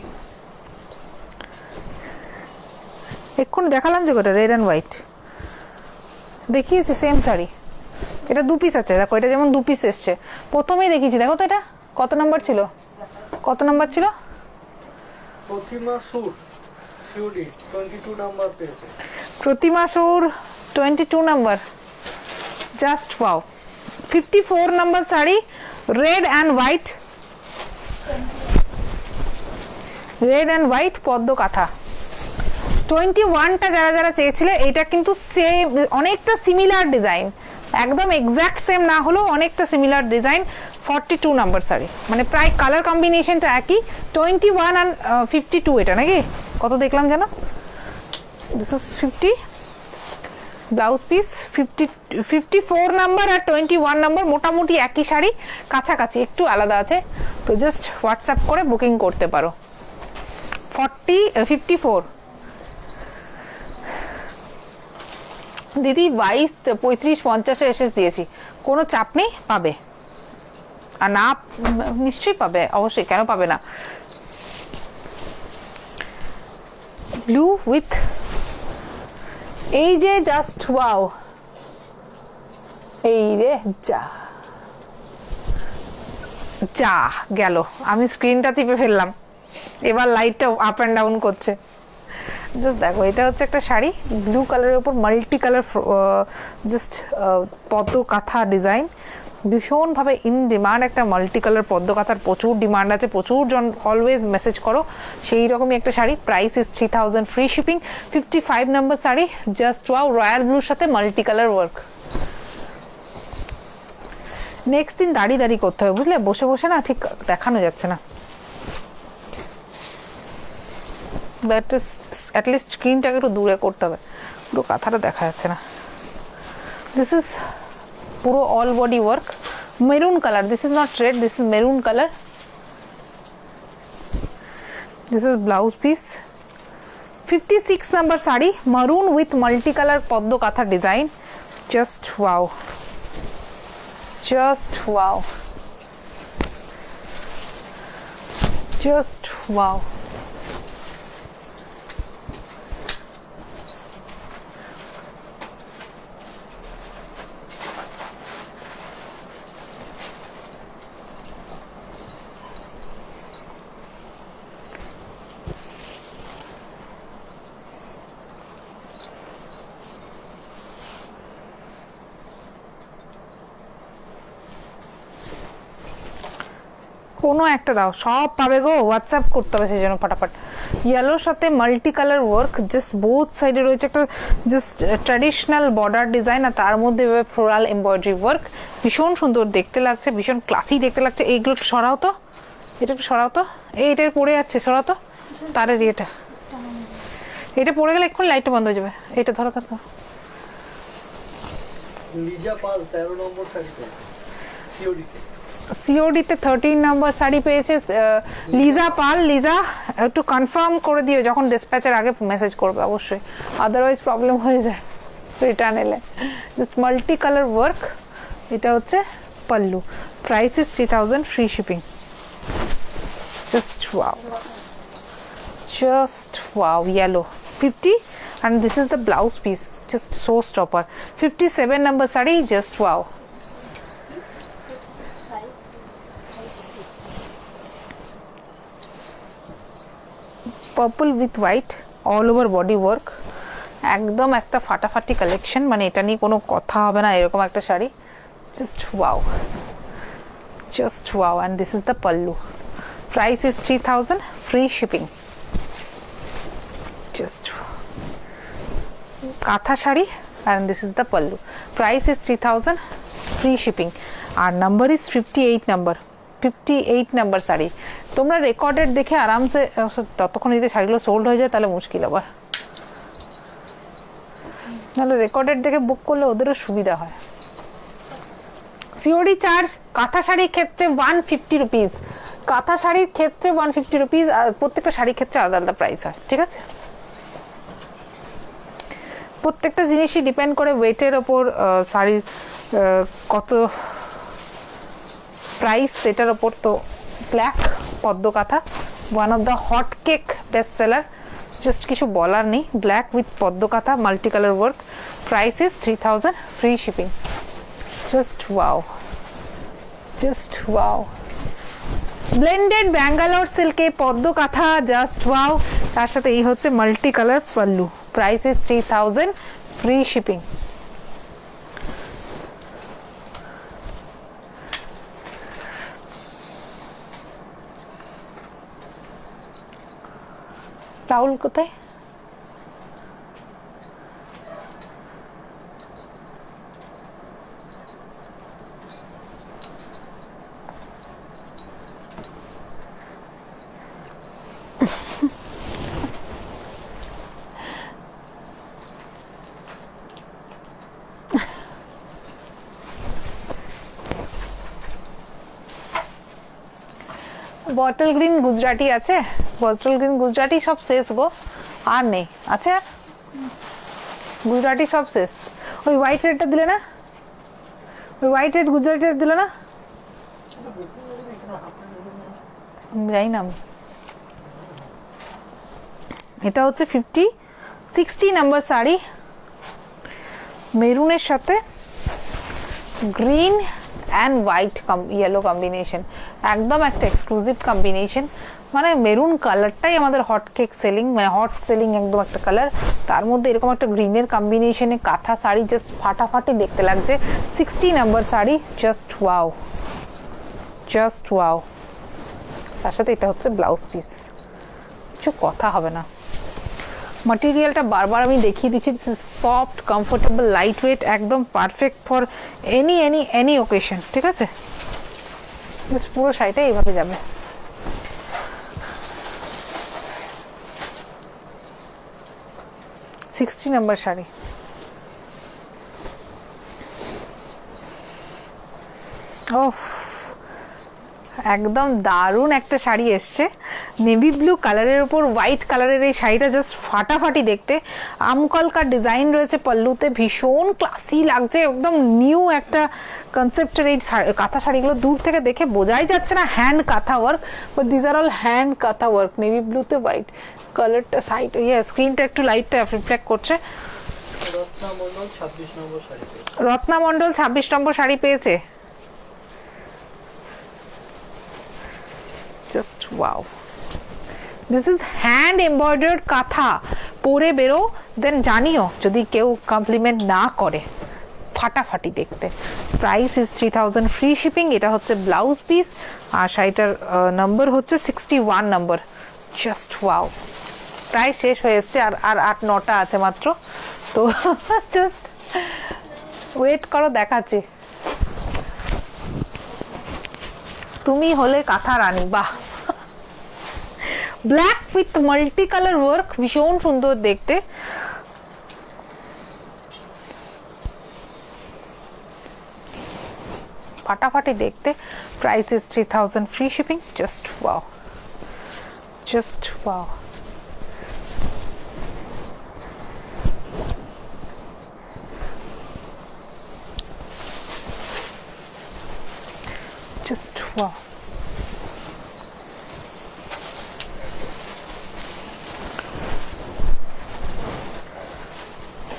এক্ষুনি দেখালাম যে ওটা রেড অ্যান্ড হোয়াইট দেখিয়েছি, সেম শাড়ি। এটা 2 পিস আছে, দেখো এটা যেমন 2 পিস এসছে, প্রথমেই দেখিয়েছি। দেখো তো এটা কত নাম্বার ছিল, কত নাম্বার ছিল?
প্রতিমা সুর সিউডি 22 নাম্বার পেয়েছে।
প্রতিমা সুর 22 number, just wow. 54 number sari, red and white, red and white পদ্ম কাঁথা। 21টা যারা যারা চেয়েছিলে, এটা কিন্তু সেম, অনেকটা সিমিলার ডিজাইন, একদম এক্স্যাক্ট সেম না হলেও অনেকটা সিমিলার ডিজাইন। 42 নাম্বার শাড়ি, মানে প্রায় কালার কম্বিনেশনটা একই। 21 আর 52 এটা নাকি কত দেখলাম যেন, this is 50। Blouse piece 54 number আর 21 নাম্বার মোটামুটি একই শাড়ি, কাছাকাছি একটু আলাদা আছে, তো জাস্ট হোয়াটসঅ্যাপ করে বুকিং করতে পারো। 54 দিদি 22, 35, 50 এসএস দিয়েছি, কোনো চাপ নেই, পাবে। আর না নিশ্চয়ই পাবে, অবশ্যই, কেন পাবে না। ব্লু উইথ এই যে জাস্ট ওয়াও, এই রে যা যা গেল, আমি স্ক্রিনটা টিপে ফেললাম, এবার লাইটটা আপ অ্যান্ড ডাউন করছে। জাস্ট দেখো, এটা হচ্ছে একটা শাড়ি ব্লু কালারের উপর মাল্টি কালার জাস্ট পদ্ম কাঁথা ডিজাইন, ভীষণভাবে ইন ডিমান্ড একটা মাল্টি কালার পদ্ম কাঁথার প্রচুর ডিমান্ড আছে, প্রচুর জন অলওয়েজ মেসেজ করো, সেই রকমই একটা sari. Price is 3000, free shipping. 55 number sari, just wow, royal ব্লুর সাথে মাল্টি কালার ওয়ার্ক। নেক্সট দিন দাঁড়িয়ে দাঁড়িয়ে করতে হবে, বুঝলে, বসে বসে না ঠিক দেখানো যাচ্ছে না, বাট অ্যাটলিস্ট স্ক্রিনটাকে একটু দূরে করতে হবে, পুরো কাঁথাটা দেখা যাচ্ছে না। দিস ইজ পুরো all body work, maroon colour, this is not red, this is maroon colour. This is blouse piece. 56 number sari, মারুন উইথ মাল্টি কালার পদ্ম কাঁথা design, just wow, just wow, just wow. কোনো একটা দাও, সব পাবে গো, হোয়াটসঅ্যাপ করতে হবে সেই জন্য ফটাফট। ইয়েলোর সাথে multi colour work, just both সাইডে রয়েছে একটা জাস্ট ট্র্যাডিশনাল বর্ডার ডিজাইন, আর তার মধ্যে ফ্লোরাল এমব্রয়ডারি ওয়ার্ক, ভীষণ সুন্দর দেখতে লাগছে, ভীষণ ক্লাসি দেখতে লাগছে। এইগুলো একটু সরাও তো, এটা একটু সরাও তো, এটা পড়ে যাচ্ছে, সরাও তো তারের ইয়েটা, এটা পড়ে গেলে এক্ষুনি লাইটটা বন্ধ হয়ে যাবে। এটা ধরো ধরো ধরো।
লিজা পাল 13 নম্বর শাড়িতে সিওডিতে,
সিওডিতে 13 নম্বর শাড়ি পেয়েছে লিজা পাল। লিজা একটু কনফার্ম করে দিও যখন ডিসপ্যাচের আগে মেসেজ করবে অবশ্যই, আদারওয়াইজ প্রবলেম হয়ে যায় রিটার্ন এলে। জাস্ট মাল্টি কালার ওয়ার্ক, এটা হচ্ছে pallu, price is 3000, free shipping. Just wow, just wow, yellow 50 and this is the blouse piece, just so stopper। 57 number sari, just wow। Purple with white, all over body work, একদম একটা ফাটাফাটি collection, মানে এটা নিয়ে কোনো কথা হবে না, এরকম একটা sari, just wow, just wow. And this is the pallu, price is 3000, free shipping. Just kantha sari, and this is the pallu, price is 3000, free shipping. আর number is 58 number, 58 number sari. তোমরা রেকর্ডেড দেখে আরামসে, ততক্ষণ যদি শাড়িগুলো সোল্ড হয়ে যায় তাহলে মুশকিল আবার, নাহলে রেকর্ডেড দেখে বুক করলে ওদেরও সুবিধা হয়। সিওডি চার্জ কাঁথা শাড়ির ক্ষেত্রে 150 রুপিস, কাঁথা শাড়ির ক্ষেত্রে 150 রুপিস, আর প্রত্যেকটা শাড়ির ক্ষেত্রে আলাদা আলাদা প্রাইস হয়, ঠিক আছে? প্রত্যেকটা জিনিসই ডিপেন্ড করে ওয়েটের ওপর, শাড়ির কত প্রাইস সেটার ওপর। তো ব্ল্যাক পদ্ম kantha, one of the hot cake best seller, just কিছু বলার নেই। ব্ল্যাক উইথ পদ্ম kantha, multi colour work, price is 3000, free shipping. Just wow, just wow. Blended Bangalore সিল্কে পদ্ম কাঁথা, জাস্ট ওয়াও। তার সাথে এই হচ্ছে multi colour pallu, price is 3000, free shipping. Rahul কোথায়? বটল গ্রিন গুজরাটি আছে, বটল গ্রিন গুজরাটি সব শেষ গো, আর নেই। আছে গুজরাটি সব শেষ। ওই হোয়াইট রেডটা দিলে না, ওই হোয়াইট রেড গুজরাটিটা দিলে না, জানি না। এটা হচ্ছে 60 নাম্বার শাড়ি, মেরুনের সাথে green and white yellow combination, একদম একটা এক্সক্লুসিভ কম্বিনেশন। মানে মেরুন কালারটাই আমাদের হট কেক সেলিং, মানে হট সেলিং একদম একটা কালার। তার মধ্যে এরকম একটা গ্রিনের কম্বিনেশনে কাঁথা শাড়ি, জাস্ট ফাটাফাটি দেখতে লাগছে। 60 number sari, just wow, just wow. তার সাথে এটা হচ্ছে ব্লাউজ পিস, কিছু কথা হবে না। মাটেরিয়ালটা বারবার আমি দেখিয়ে দিচ্ছি, সফট, কমফোর্টেবল, লাইট ওয়েট, একদম পারফেক্ট ফর এনি ওকেশন, ঠিক আছে? পুরো শাড়িটা এইভাবে যাবে। সিক্সটি নাম্বার শাড়ি, ওফ একদম দারুণ একটা শাড়ি এসছে, নেভি ব্লু কালারের উপর হোয়াইট কালারের এই শাড়িটা জাস্ট ফাটাফাটি দেখতে। আমকলকার ডিজাইন রয়েছে পল্লুতে, ভীষণ ক্লাসি লাগছে, একদম নিউ একটা কনসেপ্টের এই কাঁথা শাড়িগুলো। দূর থেকে দেখে বোঝাই যাচ্ছে না hand kantha work, but these are all hand kantha work. Navy ব্লুতে white কালারটা, সাইড স্ক্রিনটা একটু লাইটটা রিফ্লেক্ট করছে।
রত্না মণ্ডল 26 নম্বর শাড়ি পেয়েছে।
রত্না মণ্ডল 26 নম্বর শাড়ি পেয়েছে। Just wow, this is hand embroidered কাঁথা। পরে বেরো, দেন জানিও যদি কেউ কমপ্লিমেন্ট না করে, ফাটাফাটি দেখতে। Price is 3000 free shipping. এটা হচ্ছে ব্লাউজ পিস, আর শাড়িটার নম্বর হচ্ছে 61 নম্বর। জাস্ট ওয়াও, প্রায় শেষ হয়ে এসছে, আর 8-9টা আছে মাত্র, তো জাস্ট ওয়েট করো, দেখাচ্ছি। তুমি হলে কাঁথা রানী, বাহ। Black with multi colour work, ভীষণ সুন্দর দেখতে। ফাটাফাটি দেখতে। Price is 3000 free shipping. Just wow, just wow. Just wow.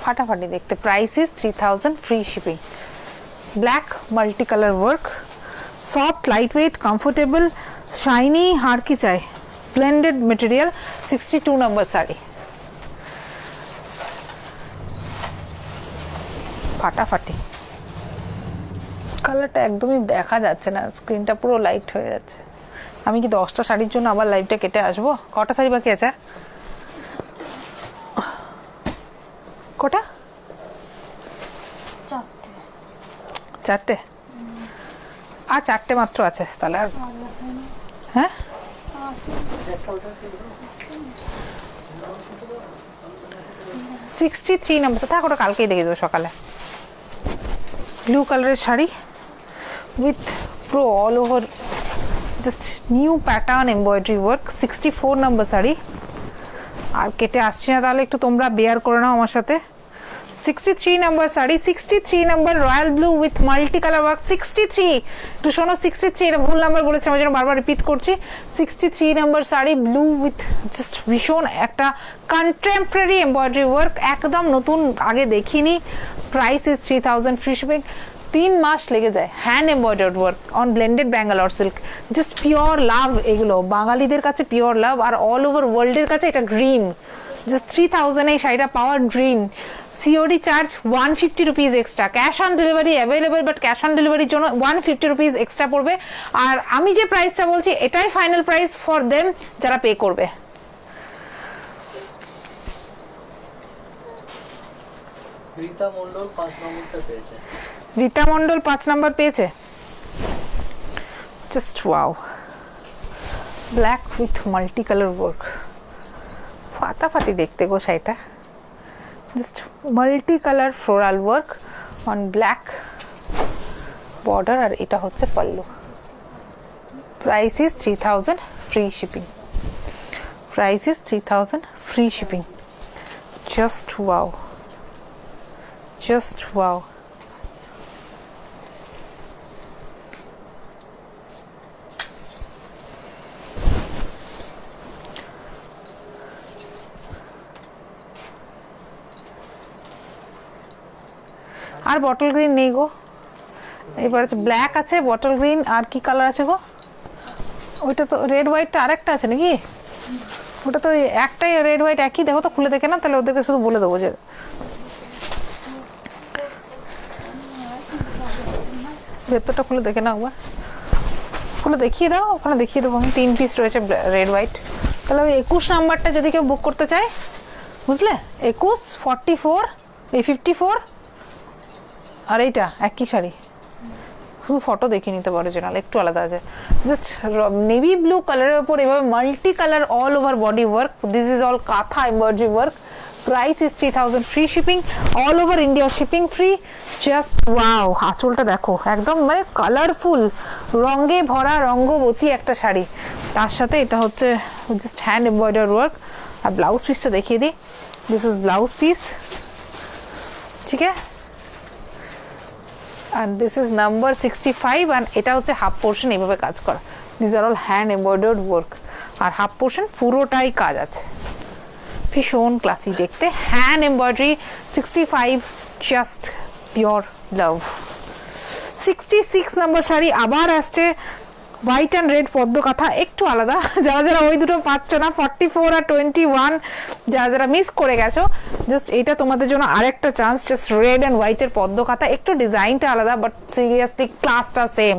ফাটাফাটি দেখতে। Price is 3000 free shipping. Black multi colour work, soft, light wait, comfortable, shiny, আর কি চাই, ব্লেন্ডেড মেটেরিয়াল। 62 নম্বর শাড়ি, ফাটাফাটি। কালারটা একদমই দেখা যাচ্ছে না, স্ক্রিনটা পুরো লাইট হয়ে যাচ্ছে। আমি কি 10টা শাড়ির জন্য আবার লাইভটা কেটে আসবো? কটা শাড়ি বাকি আছে? কটা? 4টে। আর 4টে মাত্র আছে তাহলে। আর হ্যাঁ, 63 নম্বর, থাক ওটা কালকেই দেখে দেবো সকালে। ব্লু কালারের শাড়ি উইথ পুরো all over just new pattern embroidery work. 64 নম্বর শাড়ি। আর কেটে আসছি না, তাহলে একটু তোমরা বেয়ার করে নাও আমার সাথে। 63 নম্বর শাড়ি, 63 number royal blue with multi colour work. 63, একটু শোনো, 63, এটা ভুল নাম্বার বলেছি, আমার জন্য বারবার রিপিট করছি। 63 number sari, blue with just ভীষণ একটা কন্টেম্পোরারি এমব্রয়ডারি ওয়ার্ক, একদম নতুন, আগে দেখিনি। Price is 3000 free shipping. 3 মাস লেগে যায়। Hand embroidered work on blended Bangalore silk, just pure love. এগুলো বাঙালিদের কাছে পিওর লাভ, আর অল ওভার ওয়ার্ল্ডের কাছে এটা ড্রিম। জাস্ট 3000 এই শাড়িটা পাওয়ার dream. COD charge 150 rupees extra, cash on delivery available, but cash on ডেলিভারির জন্য 150 রুপিস এক্সট্রা পড়বে। আর আমি যে প্রাইসটা বলছি এটাই ফাইনাল প্রাইস ফর দেম, যারা পে করবে।
রীতা মণ্ডল 5 নম্বরটা পেয়েছে।
রীতা মণ্ডল 5 নম্বর পেয়েছে। Just wow, black with multi colour work, ফাটাফাটি দেখতে গো শাড়িটা। Just multi colour floral work on black border, আর এটা হচ্ছে pallu. Price is 3000 free shipping. Price is 3000 free shipping. Just wow, just wow. আর বটল গ্রিন নেই গো, এবার ব্ল্যাক আছে, বটল গ্রিন, আর কি কালার আছে গো? ওইটা তো রেড হোয়াইটটা আরেকটা আছে নাকি? ওটা তো ওই একটাই রেড হোয়াইট একই, দেখো তো খুলে দেখে না, তাহলে ওদেরকে শুধু বলে দেবো যে ভেতরটা খুলে দেখে নাও একবার, খুলে দেখিয়ে দাও, ওখানে দেখিয়ে দেবো আমি। 3 পিস রয়েছে রেড হোয়াইট। তাহলে ওই 21 নাম্বারটা যদি কেউ বুক করতে চায়, বুঝলে, 21, 44, এই 54 আর এইটা একই শাড়ি, শুধু ফটো দেখে নিতে পারো, অরিজিনাল একটু আলাদা আছে। জাস্ট নেভি ব্লু কালারের ওপর এভাবে multi colour all over body work. This is all kantha embroidery work. Price is 3000, free shipping, all over India shipping free. Just wow, আঁচলটা দেখো, একদম মানে কালারফুল, রঙে ভরা রঙ্গবতী একটা শাড়ি। তার সাথে এটা হচ্ছে জাস্ট হ্যান্ড এমব্রয়ডারি ওয়ার্ক। আর ব্লাউজ পিসটা দেখিয়ে দিই, দিস ইজ ব্লাউজ পিস, ঠিক আছে। and this is number 65 and এটা হচ্ছে হাফ পোর্শন এইভাবে কাজ করা। these are all hand embroidered work R half portion পুরোটাই কাজ আছে, ভীষণ ক্লাসি দেখতে, হ্যান্ড এমব্রয়ডারি। 65, জাস্ট পিওর লাভ। 66 নম্বর শাড়ি আবার আসছে, হোয়াইট অ্যান্ড রেড পদ্ম কাঁথা, একটু আলাদা। যারা যারা ওই দুটো পাচ্ছ না, 44 আর 21, যারা যারা মিস করে গেছো, জাস্ট এটা তোমাদের জন্য আরেকটা চান্স। জাস্ট রেড অ্যান্ড হোয়াইটের পদ্ম কাঁথা, একটু ডিজাইনটা আলাদা, বাট সিরিয়াসলি ক্লাসটা সেম,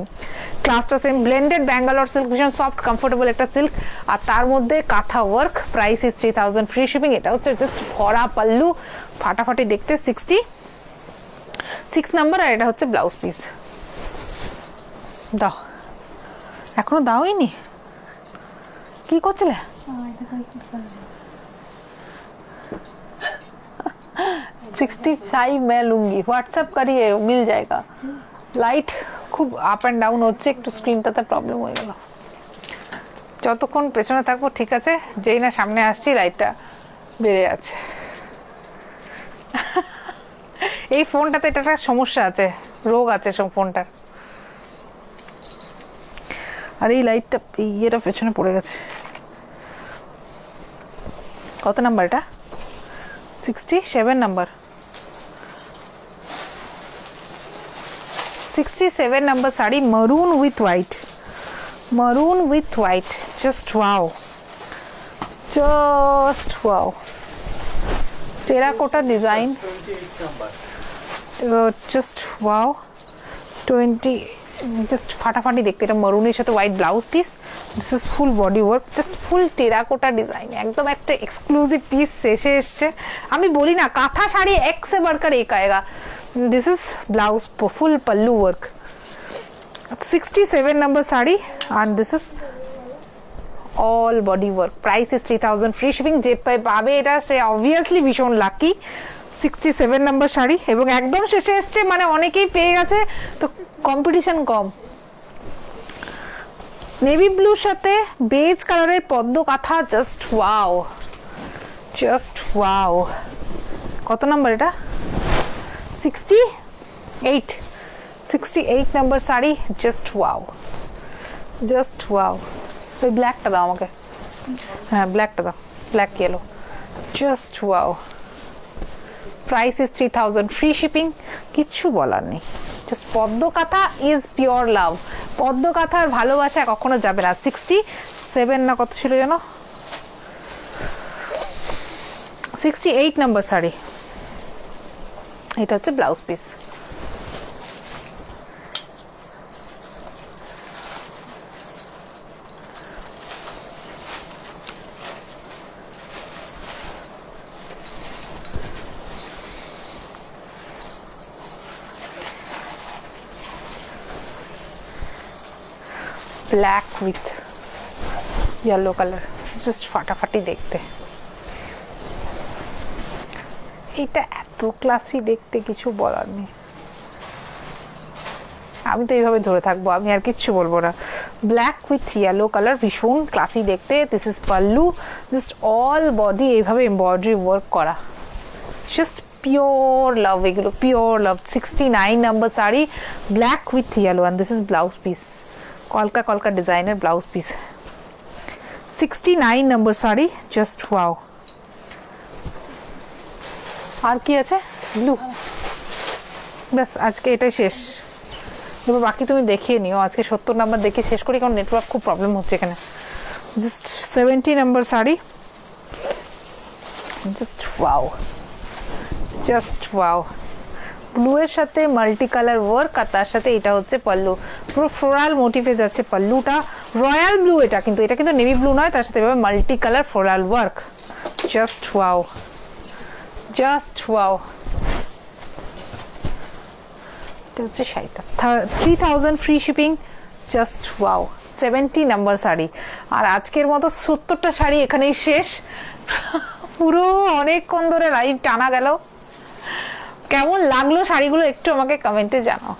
ক্লাসটা সেম। ব্লেন্ডেড ব্যাঙ্গালোর সিল্ক, ভীষণ সফট কমফোর্টেবল একটা সিল্ক, আর তার মধ্যে কাঁথা work. Price is 3000, free shipping. এটা হচ্ছে জাস্ট ভরা পাল্লু, ফাটাফাটি দেখতে। 66 নাম্বার, আর এটা হচ্ছে ব্লাউজ পিস। দাও, এখনো দাওইনি, কি করছিলে? 65 मैं लूंगी, व्हाट्सएप करिए, मिल जाएगा। লাইট খুব আপ অ্যান্ড ডাউন হচ্ছে, একটু স্ক্রিনটাতে প্রবলেম হয়ে গেল। যতক্ষণ পেছনে থাকবো ঠিক আছে, যেই না সামনে আসছি লাইটটা বেড়ে যাচ্ছে। এই ফোনটাতে এটা একটা সমস্যা আছে, রোগ আছে সব ফোনটার। আর এই লাইটটা ইয়েটা পেছনে পড়ে গেছে। কত নাম্বার এটা? 67 নাম্বার। 67 নাম্বার শাড়ি, মারুন উইথ হোয়াইট, মারুন with white, just wow, just wow. Terracotta design,
28 number.
Just wow. 20, just ফাটাফাটি দেখতে। এটা মারুনের সাথে white blouse piece. This is full body work, just full terracotta design, একদম একটা এক্সক্লুসিভ পিস শেষে এসছে। আমি বলি না, কাঁথা শাড়ি এক সে বাড়কর এক আয়েগা। This is blouse, full pallu work. 67 number sari, and this is all body work. Price is 3000, free shipping. যে পাবে এটা সে অবভিয়াসলি ভীষণ লাকি। 67 নাম্বার শাড়ি, এবং একদম শেষে এসছে, মানে অনেকেই পেয়ে গেছে, তো কম্পিটিশন কম। নেভি ব্লুর সাথে বেজ কালারের পদ্ম kantha, just wow, just wow. কত নাম্বার এটা? 68, 68 number sari, just wow, just wow. ওই ব্ল্যাকটা দাও আমাকে, হ্যাঁ ব্ল্যাকটা দাও, black yellow, just wow. Price is 3000, free shipping. কিচ্ছু বলার নেই, জাস্ট পদ্ম কাঁথা ইজ পিওর লাভ। পদ্ম কাঁথার ভালোবাসা কখনো যাবে না। 67 না কত ছিল জানো? 68 নাম্বার শাড়ি। এটা হচ্ছে blouse piece. Black with yellow colour, just ফাটাফাটি দেখতে। এটা এত ক্লাসি দেখতে, কিছু বলার নেই। আমি তো এইভাবে ধরে থাকবো, আমি আর কিচ্ছু বলবো না। ব্ল্যাক উইথ ইয়েলো কালার, ভীষণ ক্লাসি দেখতে। This is pallu, just all body এইভাবে এমব্রয়ডারি ওয়ার্ক করা, জাস্ট পিওর লাভ এগুলো, pure love. 69 number sari, black with yellow, and this is blouse piece, কলকা কলকা ডিজাইনের ব্লাউজ পিস। 69 নম্বর শাড়ি, জাস্ট ওয়াও। আর কি আছে? ব্লু, ব্যাস আজকে এটাই শেষ। এবার বাকি তুমি দেখিয়ে নিও, আজকে 70 নাম্বার দেখে শেষ করি, কারণ নেটওয়ার্ক খুব প্রবলেম হচ্ছে এখানে। Just 70 number sari, just wow, just wow. Blue এর সাথে মাল্টি কালার ওয়ার্ক, আর তার সাথে এটা হচ্ছে পাল্লু, পুরো ফ্লোরাল মোটিভে যাচ্ছে পাল্লুটা, রয়্যাল ব্লু এটা কিন্তু নেভি ব্লু নয়, তার সাথে এভাবে multi colour floral work, just wow, just wow. এটা হচ্ছে শাড়িটা 3000 free shipping, just wow. 70 number sari, আর আজকের মতো 70টা শাড়ি এখানেই শেষ। পুরো অনেকক্ষণ ধরে লাইভ টানা গেল। কেমন লাগলো শাড়িগুলো একটু আমাকে কমেন্টে জানাও।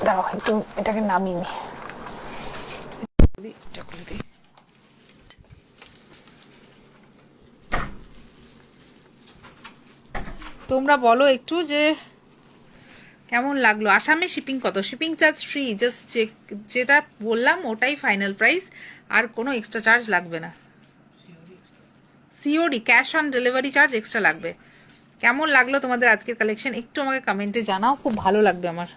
দাঁড়াও একটু এটাকে নামিয়ে নি। তোমরা বলো একটু যে কেমন লাগলো। আসামে শিপিং কত? শিপিং চার্জ ফ্রি, জাস্ট যেটা বললাম ওটাই ফাইনাল প্রাইস, আর কোনো এক্সট্রা চার্জ লাগবে না। COD, cash on delivery charge extra লাগবে। কেমন লাগলো তোমাদের আজকের কালেকশন একটু আমাকে কমেন্টে জানাও, খুব ভালো লাগবে আমার।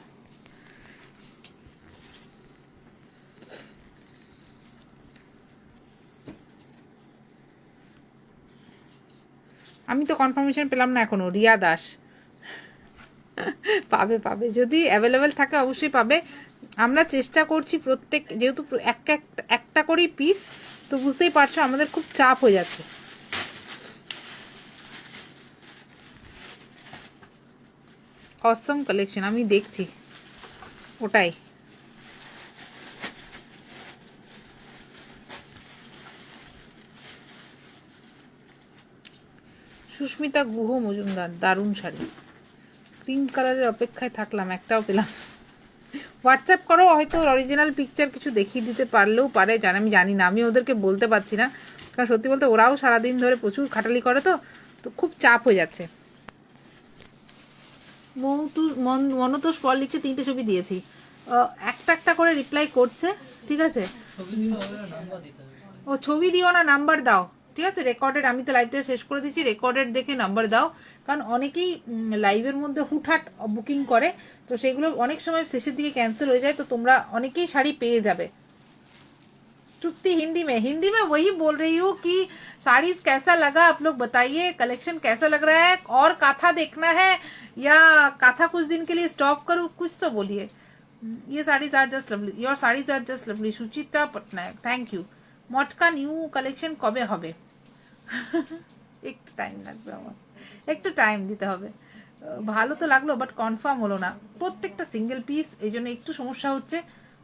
আমি তো কনফার্মেশন পেলাম না এখনো। রিয়া দাস পাবে পাবে, যদি অ্যাভেলেবেল থাকে অবশ্যই পাবে। আমরা চেষ্টা করছি প্রত্যেক, যেহেতু একটা করেই পিস, তো বুঝতেই পারছো আমাদের খুব চাপ হয়ে যাচ্ছে। অসম কালেকশন আমি দেখছি ওটাই। সুস্মিতা গুহ মজুমদার, দারুণ শাড়ি, ক্রিম কালারের অপেক্ষায় থাকলাম, একটাও পেলাম। হোয়াটসঅ্যাপ করো, হয়তো অরিজিনাল পিকচার কিছু দেখিয়ে দিতে পারলেও পারে, আমি জানি না, আমি ওদেরকে বলতে পারছি না, কারণ সত্যি বলতে ওরাও সারাদিন ধরে প্রচুর খাটালি করে, তো খুব চাপ হয়ে যাচ্ছে। মনতোষ পল লিখছে 3টে ছবি দিয়েছি, একটা করে রিপ্লাই করছে, ঠিক আছে। ও ছবি দিও না, নাম্বার দাও, ঠিক আছে। রেকর্ডেড, আমি তো লাইভটা শেষ করে দিচ্ছি, রেকর্ডেড দেখে নাম্বার দাও, কারণ অনেকেই লাইভের মধ্যে হুটহাট বুকিং করে, তো সেগুলো অনেক সময় শেষের দিকে ক্যান্সেল হয়ে যায়, তো তোমরা অনেকেই শাড়ি পেয়ে যাবে। तृप्ति हिंदी में वही बोल रही हूँ कि साड़ीज कैसा लगा आप लोग बताइए, कलेक्शन कैसा लग रहा है, और काथा देखना है या काथा कुछ दिन के लिए स्टॉप करूँ, कुछ तो बोलिए। ये saris are just lovely, your saris are just lovely. Suchita Patnaik, thank you. Matka new collection কবে হবে? একটু টাইম লাগবে আমার, একটু টাইম দিতে হবে। ভালো তো লাগলো বাট কনফার্ম হলো না, প্রত্যেকটা সিঙ্গেল পিস, এই জন্য একটু সমস্যা হচ্ছে।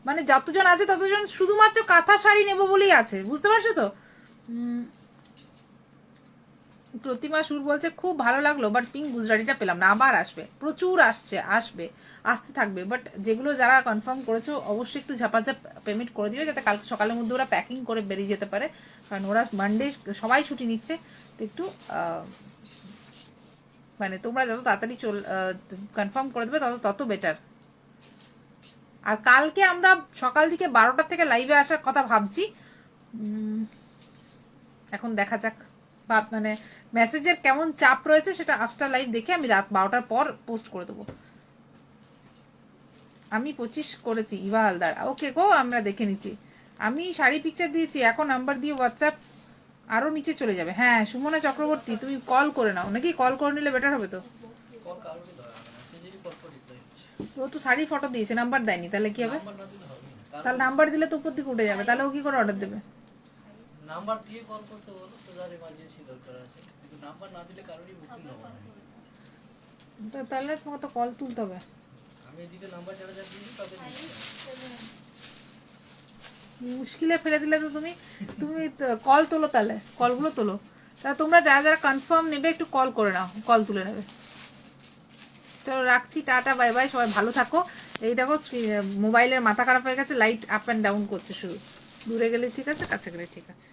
মানে যতজন আছে ততজন শুধুমাত্র কাঁথা শাড়ি নেবো বলেই আছে, বুঝতে পারছো তো। প্রতিমা সুর বলছে খুব ভালো লাগলো বাট পিঙ্ক গুজরাটিটা পেলাম না, আবার আসবে, প্রচুর আসতে থাকবে, বাট যেগুলো যারা কনফার্ম করেছো অবশ্যই একটু ঝাপাঝাপ পেমেন্ট করে দিও, যাতে কালকে সকালের মধ্যে ওরা প্যাকিং করে বেরিয়ে যেতে পারে, কারণ ওরা মানডে সবাই ছুটি নিচ্ছে, তো একটু মানে তোমরা যত তাড়াতাড়ি কনফার্ম করে দেবে তত বেটার। আর কালকে আমরা সকাল থেকে 12টা থেকে লাইভে আসার কথা ভাবছি, এখন দেখা যাক, মানে মেসেজের কেমন চাপ রয়েছে সেটা আফটার লাইভ দেখে আমি রাত 12টার পর পোস্ট করে দেবো। আমি 25 করেছি, ইভা হালদার, ওকে গো, আমরা দেখে নিচ্ছি। আমি শাড়ি পিকচার দিয়েছি, এখন নাম্বার দিয়ে হোয়াটসঅ্যাপ আরো নিচে চলে যাবে। হ্যাঁ সুমনা চক্রবর্তী, তুমি কল করে নাও, নাকি কল করে নিলে বেটার হবে তো। ও তো শাড়ি ফটো দিয়েছে, নাম্বার দেয়নি, তাহলে কি হবে? তাহলে নাম্বার দিলে তো উপর দিকে উঠে যাবে, তাহলে ও কি করে অর্ডার দেবে?
নাম্বার দিয়ে কল করতে বলো, তো যার ইমার্জেন্সি দরকার আছে, কিন্তু নাম্বার না দিলে কারোরই বুকিং হবে না।
তাহলে তোমাকে তো কল তুলতে হবে।
আমি এদিকে নাম্বার যারা যারা দিয়েছি তাদের
মুশকিলে ফেলে দিলে তো তুমি কল তোলো, তাহলে কলগুলো তোলো, তাহলে তোমরা যারা যারা কনফার্ম নেবে একটু কল করে নাও, কল তুলে নেবে। তো রাখছি, টাটা বাই বাই, সবাই ভালো থাকো। এই দেখো মোবাইলের মাথা খারাপ হয়ে গেছে, লাইট আপ অ্যান্ড ডাউন করছে শুধু, দূরে গেলে ঠিক আছে, কাছে গেলে ঠিক আছে।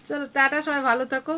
চলো টাটা, সবাই ভালো থাকো।